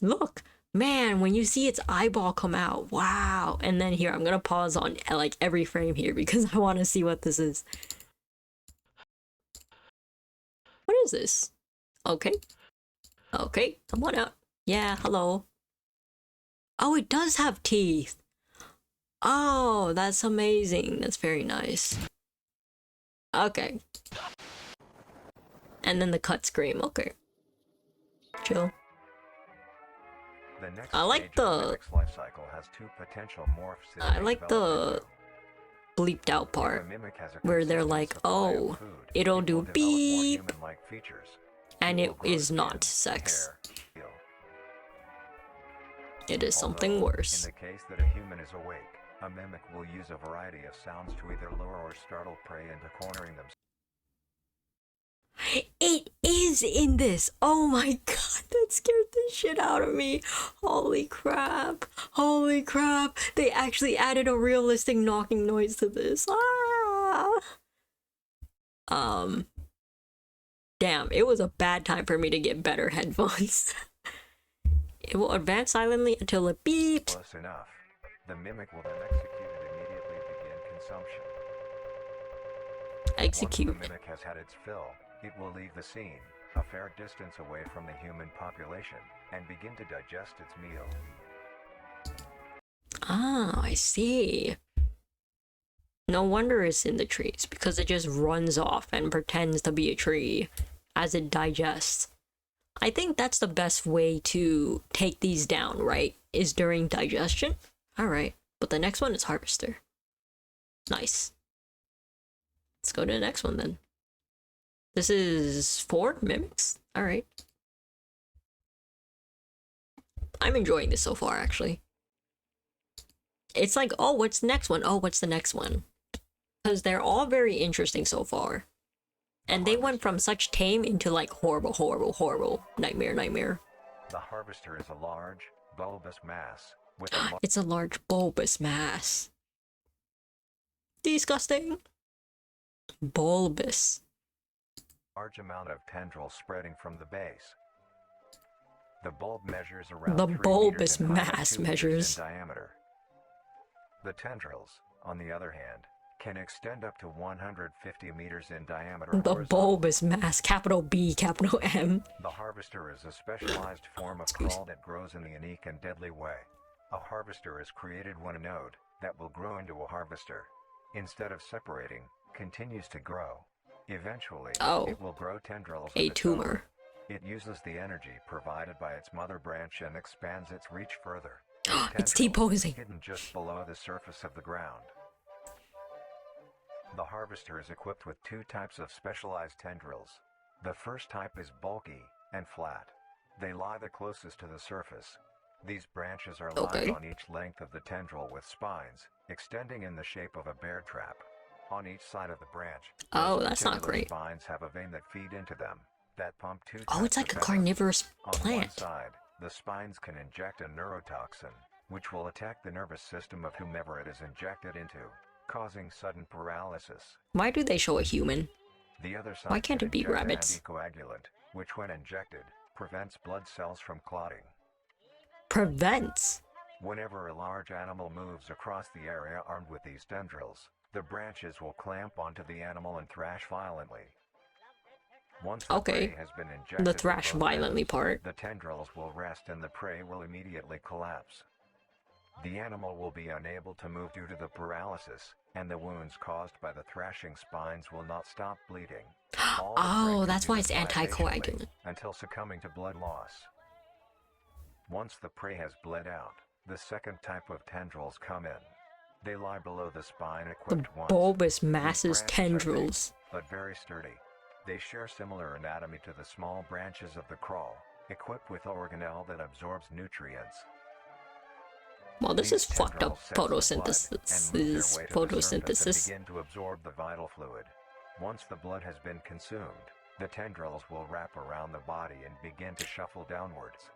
Look. Man, when you see its eyeball come out, wow. And then here, I'm gonna pause on like every frame here because I want to see what this is. What is this? Okay. Okay, come on out. Yeah, hello. Oh, it does have teeth. Oh, that's amazing. That's very nice. Okay. And then the cut scream. Okay. Chill. The next I like stage of the- mimic's life cycle has two potential morphs it I may like develop the into. bleeped out If a part mimic has a where they're consistent like, supply of oh, food, it'll it do will develop more beep, human-like features. and It it will grow is skin, not sex. hair, heel. It is something Although, worse. In the case that a human is awake, a mimic will use a variety of sounds to either lure or startle prey into cornering them. It is in this. Oh my god, that scared the shit out of me. Holy crap. Holy crap. They actually added a realistic knocking noise to this. Damn, it was a bad time for me to get better headphones. It will advance silently until it beeps. Close enough. The mimic will then execute and immediately begin consumption. Execute. Once the mimic has had its fill, it will leave the scene, a fair distance away from the human population, and begin to digest its meal. Ah, I see. No wonder it's in the trees, because it just runs off and pretends to be a tree as it digests. I think that's the best way to take these down, right? Is during digestion? Alright, but the next one is harvester. Nice. Let's go to the next one then. This is 4 mimics? Alright. I'm enjoying this so far, actually. It's like, oh, what's the next one? Oh, what's the next one? Because they're all very interesting so far. And they went from such tame into like horrible, horrible, horrible. Nightmare, nightmare. The harvester is a large, bulbous mass with a It's a large bulbous mass. Disgusting. Bulbous. large amount of tendrils spreading from the base. The bulb measures around The 3 bulbous meters in height and mass 2 meters measures. in diameter. The tendrils, on the other hand, can extend up to 150 meters in diameter. The horizontal. bulbous mass, capital B, capital M. The harvester is a specialized form of Excuse- crawl that grows in a unique and deadly way. A harvester is created when a node that will grow into a harvester, instead of separating, continues to grow. Eventually, Oh. it will grow tendrils of A its own. tumor. It uses the energy provided by its mother branch and expands its reach further. It's Tendrils T-posing. hidden just below the surface of the ground. The harvester is equipped with 2 types of specialized tendrils. The first type is bulky and flat. They lie the closest to the surface. These branches are Okay. lined on each length of the tendril with spines, extending in the shape of a bear trap. On each side of the branch, Oh, those that's not particular great. spines have a vein that feed into them, that pump 2 Oh, it's types like of a venom. carnivorous On one plant. side, the spines can inject a neurotoxin, which will attack the nervous system of whomever it is injected into, causing sudden paralysis. Why do they show a human? The other side Why can't can it be inject an rabbits? anticoagulant, which when injected, prevents blood cells from clotting. Prevents. Whenever a large animal moves across the area armed with these tendrils, the branches will clamp onto the animal and thrash violently. Once the Okay. prey has been injected The with thrash both violently ends, part. the tendrils will rest and the prey will immediately collapse. The animal will be unable to move due to the paralysis, and the wounds caused by the thrashing spines will not stop bleeding. All the prey Oh, can that's do why this it's bifacially anticoagulant. until succumbing to blood loss. Once the prey has bled out, the second type of tendrils come in. They lie below the spine The equipped once. bulbous These masses branches are big, tendrils. but very sturdy. They share similar anatomy to the small branches of the crawl, equipped with organelle that absorbs nutrients. Well, this These is fucked up tendrils sense the blood and move their photosynthesis. way to the surface and Photosynthesis. begin to absorb the vital fluid. Once the blood has been consumed, the tendrils will wrap around the body and begin to shuffle downwards.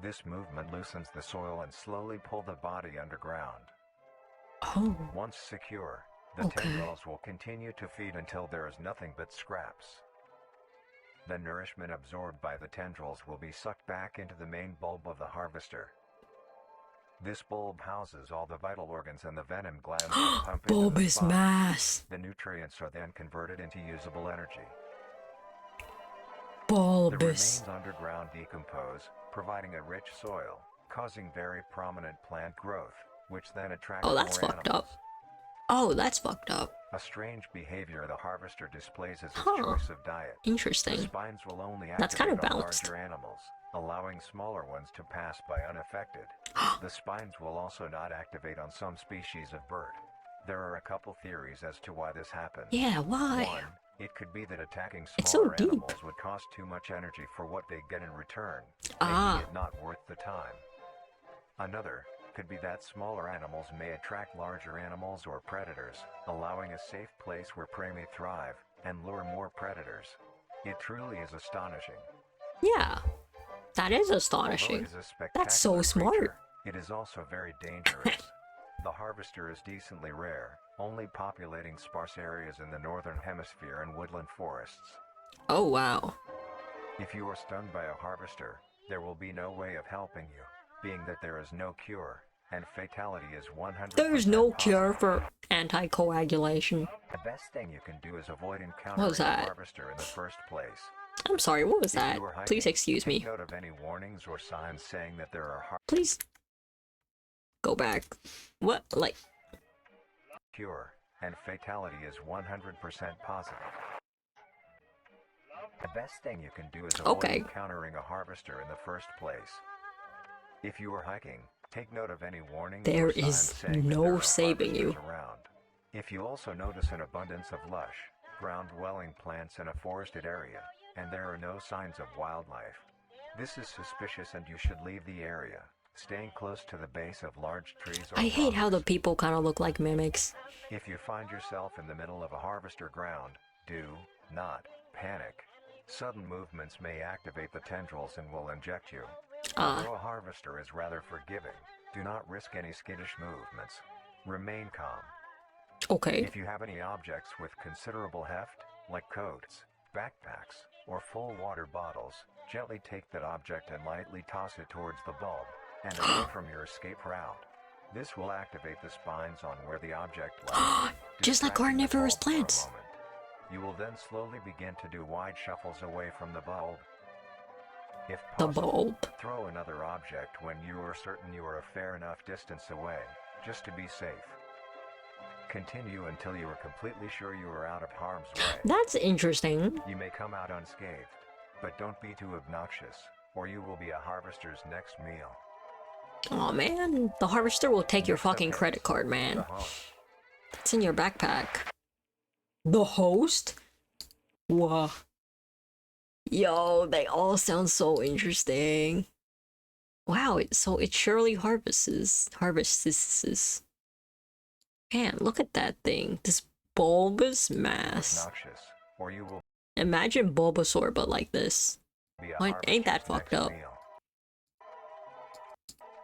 This movement loosens the soil and slowly pull the body underground. Oh, Once secure, the okay. tendrils will continue to feed until there is nothing but scraps. The nourishment absorbed by the tendrils will be sucked back into the main bulb of the harvester. This bulb houses all the vital organs and the venom glands that pump into the Bulbous spine. mass. The nutrients are then converted into usable energy. The Bulbous. remains underground decompose, providing a rich soil, causing very prominent plant growth, which then attracts Oh, that's more fucked animals. up. Oh, that's fucked up. A strange behavior the harvester displays as its Huh. choice of diet. The Interesting. spines will only That's kind of activate on balanced. larger animals, allowing smaller ones to pass by unaffected. The spines will also not activate on some species of bird. There are a couple theories as to why this happens. Yeah, why? One, it could be that attacking It's so smaller deep. animals would cost too much energy for what they get in return, Ah. making it not worth the time. Another could be that smaller animals may attract larger animals or predators, allowing a safe place where prey may thrive and lure more predators. It truly is astonishing. Yeah, that is Although it astonishing. is a spectacular That's so smart. creature, it is also very dangerous. The harvester is decently rare, only populating sparse areas in the northern hemisphere and woodland forests. Oh, wow. If you are stung by a harvester, there will be no way of helping you, being that there is no cure, and fatality is 100%. There's no possible. cure for anticoagulation. The best thing you can do is avoid What encountering was a that? harvester in the first place. I'm sorry, what was If that? you are hiking, Please excuse take me. note of any warnings or signs saying that there are Please go back. What? Like, cure, and fatality is 100% positive. The best thing you can do is avoid Okay. encountering a harvester in the first place. If you are hiking, take note of any warnings There or signs is saying that no there are saving you. harvesters around. If you also notice an abundance of lush, ground-dwelling plants in a forested area, and there are no signs of wildlife, this is suspicious and you should leave the area, staying close to the base of large trees or I hate how the rocks. people kind of look like mimics. If you find yourself in the middle of a harvester ground, do not panic. Sudden movements may activate the tendrils and will inject you. Ah. Although a harvester is rather forgiving, do not risk any skittish movements. Remain calm. Okay. If you have any objects with considerable heft, like coats, backpacks, or full water bottles, gently take that object and lightly toss it towards the bulb, and away from your escape route. This will activate the spines on where the object lies, Just like distracting the carnivorous bulb for a plants. moment. You will then slowly begin to do wide shuffles away from the bulb. If The possible, bulb. throw another object when you are certain you are a fair enough distance away, just to be safe. Continue until you are completely sure you are out of harm's way. That's interesting. You may come out unscathed, but don't be too obnoxious, or you will be a harvester's next meal. Oh man, the harvester will take your Next up fucking is credit card, the man. host. It's in your backpack. The host? Whoa. Yo, they all sound so interesting. Wow, so it surely harvests. Man, look at that thing. This bulbous mass. Obnoxious, or you will Imagine Bulbasaur, but like this. be a What? Ain't that harvester's fucked next up? meal.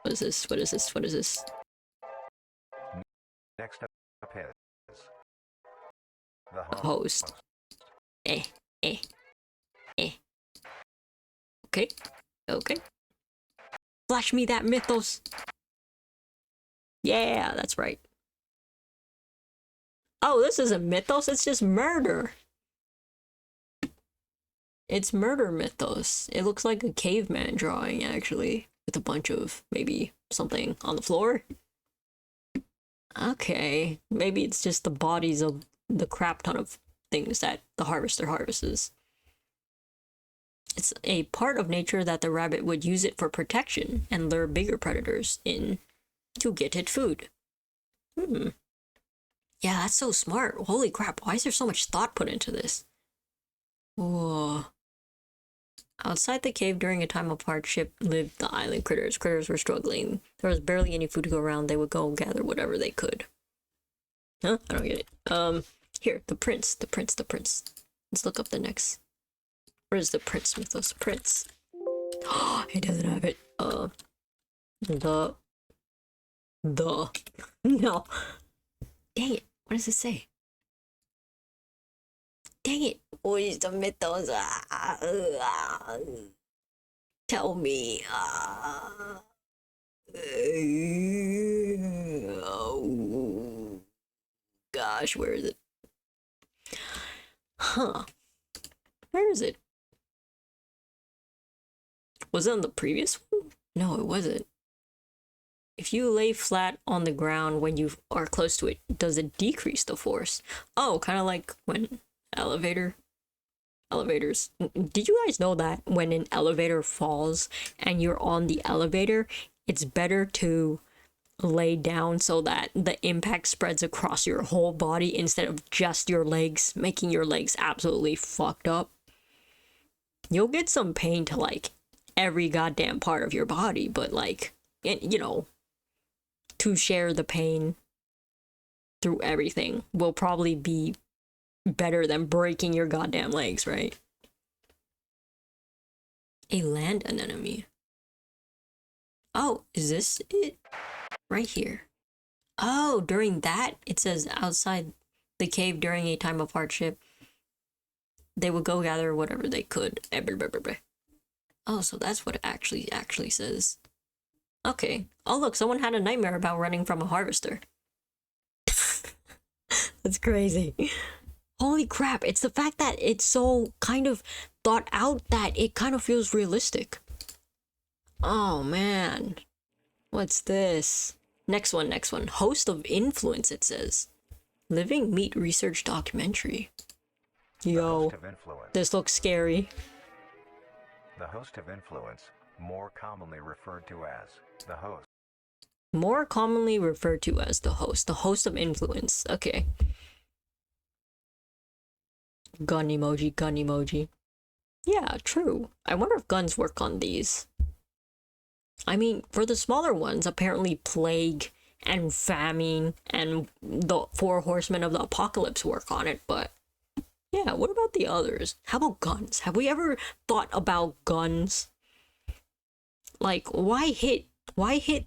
What is this? What is this? What is this? Next up is the Host. Eh. Okay. Flash me that mythos. Yeah, that's right. Oh, this isn't mythos, it's just murder. It's murder mythos. It looks like a caveman drawing, actually, with a bunch of maybe something on the floor. Okay, maybe it's just the bodies of the crap ton of things that the harvester harvests. It's a part of nature that the rabbit would use it for protection and lure bigger predators in to get it food. Yeah, that's so smart. Holy crap, why is there so much thought put into this? Whoa. Outside the cave during a time of hardship lived the island critters. Critters were struggling. There was barely any food to go around. They would go gather whatever they could. Huh? I don't get it. Here, the prince. Let's look up the next. Where's the prince mythos? Prince. Oh, he doesn't have it. The. No. Dang it. What does it say? Dang it. What is the mythos? Tell me. Oh, gosh, where is it? Huh. Where is it? Was it on the previous one? No, it wasn't. If you lay flat on the ground when you are close to it, does it decrease the force? Oh, kind of like when elevators. Did you guys know that when an elevator falls and you're on the elevator, it's better to lay down so that the impact spreads across your whole body instead of just your legs, making your legs absolutely fucked up? You'll get some pain to like every goddamn part of your body, but like, you know, to share the pain through everything will probably be better than breaking your goddamn legs, right? A land anemone. Oh, is this it? Right here. Oh, during that, it says outside the cave during a time of hardship, they would go gather whatever they could. Oh, so that's what it actually says. Okay. Oh, look, someone had a nightmare about running from a harvester. That's crazy. Holy crap, it's the fact that it's so kind of thought out that it kind of feels realistic. Oh, man. What's this? Next one. Host of Influence, it says. Living Meat Research Documentary. Yo, this looks scary. The host of influence, more commonly referred to as the host. More commonly referred to as the host of influence. Okay. Gun emoji. Yeah, true. I wonder if guns work on these. I mean, for the smaller ones, apparently plague and famine and the 4 horsemen of the apocalypse work on it, but yeah, what about the others? How about guns? Have we ever thought about guns? Like, why hit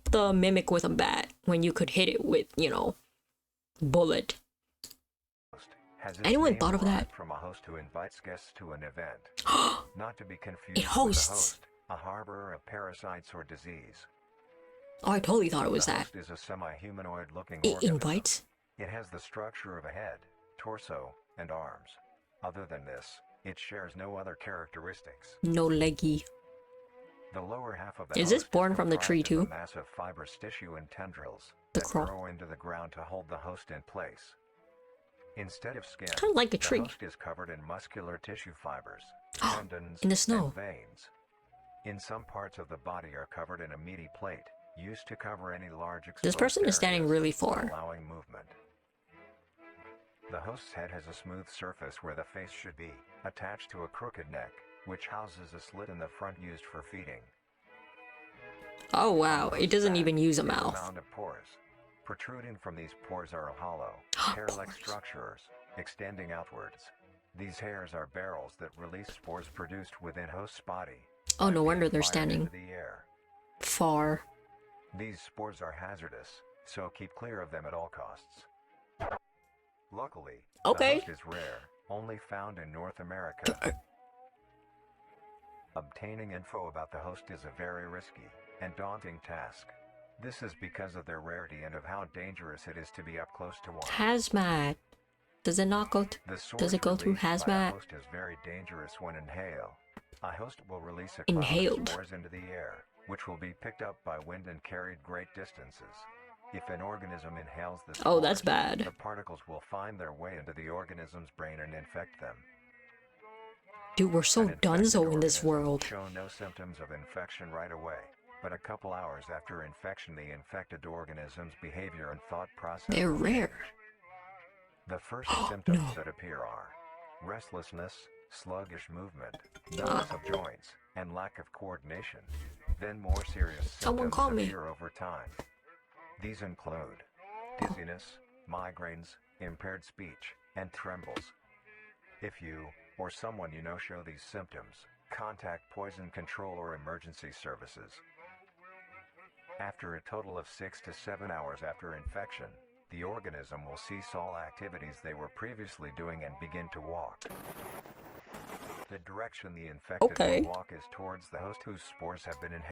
the mimic with a bat when you could hit it with, you know, bullet? Anyone thought of that? From a host who invites guests to an event. Not to be confused It hosts. with a host, a harborer of parasites or disease. Oh, I totally thought it was The that. host is a semi-humanoid looking It organism. invites? It has the structure of a head, torso, and arms. Other than this, it shares no other characteristics. No leggy. The lower half of the Is this host born from the tree comprised of too? a mass of fibrous tissue and tendrils The that crop. grow into the ground to hold the host in place. Instead of skin, Kind of like a tree. the host is covered in muscular tissue fibers, tendons, In the snow. and veins. In some parts of the body are covered in a meaty plate, used to cover any large exposed This person is standing areas, really far. allowing movement. The host's head has a smooth surface where the face should be, attached to a crooked neck, which houses a slit in the front used for feeding. Oh wow, it doesn't even use a Is mouth. mound of pores. Protruding from these pores are hollow, hair-like Pores. structures, extending outwards. These hairs are barrels that release spores produced within host's body. Oh, no and wonder being they're fired standing into the air. far. These spores are hazardous, so keep clear of them at all costs. Luckily, Okay. the host is rare, only found in North America. Obtaining info about the host is a very risky and daunting task. This is because of their rarity and of how dangerous it is to be up close to one. Hazmat. Does it not go? The source Does it go through released by a hazmat? host is very dangerous when inhaled. A host will release a cloud Inhaled. of spores into the air, which will be picked up by wind and carried great distances. If an organism inhales the spores, Oh, that's bad. the particles will find their way into the organism's brain and infect them. Dude, we're so An infected dunzo in this organism will world. show no symptoms of infection right away, but a couple hours after infection, the infected organism's behavior and thought process They're will rare. change. The first Oh, symptoms no. that appear are restlessness, sluggish movement, numbness of joints, and lack of coordination. Then more serious Someone symptoms call me. appear over time. These include dizziness, migraines, impaired speech, and trembles. If you or someone you know show these symptoms, contact poison control or emergency services. After a total of 6 to 7 hours after infection, the organism will cease all activities they were previously doing and begin to walk. The direction the infected Okay. will walk is towards the host whose spores have been inhaled.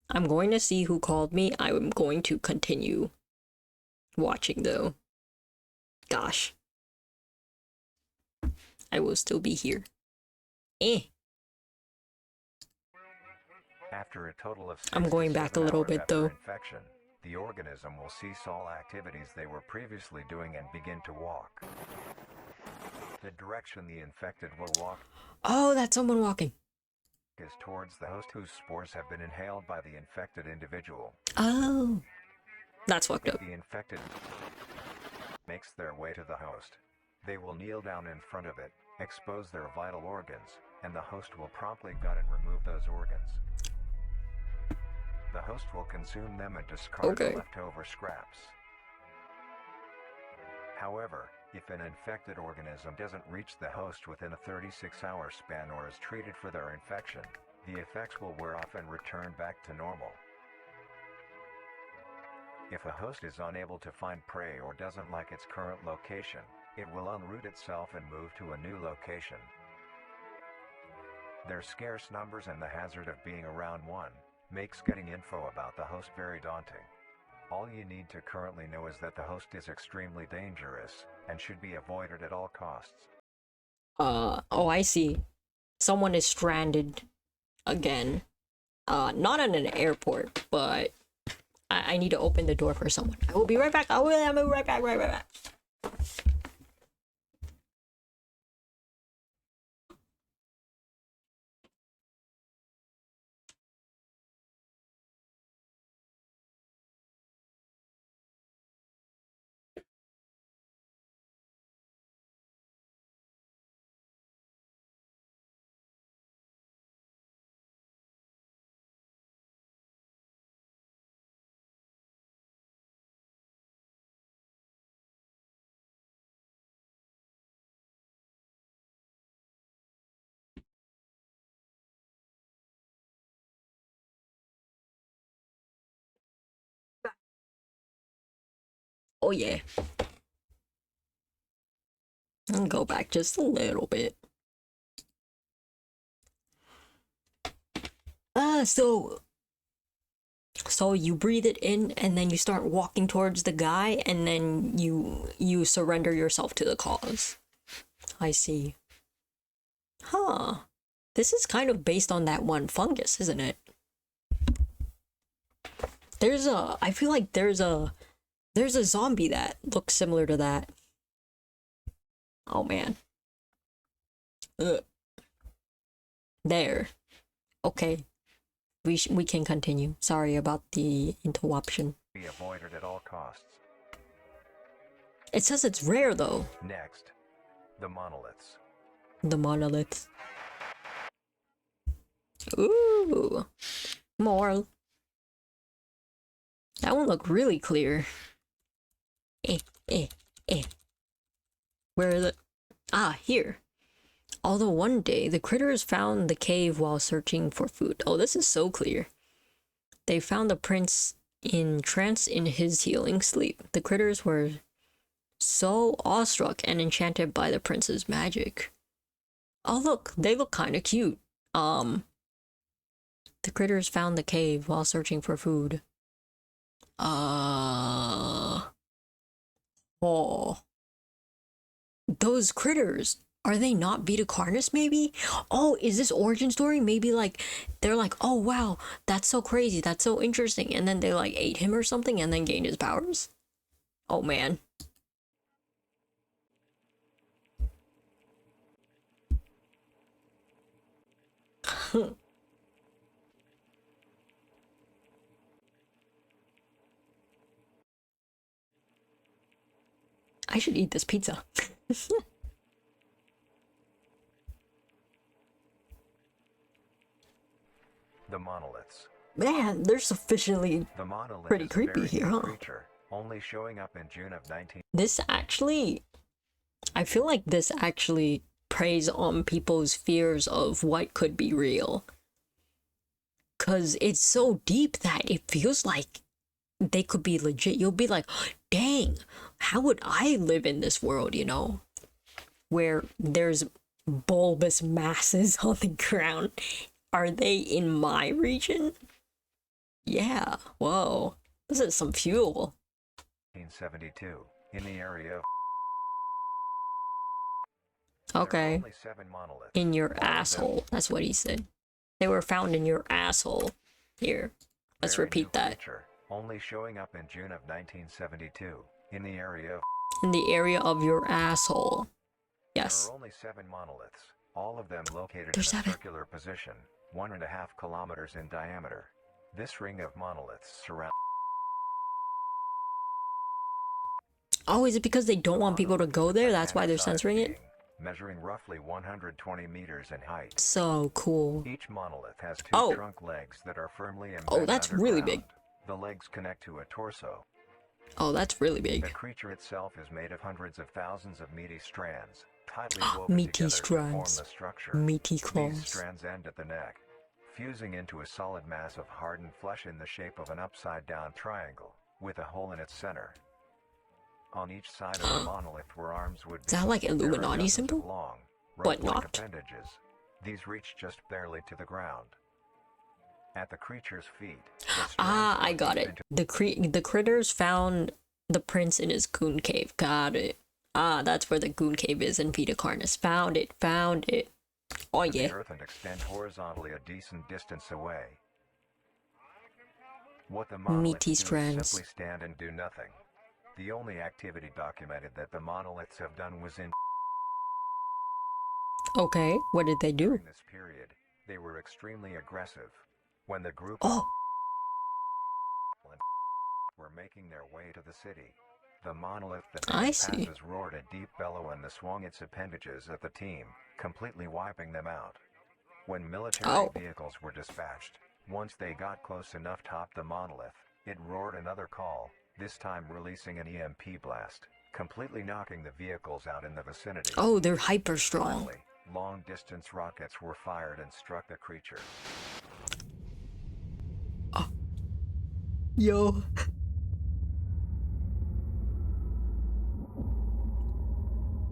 I'm going to see who called me. I'm going to continue watching though. Gosh. I will still be here. After a total of 6 I'm going to back a 7 little hours bit, after though. infection, the organism will cease all activities they were previously doing and begin to walk. The direction the infected will walk Oh, that's someone walking. is towards the host whose spores have been inhaled by the infected individual. Oh. That's fucked If up. the infected makes their way to the host, they will kneel down in front of it, expose their vital organs, and the host will promptly gut and remove those organs. The host will consume them and discard Okay. the leftover scraps. However, if an infected organism doesn't reach the host within a 36-hour span or is treated for their infection, the effects will wear off and return back to normal. If a host is unable to find prey or doesn't like its current location, it will unroot itself and move to a new location. Their scarce numbers and the hazard of being around one makes getting info about the host very daunting. All you need to currently know is that the host is extremely dangerous and should be avoided at all costs. Oh, I see. Someone is stranded again. Not in an airport, but I need to open the door for someone. I will be right back. I'll be right back, right back. Oh yeah. I'll go back just a little bit. So you breathe it in and then you start walking towards the guy and then you surrender yourself to the cause. I see. Huh. This is kind of based on that one fungus, isn't it? I feel like there's a zombie that looks similar to that. Oh man. Ugh. There. Okay. We can continue. Sorry about the interruption. Be avoided at all costs. It says it's rare though. Next, the monoliths. The monoliths. Ooh. More. That one looked really clear. Where are the... Ah, here. Although one day, the critters found the cave while searching for food. Oh, this is so clear. They found the prince entranced in his healing sleep. The critters were so awestruck and enchanted by the prince's magic. Oh, look, they look kind of cute. The critters found the cave while searching for food. Oh. Those critters, are they not Vita Carnis maybe? Oh, is this origin story? Maybe like they're like, oh wow, that's so crazy, that's so interesting, and then they like ate him or something and then gained his powers? Oh man. I should eat this pizza. The monoliths. Man, they're sufficiently The monolith pretty is a creepy very here, new huh? creature, only showing up in June of 19. This actually, I feel like this actually preys on people's fears of what could be real. Cause it's so deep that it feels like they could be legit. You'll be like, dang, how would I live in this world, you know? Where there's bulbous masses on the ground. Are they in my region? Yeah, whoa. This is some fuel. 1972, in the area of. Okay. There are only 7 monoliths. In your All of them asshole. That's what he said. They were found in your asshole. Here, let's very repeat new that. creature, only showing up in June of 1972, in the area of. In the area of your asshole. Yes. There are only 7 monoliths, all of them located There's in a 7. circular position, 1.5 kilometers in diameter. This ring of monoliths surrounds. Oh, is it because they don't want people to go there? That's why they're censoring it? Measuring roughly 120 meters in height. So cool. Each monolith has 2 Oh. trunk legs that are firmly embedded. Oh, that's really underground. big. The legs connect to a torso. Oh, that's really The big. creature itself is made of hundreds of thousands of meaty strands, tightly woven Meaty together to form strands. the structure. Meaty These claws. strands end at the neck, fusing into a solid mass of hardened flesh in the shape of an upside-down triangle, with a hole in its center. On each side of the monolith were arms would be. Is that like there are Illuminati dozens of symbol? long, But rope-like not. appendages. These reach just barely to the ground. At the creature's feet. the Ah, strands I are got deep it. into The critters found the prince in his goon cave. Got it. Ah, that's where the goon cave is in Vita Carnis. Found it. Found it. Oh the yeah. earth and extend horizontally a decent distance away. What the monoliths Meaty do is strands. simply stand and do nothing. The only activity documented that the monoliths have done was in. Okay, what did they do? During this period, they were extremely aggressive. When the group Oh, were making their way to the city, the monolith that I made see. passes roared a deep bellow and swung its appendages at the team, completely wiping them out. When military Oh. vehicles were dispatched, once they got close enough to top the monolith, it roared another call, this time releasing an EMP blast, completely knocking the vehicles out in the vicinity. Oh, they're hyper strong. Finally, long-distance rockets were fired and struck the creature. Yo.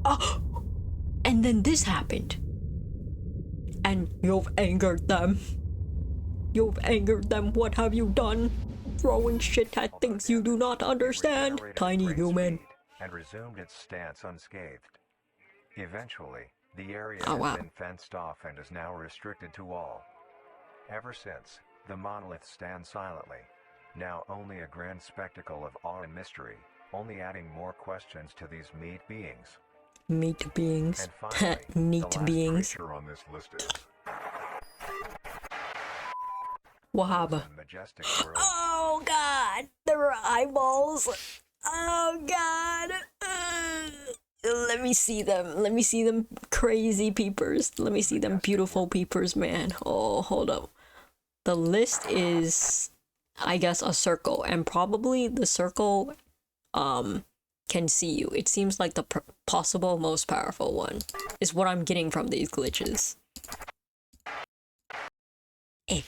Oh, and then this happened. And you've angered them. You've angered them. What have you done? Throwing shit at things you do not It understand, regenerated tiny great human. speed and resumed its stance unscathed. Eventually, the area Oh, has wow. been fenced off and is now restricted to all. Ever since, the monolith stands silently, now only a grand spectacle of awe and mystery, only adding more questions to these meat beings. Meat beings. And finally, the Neat last beings. Creature on this list is Wahaba. the majestic world. Oh god, there were eyeballs. Oh god. Let me see them. Let me see them crazy peepers. Let me see them beautiful peepers, man. Oh, hold up. The list is, I guess, a circle, and probably the circle can see you. It seems like the possible most powerful one is what I'm getting from these glitches. Hey,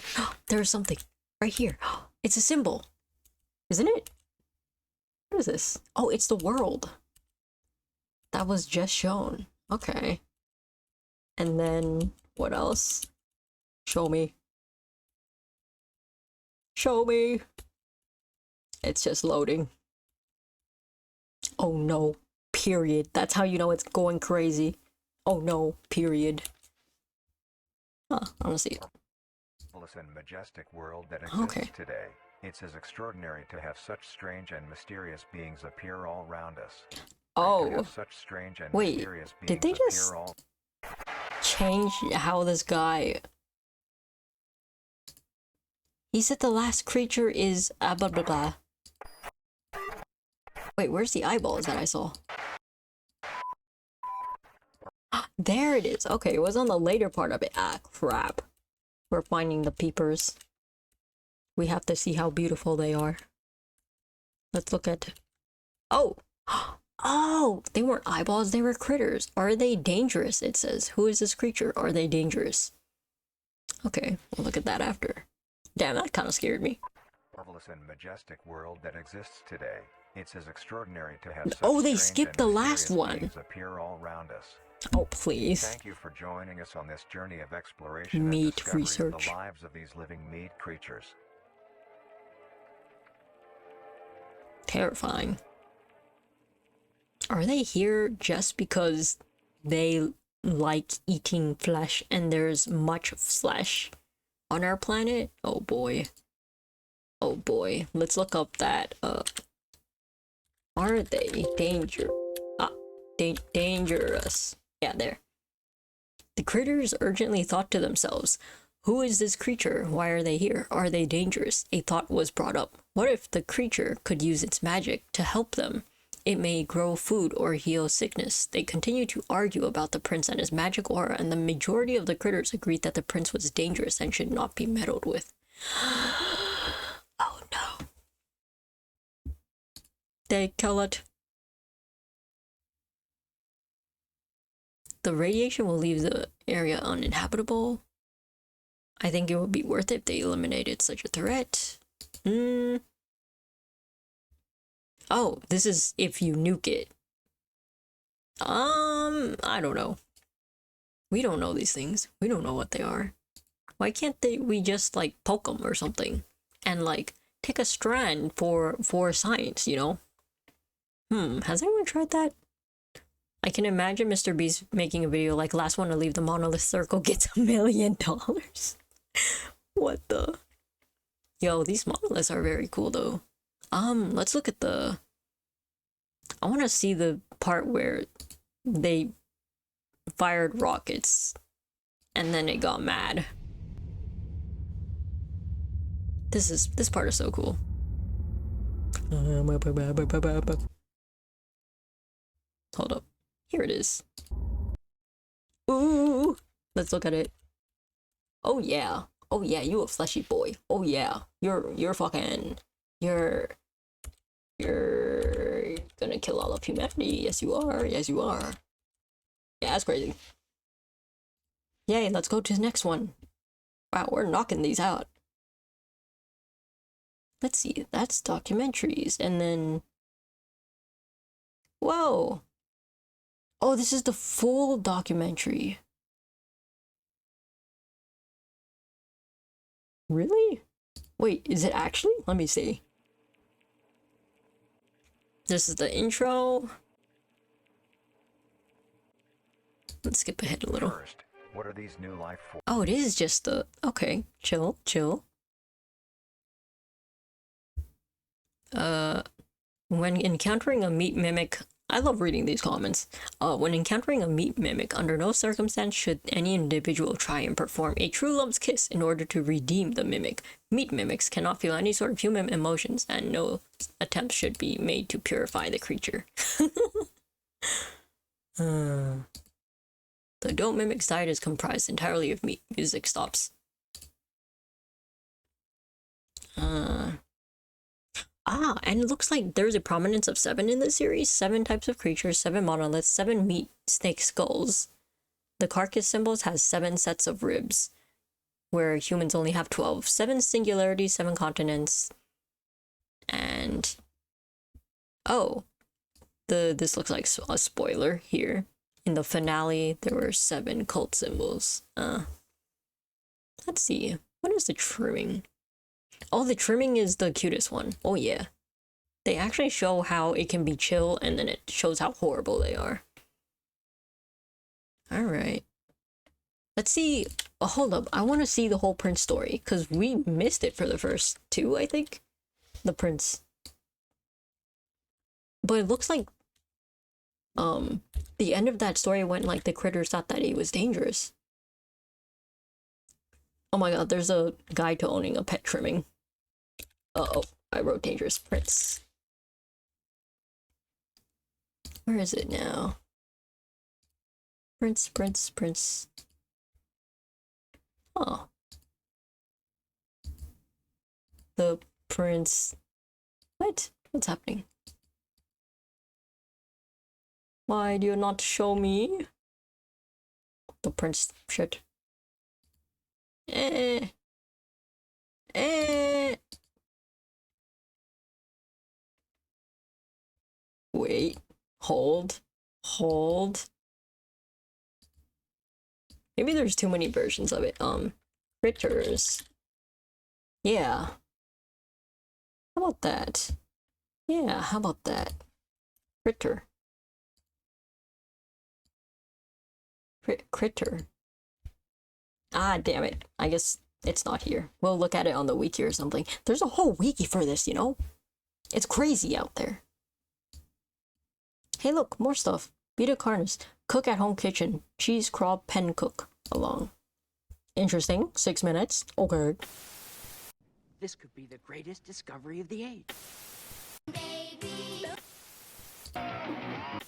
there's something right here. It's a symbol, isn't it? What is this? Oh, it's the world that was just shown. Okay. And then what else? Show me. Show me. It's just loading. Oh no, period. That's how you know it's going crazy. Oh no, period. Huh, I wanna see it. And majestic world that exists Okay. today. It's as extraordinary to have such strange and mysterious beings appear all around us. Oh, To have such strange and wait, mysterious did beings they appear just all change how this guy... He said the last creature is blah blah blah. Wait, where's the eyeballs that I saw? There it is. Okay, it was on the later part of it. Ah, crap. We're finding the peepers. We have to see how beautiful they are. Let's look at... Oh! Oh! They weren't eyeballs, they were critters. Are they dangerous, it says. Who is this creature? Are they dangerous? Okay, we'll look at that after. Damn, that kind of scared me. marvelous and majestic world that exists today. It's as extraordinary to have such Oh, they strange skipped and the last mysterious one. beings appear all around us. Oh, please. Thank you for joining us on this journey of exploration Meat and discovery research. of the lives of these living meat creatures. Terrifying. Are they here just because they like eating flesh and there's much flesh on our planet? Oh boy. Oh boy. Let's look up that, are they dangerous? Yeah, there. The critters urgently thought to themselves, who is this creature? Why are they here? Are they dangerous? A thought was brought up. What if the creature could use its magic to help them? It may grow food or heal sickness. They continued to argue about the prince and his magic aura, and the majority of the critters agreed that the prince was dangerous and should not be meddled with. Oh no. They kill it. The radiation will leave the area uninhabitable. I think it would be worth it if they eliminated such a threat. Oh, this is if you nuke it. I don't know. We don't know these things. We don't know what they are. Why can't we just like poke them or something and like take a strand for science, you know? Has anyone tried that? I can imagine Mr. Beast making a video like last one to leave the monolith circle gets $1 million. What the? Yo, these monoliths are very cool though. Let's look at the... I want to see the part where they fired rockets and then it got mad. This part is so cool. Hold up. Here it is. Ooh! Let's look at it. Oh yeah. Oh yeah, you a fleshy boy. Oh yeah. You're fucking... You're gonna kill all of humanity. Yes, you are. Yes, you are. Yeah, that's crazy. Yay, let's go to the next one. Wow, we're knocking these out. Let's see, that's documentaries, and then... Whoa! Oh, this is the full documentary. Really? Wait, is it actually? Let me see. This is the intro. Let's skip ahead a little. First, what are these new life forms? Oh, it is just the... Okay, chill. When encountering a meat mimic... I love reading these comments. When encountering a meat mimic, under no circumstance should any individual try and perform a true love's kiss in order to redeem the mimic. Meat mimics cannot feel any sort of human emotions, and no attempt should be made to purify the creature. The adult mimic's diet is comprised entirely of meat. Music stops. And it looks like there's a prominence of 7 in this series. 7 types of creatures, 7 monoliths, 7 meat snake skulls. The carcass symbols has 7 sets of ribs, where humans only have 12. 7 singularities, 7 continents. And... Oh. This looks like a spoiler here. In the finale, there were 7 cult symbols. Let's see. What is the trimming? Oh, the trimming is the cutest one. Oh, yeah. They actually show how it can be chill, and then it shows how horrible they are. Alright. Let's see. Oh, hold up. I want to see the whole Prince story, because we missed it for the first two, I think. The Prince. But it looks like the end of that story went like the critters thought that he was dangerous. Oh my god, there's a guide to owning a pet trimming. Uh-oh, I wrote dangerous Prince. Where is it now? Prince, Prince, Prince. Oh. The Prince. What? What's happening? Why do you not show me? The Prince shit. Wait. Hold. Maybe there's too many versions of it. Critters. Yeah. How about that? Yeah, how about that? Critter. Critter. Ah, damn it. I guess it's not here. We'll look at it on the wiki or something. There's a whole wiki for this, you know? It's crazy out there. Hey, look, more stuff. Vita Carnis. Cook at home kitchen. Cheese crawl pen cook. Along. Interesting. 6 minutes. Okay. This could be the greatest discovery of the age.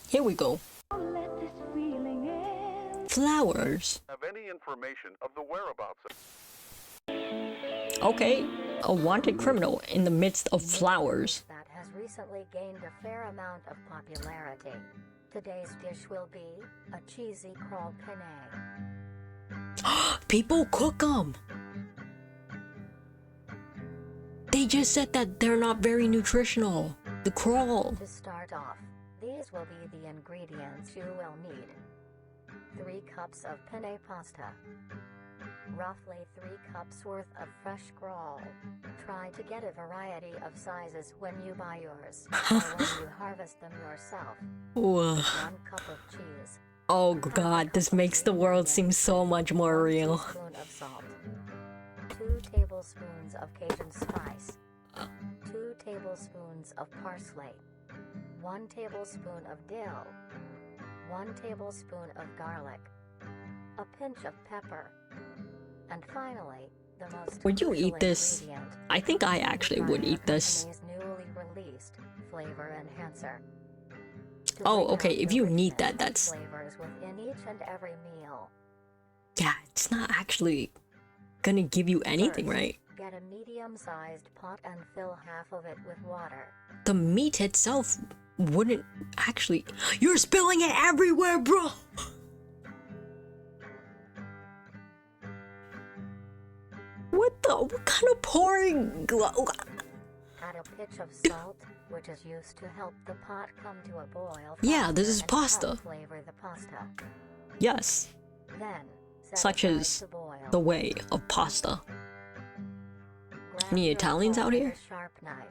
Here we go. Flowers. Have any information of the whereabouts of... Okay. A wanted criminal in the midst of flowers. That has recently gained a fair amount of popularity. Today's dish will be a cheesy crawl penne. People cook them. They just said that they're not very nutritional. The crawl. To start off, these will be the ingredients you will need. 3 cups of penne pasta. Roughly 3 cups worth of fresh crawl. Try to get a variety of sizes when you buy yours, or when you harvest them yourself. 1 cup of cheese. Oh god, this makes the world seem so much more real. 1 teaspoon of salt. 2 tablespoons of Cajun spice. 2 tablespoons of parsley. 1 tablespoon of dill. 1 tablespoon of garlic. A pinch of pepper. And finally, the most Would you crucial eat this? ingredient, I think I actually would eat this. Carni's newly released flavor enhancer. To Oh, bring okay, out if the you need richness that, of that's... flavors within each and every meal. Yeah, it's not actually gonna give you anything, First, right? Get a medium-sized pot and fill half of it with water. The meat itself wouldn't actually... You're spilling it everywhere, bro! What kind of pouring? Add a pinch of salt, which is used to help the pot come to a boil. Yeah, this faster is and pasta. help flavor the pasta. Yes, Then, set such aside as to boil. the way of pasta. Grab Any your Italians fork out with here? a sharp knife.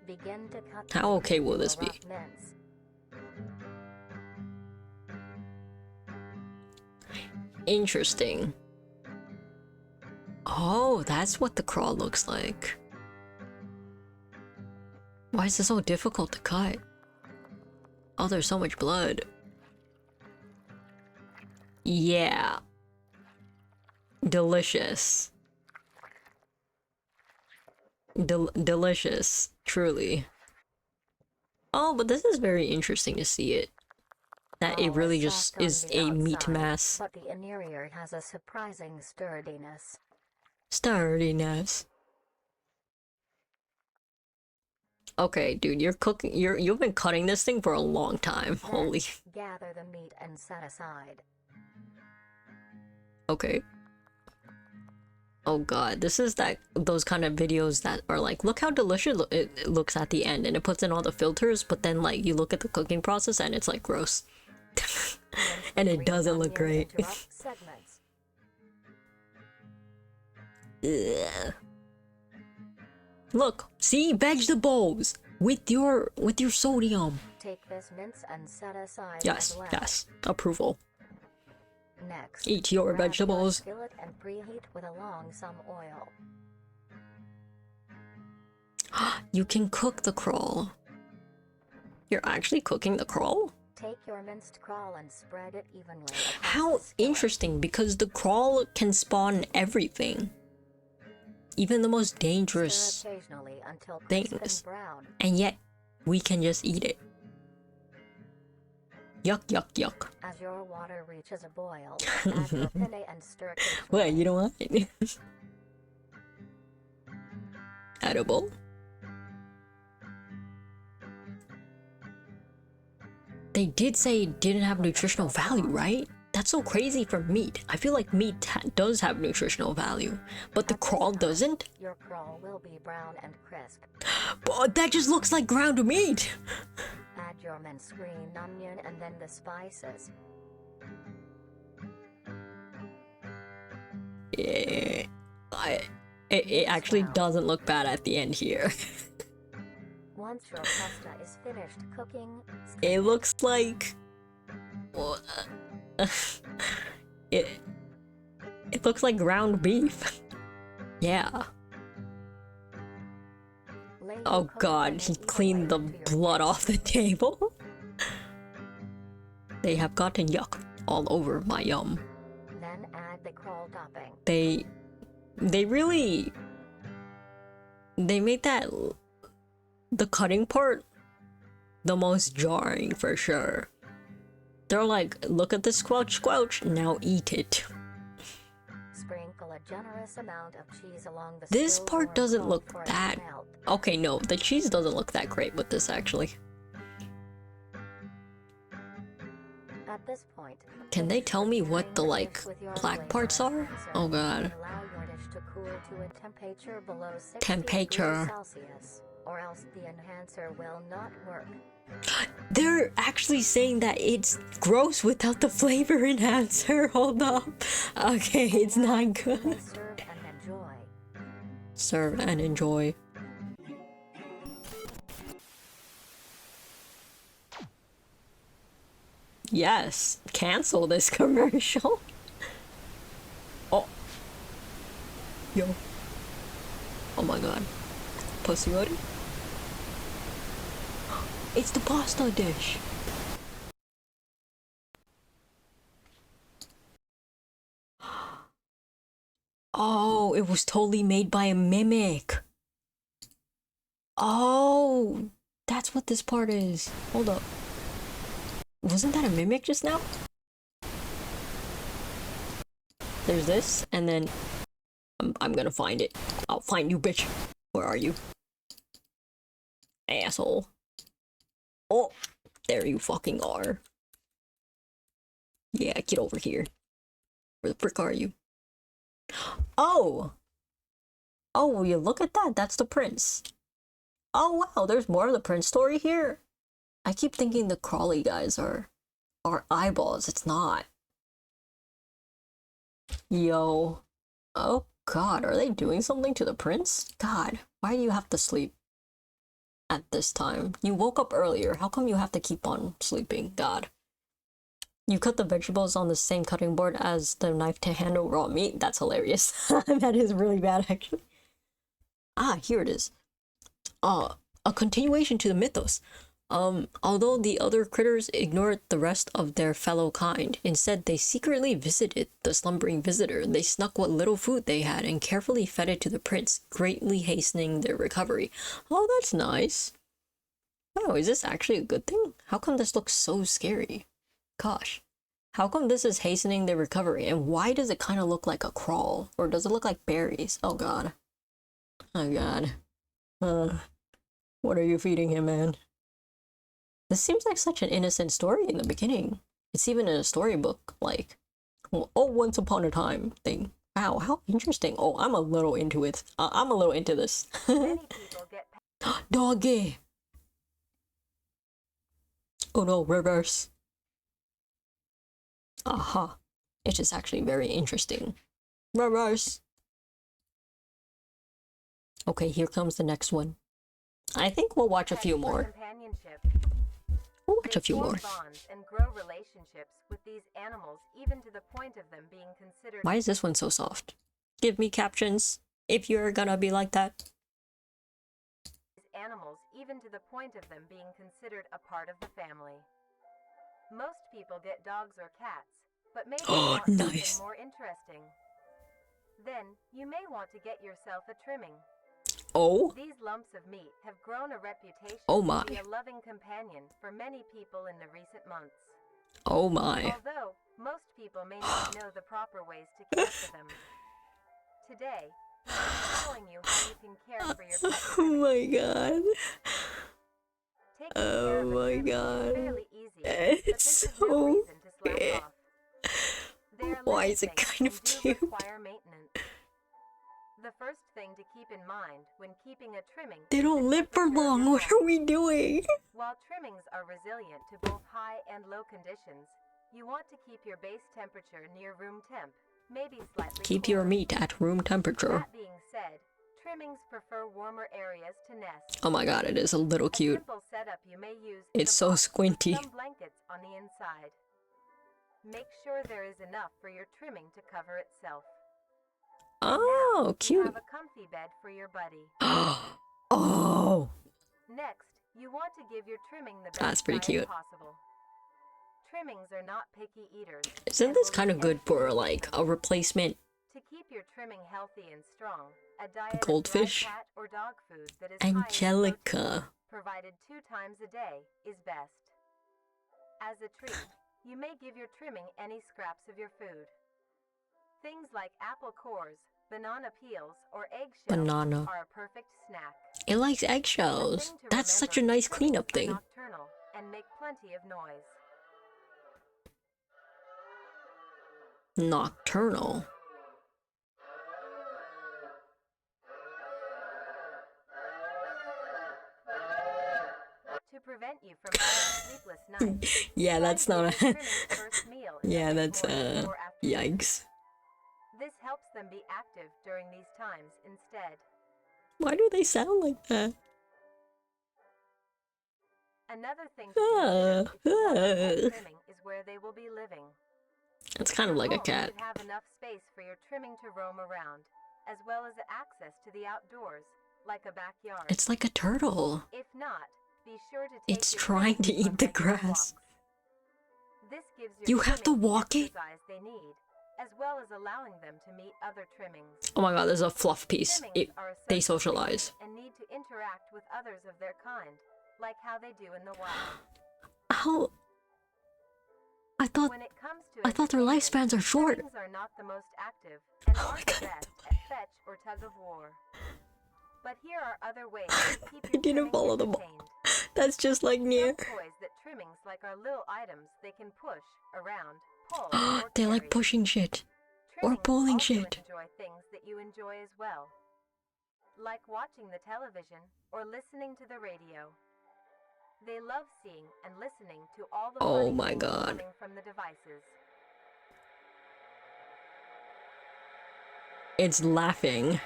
Begin to cut How the okay meat will into this a be? rough mince. Interesting. Oh, that's what the crawl looks like. Why is this so difficult to cut? Oh, there's so much blood. Yeah. Delicious. Delicious, truly. Oh, but this is very interesting to see it. That it Crawl really is just soft on is the a meat outside, mass. But the interior has a surprising sturdiness. Sturdiness. Okay, dude, you've been cutting this thing for a long time. Then, Holy. gather the meat and set aside. Okay. Oh god, this is those kind of videos that are like, look how delicious it looks at the end, and it puts in all the filters, but then like you look at the cooking process and it's like gross. And it doesn't look great. Into rough segments. Ugh. Look, see, vegetables. with your sodium. Take this mince and set aside. Yes, yes. Approval. Next, Eat your grab vegetables. skillet and preheat with along some oil. You can cook the crawl. You're actually cooking the crawl? Take your minced crawl and spread it evenly. How interesting, because the crawl can spawn everything. Even the most dangerous things. And yet, we can just eat it. Yuck, yuck, yuck. As your water reaches a boil, add your penne and stir. Well, you know what? Edible. They did say it didn't have nutritional value, right? That's so crazy for meat. I feel like meat does have nutritional value, but the crawl doesn't? Your crawl will be brown and crisp. But that just looks like ground meat! Add your minced green onion and then the spices. Yeah, it actually doesn't look bad at the end here. Once your pasta is finished cooking, it looks like... it looks like ground beef. Yeah. Oh god, he cleaned the blood off the table. They have gotten yuck all over my yum. Then add the crawl topping. They really... They made that... The cutting part the most jarring for sure. They're like, look at this squelch squelch, now eat it. Sprinkle a generous amount of cheese along the This part doesn't look that... Okay, no, the cheese doesn't look that great with this actually. At this point, can they tell me what the like black parts are? Oh god. Allow your dish to cool to a temperature below 60 Temperature. degrees Celsius, or else the enhancer will not work. They're actually saying that it's gross without the flavor enhancer. Hold up. Okay, it's not good. Serve and enjoy. Serve and enjoy. Yes, cancel this commercial. Oh. Yo. Oh my god. Pussy ready? It's the pasta dish. Oh, it was totally made by a mimic. Oh, that's what this part is. Hold up. Wasn't that a mimic just now? There's this, and then I'm gonna find it. I'll find you, bitch. Where are you? Asshole. Oh, there you fucking are. Yeah, get over here. Where the frick are you? Oh! Oh, will you look at that? That's the prince. Oh wow, there's more of the prince story here. I keep thinking the crawly guys are eyeballs. It's not. Yo. Oh god, are they doing something to the prince? God, why do you have to sleep at this time? You woke up earlier. How come you have to keep on sleeping? God. You cut the vegetables on the same cutting board as the knife to handle raw meat? That's hilarious. That is really bad, actually. Ah, here it is. A continuation to the mythos. Although the other critters ignored the rest of their fellow kind, instead they secretly visited the slumbering visitor. They snuck what little food they had and carefully fed it to the prince, greatly hastening their recovery. Oh, that's nice. Oh, is this actually a good thing? How come this looks so scary? Gosh. How come this is hastening their recovery? And why does it kind of look like a crawl? Or does it look like berries? Oh god. Oh god. What are you feeding him, man? This seems like such an innocent story in the beginning. It's even in a storybook, like, oh, once upon a time thing. Wow, how interesting. Oh, I'm a little into it. I'm a little into this. Doggy! Oh no, reverse. Aha. It is actually very interesting. Reverse. Okay, here comes the next one. I think we'll watch a few more. Companionship. We'll watch a few Form more. bonds and grow relationships with these animals, even to the point of them being considered. Why is this one so soft? Give me captions if you're gonna be like that. Animals, even to the point of them being considered a part of the family. Most people get dogs or cats, but maybe Oh, want nice. something more interesting. Then you may want to get yourself a trimming. Oh, These lumps of meat have grown a reputation Oh my. to be a loving companion for many people in the recent months. oh my. Although most people may not know the proper ways to care for them. Today, I'm showing you how you can care for your pet Oh trimming. my god. Taking care of a Oh my trimming is god. fairly easy, but this It's is so no reason to slack good. off. They are Why living is it things kind of and do cute? require maintenance. The first thing to keep in mind when keeping a trimming They is don't the live for temperature of long. your What home. are we doing? While trimmings are resilient to both high and low conditions, you want to keep your base temperature near room temp, maybe slightly Keep your cooler. meat at room temperature. That being said, trimmings prefer warmer areas to nest. Oh my god, it is a little A cute. simple setup you may use is It's a so box with squinty. some blankets on the inside. Make sure there is enough for your trimming to cover itself. And Oh, now, you cute. have a comfy bed for your buddy. Oh, Next, you want to give your trimming the best That's pretty diet cute. possible. Trimmings are not picky eaters. isn't and this will kind eat of good anything for you like give a them. replacement To keep your trimming healthy and strong, a diet Goldfish? of dry cat or dog food that is high in protein, Angelica? provided 2 times a day, is best. As a treat, you may give your trimming any scraps of your food. Things like apple cores, banana peels, or eggshells Banana. are a perfect snack. It likes The eggshells. thing to That's such a remember, nice trimmings cleanup are thing. nocturnal and make plenty of noise. Nocturnal. To prevent you from having sleepless nights, Yeah, try that's to not give your a. trimmings first meal in the Yeah, late that's morning or afternoon. Yikes. This helps them be active during these times instead. Why do they sound like that? Another thing to consider if you want a pet uh. trimming is where they will be living. It's kind of Your like a home cat. should have enough space for your trimming to roam around, as well as access to the outdoors, like a backyard. It's like a turtle. If not, be sure to take It's your trying to trimmings on eat the regular grass. walks. This gives your You have to trimmings the walk it? exercise they need, as well as allowing them to meet other trimmings. Oh my god, there's a fluff piece. Trimmings are a They social socialize. creature and need to interact with others of their kind, like how they do in the wild. How? When it comes to I thought their entertainment, lifespans are short. trimmings are not the most active and Oh my aren't the God. best at fetch or tug of war. But here are other ways to keep I your didn't trimming follow them. entertained. That's just like near. Some toys that trimmings like are little items they can push, around, pull, or They carry. like pushing shit. Or Trimmings pulling also shit. enjoy things that you enjoy as well, like watching the television or listening to the radio. They love seeing and listening to all the Oh funny my things God. coming from the devices. It's laughing.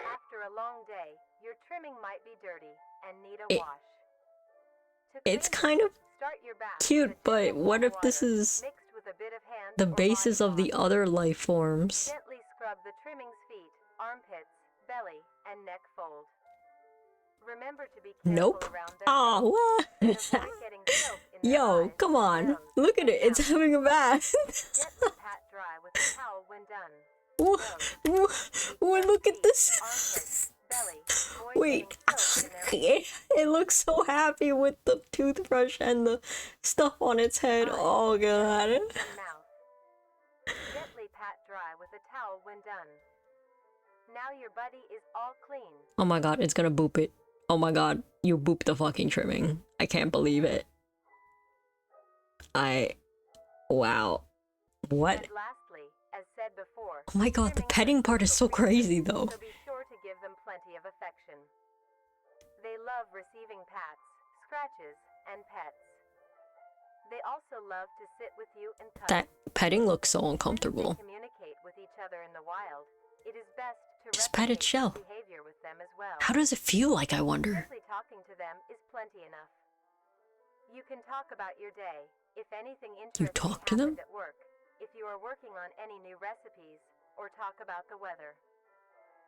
After a long day, your trimming might be dirty and need a It- wash. To It's clean kind them, of start your bath cute, with a but gentle what if warm this water is mixed with a bit of hand the or basis body of the wash. other life forms? Gently scrub the trimming's feet, armpits, belly, and neck fold. Remember to be careful Nope. around their Oh, toes what? and avoid getting soap in their Yo, eyes, come on. nose, Look at and it. It's mouth. having a bath. Gently pat dry with a towel when done. Whoa, look at this. Armpits, belly, avoid Wait. getting soap in their It looks so happy with the toothbrush and the stuff on its head. eyes, Oh, God. nose, and mouth. Gently pat dry with a towel when done. Now your buddy is all clean. Oh my god, it's gonna boop it. Oh my god, you booped the fucking trimming. I can't believe it. Wow. What? And lastly, as said before, Oh my god, the trimmings are petting part is so social creatures, crazy though. So be sure to give them plenty of affection. They love receiving pats, scratches, and pets. They also love to sit with you and cuddle. That petting looks so Since uncomfortable. they communicate with each other in the wild, it is best to Just pat its replicate shell. this behavior with them as well. How does it feel like, I wonder? Simply talking to them is plenty enough. You can talk about your day, if anything interesting talk to them? happened at work, if you are working on any new recipes, or talk about the weather.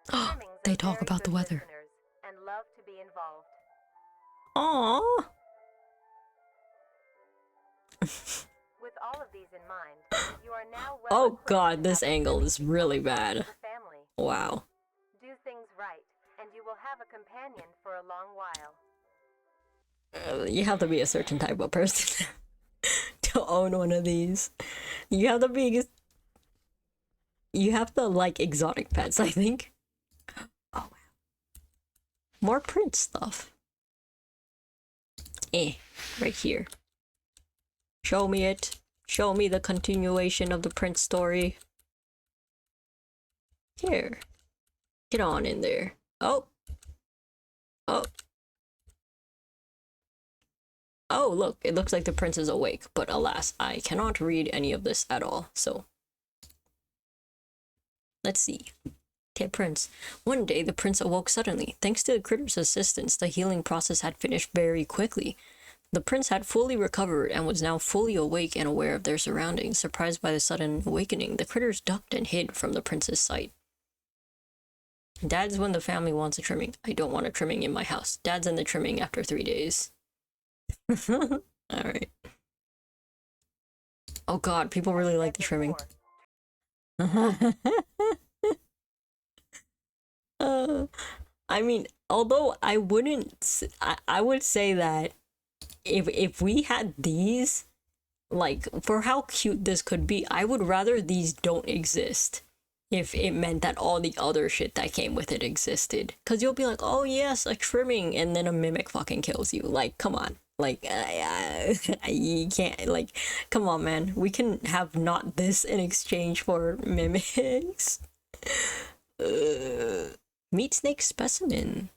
Trimmings They are talk very about the good weather. listeners and love to be involved. Aww. With all of these in mind, you are now well Oh equipped god, to this have a angle trimming is really become part of bad. the family. Wow. Do things right, and you will have a companion for a long while. You have to be a certain type of person to own one of these. You have to be. You have to like exotic pets, I think. Oh, wow. More print stuff. Right here. Show me it. Show me the continuation of the print story. Here. Get on in there. Oh. Oh. Oh, look, it looks like the prince is awake, but alas, I cannot read any of this at all, so. Let's see. Okay, prince. One day, the prince awoke suddenly. Thanks to the critter's assistance, the healing process had finished very quickly. The prince had fully recovered and was now fully awake and aware of their surroundings. Surprised by the sudden awakening, the critters ducked and hid from the prince's sight. Dad's when the family wants a trimming. I don't want a trimming in my house. Dad's in the trimming after 3 days. Alright. Oh god, people really like the trimming. I mean, although I wouldn't, I would say that if we had these, like, for how cute this could be, I would rather these don't exist if it meant that all the other shit that came with it existed. Because you'll be like, oh yes, a trimming, and then a mimic fucking kills you. Like, come on. Like, you can't, like, come on, man. We can have not this in exchange for mimics. Meat snake specimen.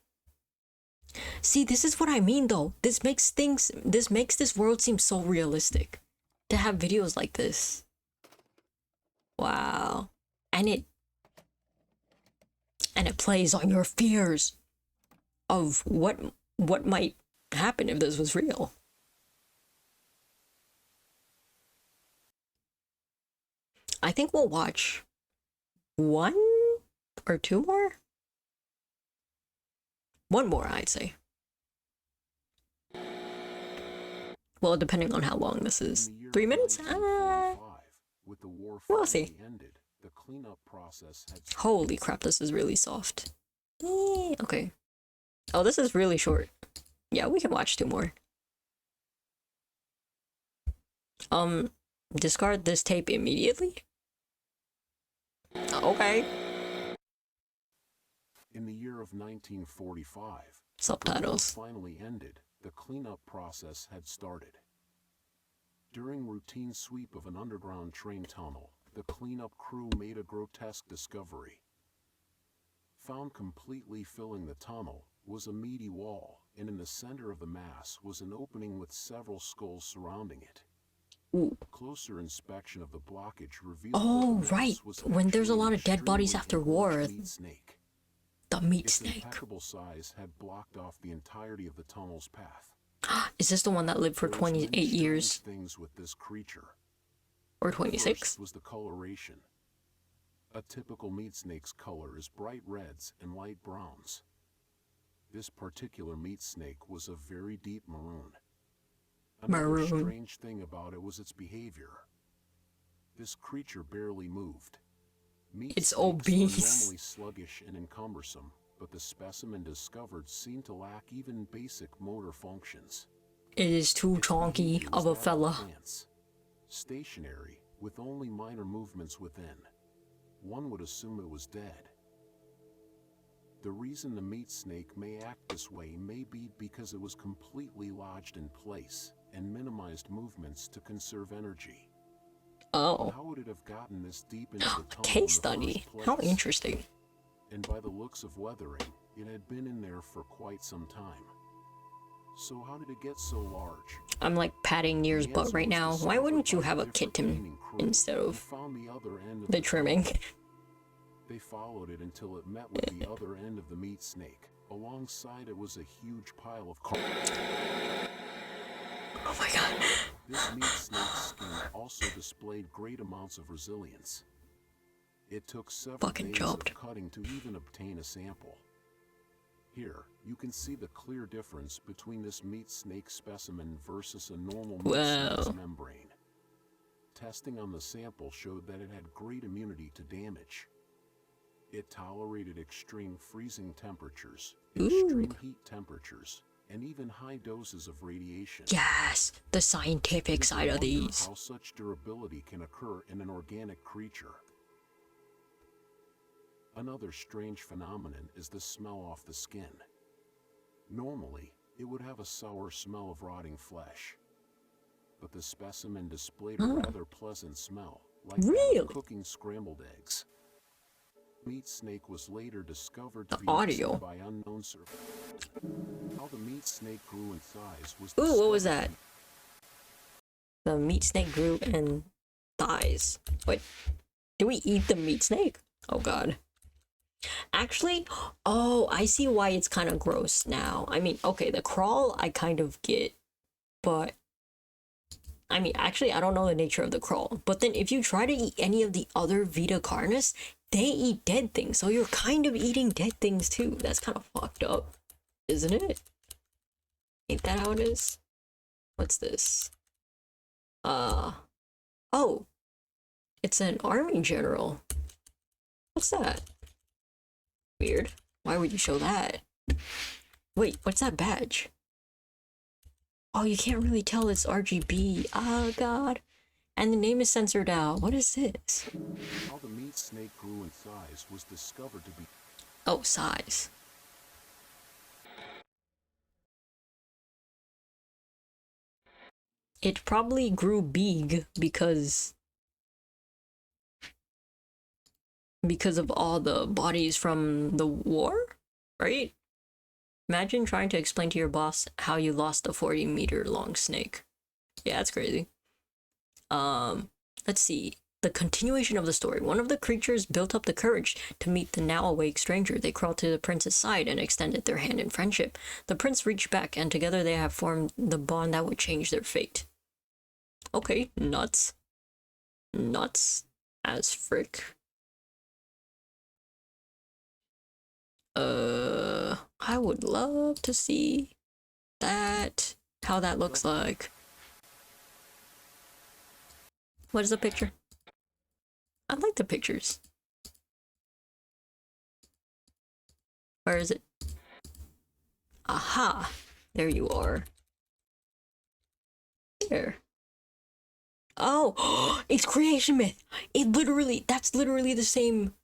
See, this is what I mean, though. This makes this world seem so realistic. To have videos like this. Wow. And it plays on your fears of what might happen if this was real. I think we'll watch 1 or 2 more. 1 more, I'd say. Well, depending on how long this is. 3 minutes? We'll see. The cleanup process had Holy crap, this is really soft. Okay. Oh, this is really short. Yeah, we can watch 2 more. Discard this tape immediately? Okay. In the year of 1945, Subtitles. the war finally ended. The cleanup process had started. During routine sweep of an underground train tunnel, the cleanup crew made a grotesque discovery. Found completely filling the tunnel was a meaty wall, and in the center of the mass was an opening with several skulls surrounding it. Ooh. Closer inspection of the blockage revealed Oh, that the right. mass was When there's a actually lot an of dead bodies extremely after war. large meat snake. The meat Its snake. impeccable size had blocked off the entirety of the tunnel's path. Is this the one that lived for There was 28 many years? strange things with this creature. Or The 26? first was the coloration. A typical meat snake's color is bright reds and light browns. This particular meat snake was a very deep maroon. Another Maroon. strange thing about it was its behavior. This creature barely moved. Meat It's snakes obese. are normally sluggish and encumbersome, but the specimen discovered seemed to lack even basic motor functions. It is too Its chonky behavior of was a that fella. plants, stationary, with only minor movements within. One would assume it was dead. The reason the meat snake may act this way may be because it was completely lodged in place and minimized movements to conserve energy. Oh. How would it have gotten this deep into the tunnel in Case the study. first How place? interesting. And by the looks of weathering, it had been in there for quite some time. So how did it get so large? I'm like patting Nier's The butt answer right was now. Why discovered wouldn't you by have a different kitten cleaning crew instead who of found the other end of the trimming? They followed it until it met with the other end of the meat snake. Alongside it was a huge pile of carcass. Oh my god. This meat snake's skin also displayed great amounts of resilience. It took several Fucking days chopped. of cutting to even obtain a sample. Here, you can see the clear difference between this meat snake specimen versus a normal meat snake's membrane. Testing on the sample showed that it had great immunity to damage. It tolerated extreme freezing temperatures, extreme heat temperatures, and even high doses of radiation. Yes, the scientific side of these. How such durability can occur in an organic creature. Another strange phenomenon is the smell off the skin. Normally, it would have a sour smell of rotting flesh. But the specimen displayed a rather pleasant smell, like that of cooking scrambled eggs. Meat snake was later discovered to be eaten by unknown survivors. How the meat snake grew in size was Ooh, what was that? The meat snake grew in thighs. Wait, did we eat the meat snake? Oh god. Actually, oh, I see why it's kind of gross now. I mean, okay, the crawl I kind of get, but I mean, actually, I don't know the nature of the crawl. But then if you try to eat any of the other Vita Carnis, they eat dead things. So you're kind of eating dead things too. That's kind of fucked up, isn't it? Ain't that how it is? What's this? Oh, it's an army general. What's that? Weird. Why would you show that? Wait, what's that badge? Oh, you can't really tell it's RGB. Oh god. And the name is censored out. What is this? How the meat snake grew in size was discovered to be... Oh, size. It probably grew big because of all the bodies from the war, right? Imagine trying to explain to your boss how you lost a 40-meter long snake. Yeah, that's crazy. Let's see. The continuation of the story. One of the creatures built up the courage to meet the now awake stranger. They crawled to the prince's side and extended their hand in friendship. The prince reached back, and together they have formed the bond that would change their fate. Okay, nuts. Nuts as frick. I would love to see that, how that looks like. What is the picture? I like the pictures. Where is it? Aha! There you are. There. Oh! It's creation myth! That's literally the same.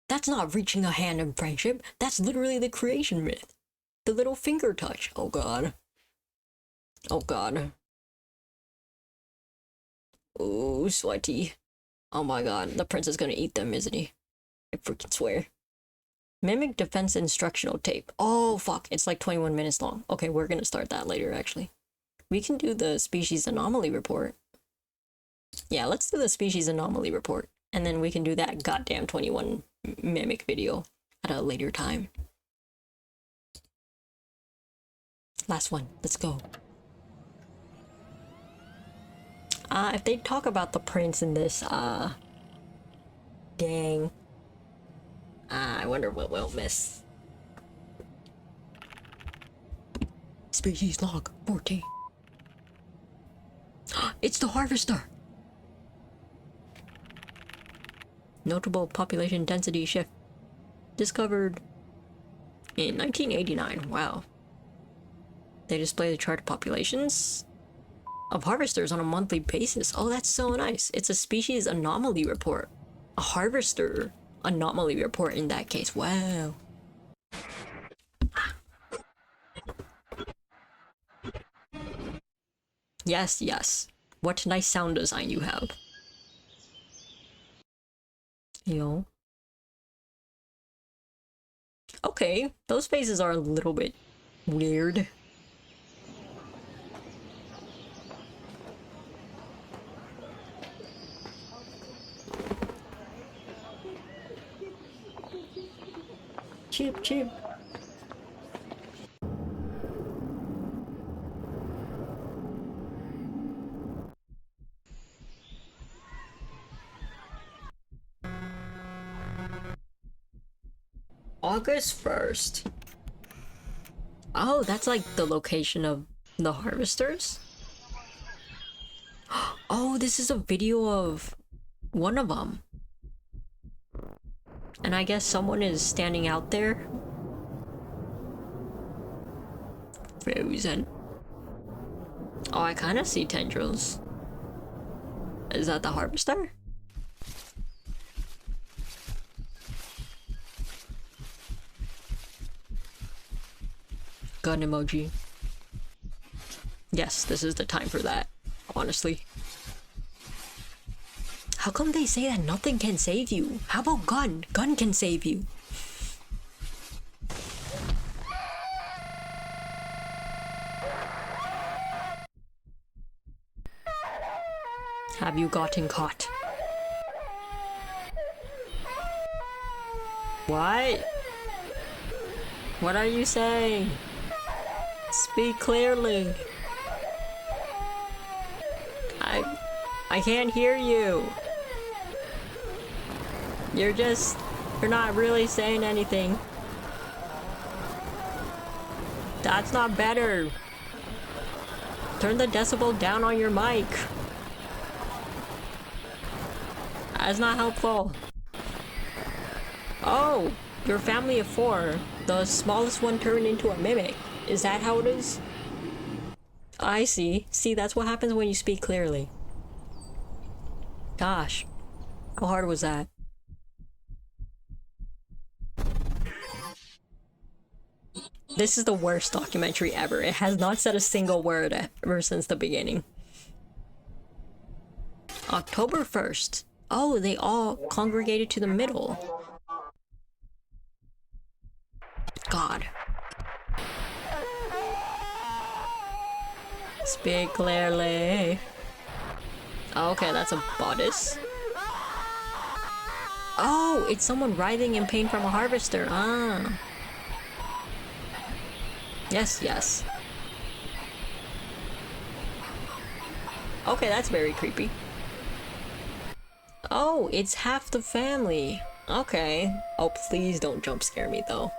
That's not reaching a hand in friendship. That's literally the creation myth. The little finger touch. Oh god. Oh god. Ooh, sweaty. Oh my god, the prince is gonna eat them, isn't he? I freaking swear. Mimic defense instructional tape. Oh fuck, it's like 21 minutes long. Okay, we're gonna start that later actually. We can do the species anomaly report. Yeah, let's do the species anomaly report. And then we can do that goddamn 21 mimic video at a later time. Last one, let's go. If they talk about the prince in this, dang. I wonder what we'll miss. Species log 14. It's the harvester! Notable population density shift. Discovered in 1989. Wow. They display the chart of populations of harvesters on a monthly basis. Oh, that's so nice. It's a species anomaly report. A harvester anomaly report in that case. Wow. Yes, yes. What nice sound design you have. Yo. Okay, those faces are a little bit weird. cheap, cheap. August 1st. Oh, that's like the location of the harvesters? Oh, this is a video of one of them. And I guess someone is standing out there. Frozen. Oh, I kind of see tendrils. Is that the harvester? Gun emoji. Yes, this is the time for that, honestly. How come they say that nothing can save you? How about gun? Gun can save you. Have you gotten caught? What? What are you saying? Speak clearly. I can't hear you. You're not really saying anything. That's not better. Turn the decibel down on your mic. That's not helpful. Oh, your family of 4. The smallest one turned into a mimic. Is that how it is? I see. See, that's what happens when you speak clearly. Gosh, how hard was that? This is the worst documentary ever. It has not said a single word ever since the beginning. October 1st. Oh, they all congregated to the middle. God. Speak clearly. Okay, that's a bodice. Oh, it's someone writhing in pain from a harvester. Ah. Yes, yes. Okay, that's very creepy. Oh, it's half the family. Okay. Oh, please don't jump scare me, though.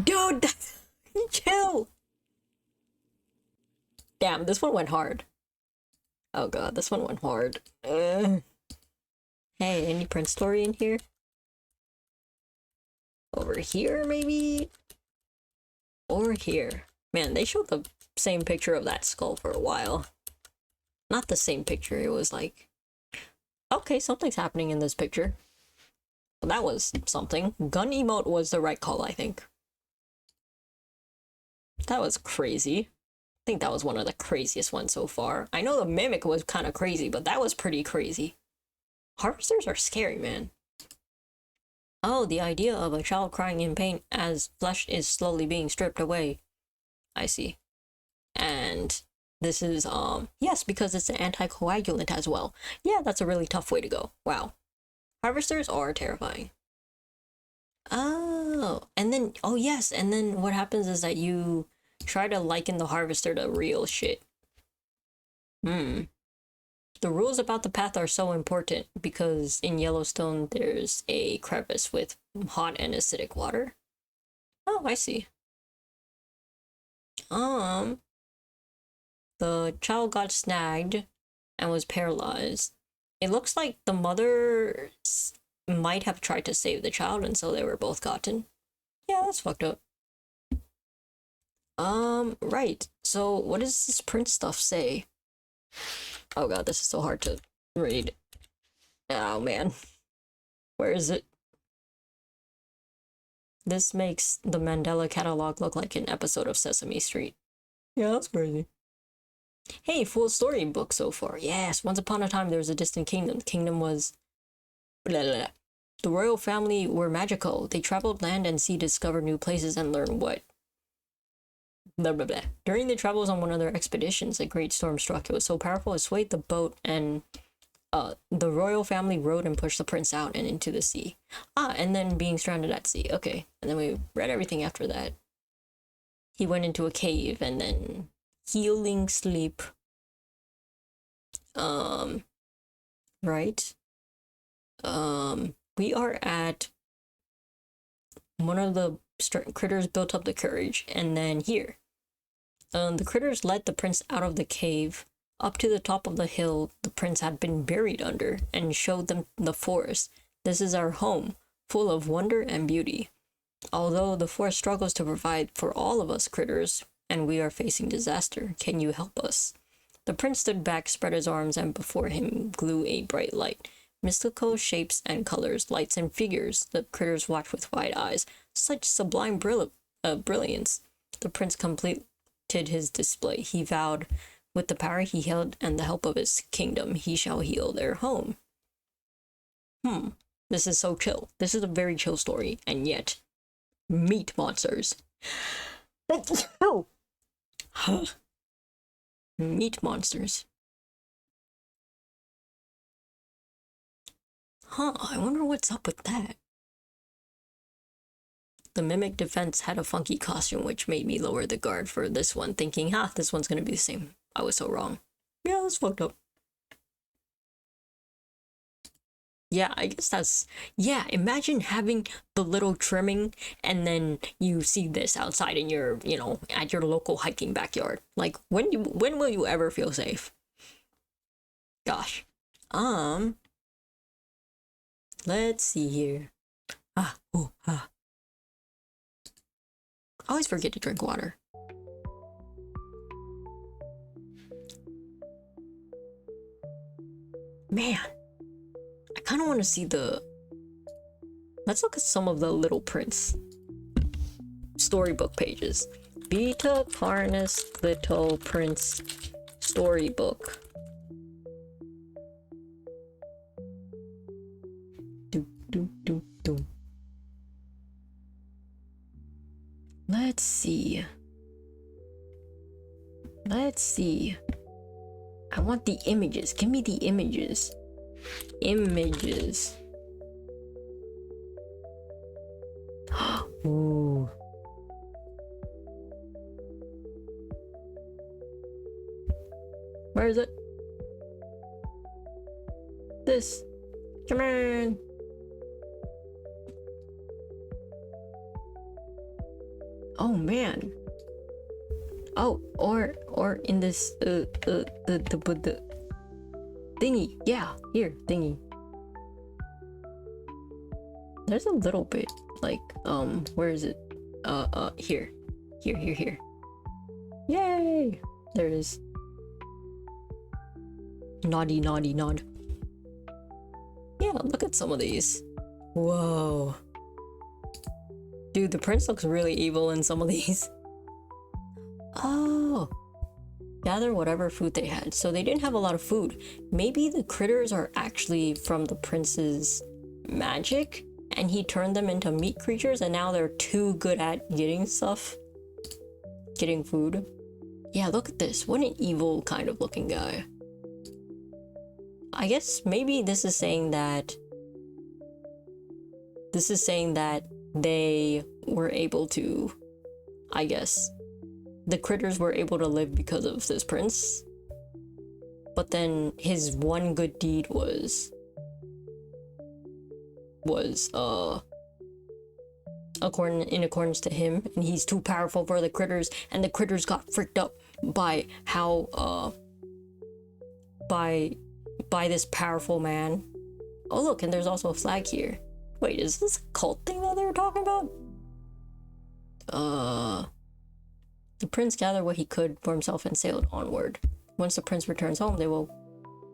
Dude, chill. Damn, this one went hard. Oh god, this one went hard. Hey, any Prince story in here? Over here, maybe? Or here. Man, they showed the same picture of that skull for a while. Not the same picture, it was like... Okay, something's happening in this picture. Well, that was something. Gun emote was the right call, I think. That was crazy. I think that was one of the craziest ones so far. I know the mimic was kind of crazy, but that was pretty crazy. Harvesters are scary, man. Oh, the idea of a child crying in pain as flesh is slowly being stripped away. I see. And this is, yes, because it's an anticoagulant as well. Yeah, that's a really tough way to go. Wow. Harvesters are terrifying. Oh, and then, oh yes, and then what happens is that you try to liken the harvester to real shit. The rules about the path are so important because in Yellowstone there's a crevice with hot and acidic water. Oh, I see. The child got snagged and was paralyzed. It looks like the mother might have tried to save the child and so they were both gotten. Yeah, that's fucked up. Right. So what does this print stuff say? Oh god, this is so hard to read. Oh man. Where is it? This makes the Mandela catalog look like an episode of Sesame Street. Yeah, that's crazy. Hey, full story book so far. Yes, once upon a time there was a distant kingdom. The kingdom was... blah, blah, blah. The royal family were magical. They traveled land and sea, discovered new places, and learned what Blah, blah, blah. During the travels on one of their expeditions, a great storm struck. It was so powerful it swayed the boat, and the royal family rowed and pushed the prince out and into the sea. And then being stranded at sea. Okay. And then we read everything after that. He went into a cave, and then healing sleep. Right. We are at one of the critters built up the courage, and then here. The critters led the prince out of the cave up to the top of the hill the prince had been buried under, and showed them the forest. This is our home, full of wonder and beauty. Although the forest struggles to provide for all of us critters, and we are facing disaster, can you help us? The prince stood back, spread his arms, and before him glowed a bright light. Mystical shapes and colors, lights and figures. The critters watched with wide eyes. Such sublime brilliance. The prince completed his display. He vowed, with the power he held and the help of his kingdom, he shall heal their home. This is so chill. This is a very chill story, and yet, meat monsters. Meat monsters. I wonder what's up with that. The mimic defense had a funky costume, which made me lower the guard for this one, thinking, this one's gonna be the same. I was so wrong. Yeah, that's fucked up. Yeah, I guess that's... Yeah, imagine having the little trimming, and then you see this outside in your, at your local hiking backyard. Like, when will you ever feel safe? Gosh. Let's see here. I always forget to drink water. Man, I kind of want to see the... Let's look at some of the Little Prince storybook pages. Vita, Carnis, Little Prince storybook. Let's see. I want the images. Give me the images. Ooh. Where is it? This. Come on. Oh man. Oh, or in this the thingy. Yeah, here, thingy. There's a little bit like where is it? Here. Yay! There it is. Nod. Yeah, look at some of these. Whoa. Dude, the prince looks really evil in some of these. Oh. Gather whatever food they had. So they didn't have a lot of food. Maybe the critters are actually from the prince's magic, and he turned them into meat creatures, and now they're too good at getting stuff. Getting food. Yeah, look at this. What an evil kind of looking guy. I guess maybe this is saying that they were able to, I guess, the critters were able to live because of this prince. But then his one good deed was in accordance to him, and he's too powerful for the critters, and the critters got freaked up by how by this powerful man. Oh look, and there's also a flag here. Wait, is this a cult thing that they were talking about? The prince gathered what he could for himself and sailed onward. Once the prince returns home, they will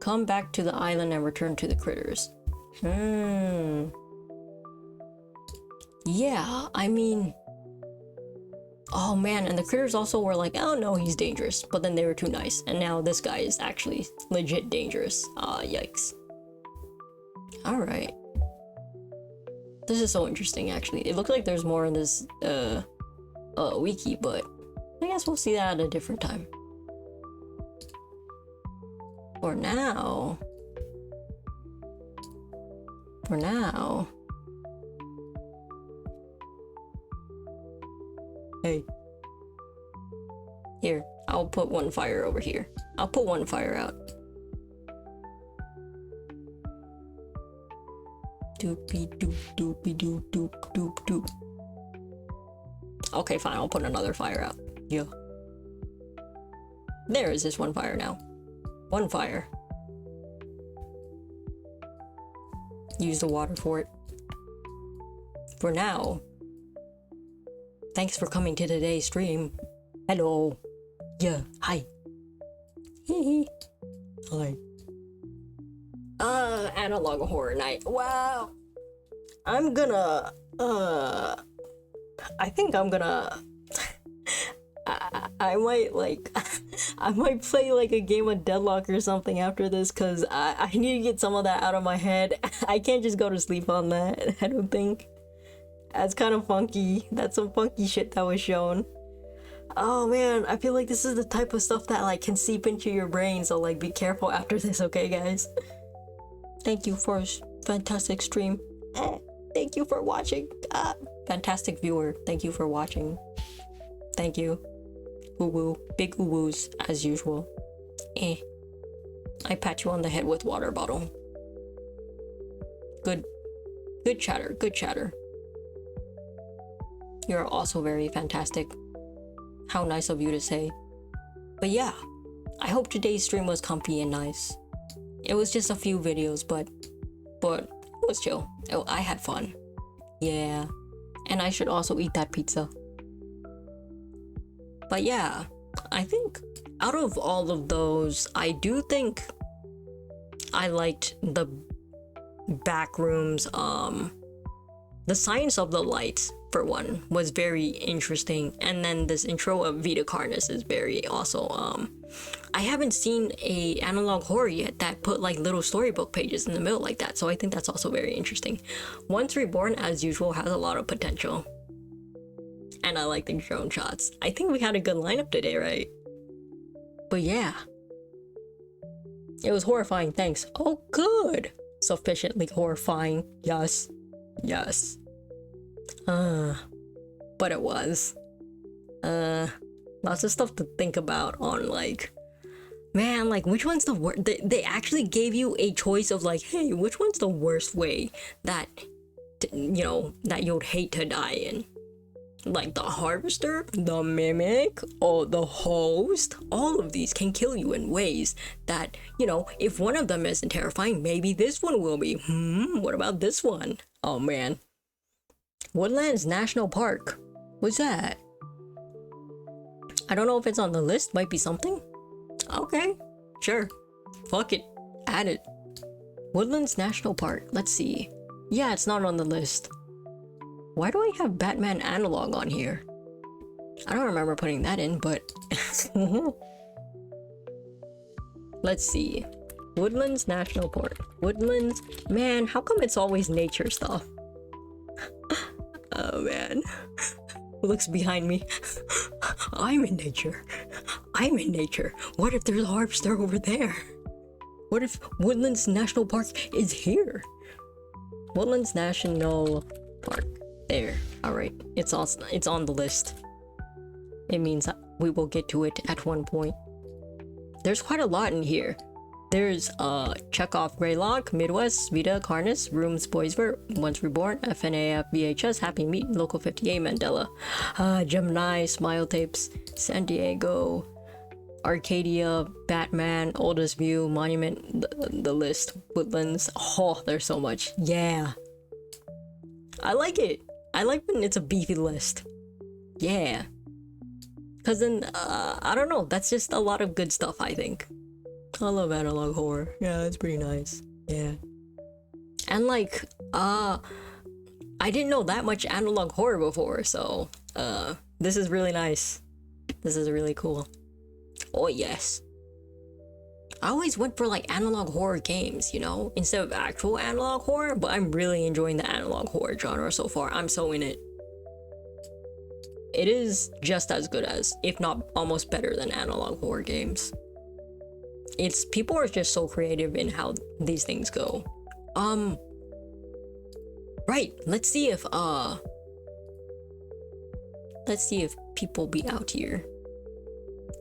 come back to the island and return to the critters. Yeah, I mean... Oh man, and the critters also were like, oh no, he's dangerous. But then they were too nice. And now this guy is actually legit dangerous. Yikes. Alright. This is so interesting, actually. It looks like there's more in this wiki, but yeah, guess we'll see that at a different time. For now. Hey. Here, I'll put one fire over here. I'll put one fire out. Doopy doop doopy doop doop doop doop. Okay, fine, I'll put another fire out. Yeah. There is this one fire now. One fire. Use the water for it. For now. Thanks for coming to today's stream. Hello. Yeah, hi. Hee. Hi. Analog horror night. Wow. I'm gonna I think I'm gonna I might like I might play like a game of Deadlock or something after this, cause I need to get some of that out of my head. I can't just go to sleep on that, I don't think. That's kind of funky. That's some funky shit that was shown. Oh man, I feel like this is the type of stuff that like can seep into your brain, so like be careful after this, okay guys? Thank you for a fantastic stream. Thank you for watching. Fantastic viewer, thank you for watching. Thank you. Woo-woo. Big woo-woos, as usual. I pat you on the head with water bottle. Good chatter, good chatter. You're also very fantastic. How nice of you to say. But yeah, I hope today's stream was comfy and nice. It was just a few videos, but it was chill. I had fun. Yeah. And I should also eat that pizza. But yeah, I think out of all of those, I do think I liked the Backrooms, the Science of the Light, for one, was very interesting, and then this intro of Vita Carnis is very also, I haven't seen a analog horror yet that put like little storybook pages in the middle like that, so I think that's also very interesting. Once Reborn, as usual, has a lot of potential. And I like the drone shots. I think we had a good lineup today, right? But yeah. It was horrifying, thanks. Oh, good. Sufficiently horrifying. Yes. Yes. But it was. Lots of stuff to think about on like, man, like which one's the worst? They actually gave you a choice of like, hey, which one's the worst way that, you know, that you'd hate to die in? Like the harvester, the mimic, or the host. All of these can kill you in ways that, you know, if one of them isn't terrifying, maybe this one will be. What about this one? Oh man. Woodlands National Park. What's that? I don't know if it's on the list. Might be something. Okay. Sure. Fuck it. Add it. Woodlands National Park. Let's see. Yeah, it's not on the list. Why do I have Batman Analog on here? I don't remember putting that in, but... Let's see. Woodlands National Park. Woodlands... Man, how come it's always nature stuff? Oh man. Who looks behind me? I'm in nature. I'm in nature. What if there's a harvester over there? What if Woodlands National Park is here? Woodlands National Park. There. Alright. It's on the list. It means we will get to it at one point. There's quite a lot in here. There's Chekhov Greylock, Midwest, Vita, Carnis, Rooms, Boysver, Once Reborn, FNAF, VHS, Happy Meat, Local 58, Mandela, Gemini, Smile Tapes, San Diego, Arcadia, Batman, Oldest View, Monument, the list, Woodlands. Oh, there's so much. Yeah. I like it. I like when it's a beefy list. Yeah. Cause then, I don't know, that's just a lot of good stuff, I think. I love analog horror. Yeah, it's pretty nice. Yeah. And like, I didn't know that much analog horror before, so, this is really nice. This is really cool. Oh yes. I always went for like analog horror games, you know, instead of actual analog horror, but I'm really enjoying the analog horror genre so far. I'm so in it. it is just as good as, if not almost better than analog horror games. It's people are just so creative in how these things go. Right, let's see if people be out here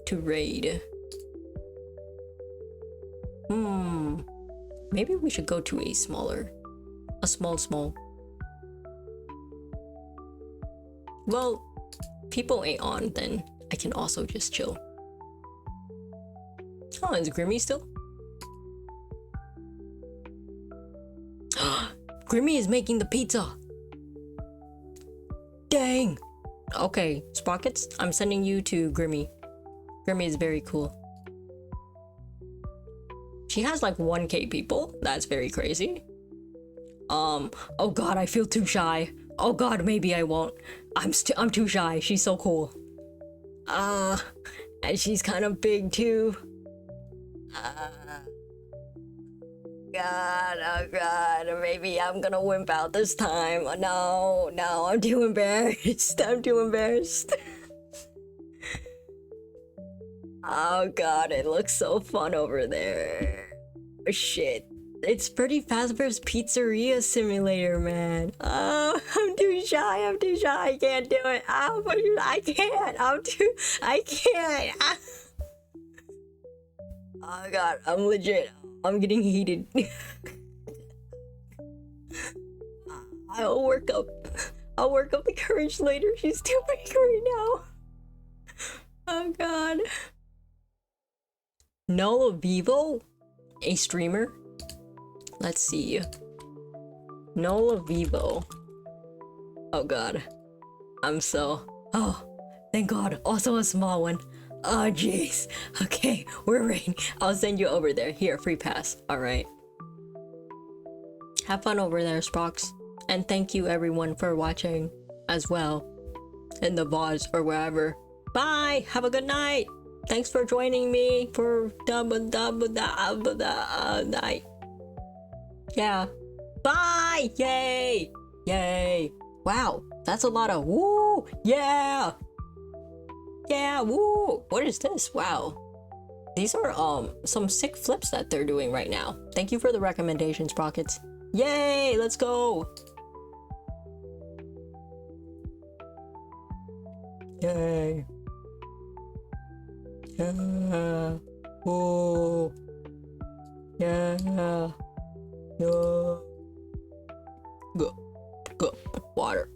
to raid. Maybe we should go to a small. Well, people ain't on, then I can also just chill. Oh, is Grimmy still? Grimmy is making the pizza. Dang. Okay, Sprockets, I'm sending you to Grimmy. Grimmy is very cool. She has like 1K people. That's very crazy. Oh god, I feel too shy. Oh god, maybe I won't. I'm too shy. She's so cool. And she's kind of big too. God, oh god, maybe I'm gonna wimp out this time. No, I'm too embarrassed. Oh god, it looks so fun over there. Shit. It's Freddy Fazbear's Pizzeria Simulator, man. Oh, I'm too shy. I can't do it. I can't. I can't. Oh god, I'm legit. I'm getting heated. I'll work up the courage later. She's too big right now. Oh god. Nolo Vivo? A streamer? Let's see. Nola Vivo. Oh god. Oh, thank god. Also a small one. Oh jeez. Okay, we're raiding. I'll send you over there. Here, free pass. Alright. Have fun over there, Sprocks. And thank you everyone for watching as well. In the VODs or wherever. Bye! Have a good night! Thanks for joining me for night. Yeah. Bye! Yay! Yay! Wow, that's a lot of woo! Yeah! Yeah, woo! What is this? Wow. These are some sick flips that they're doing right now. Thank you for the recommendations, Sprockets. Yay! Let's go! Yay! Yeah! Woo! Yeah! Yeah! Go! Water!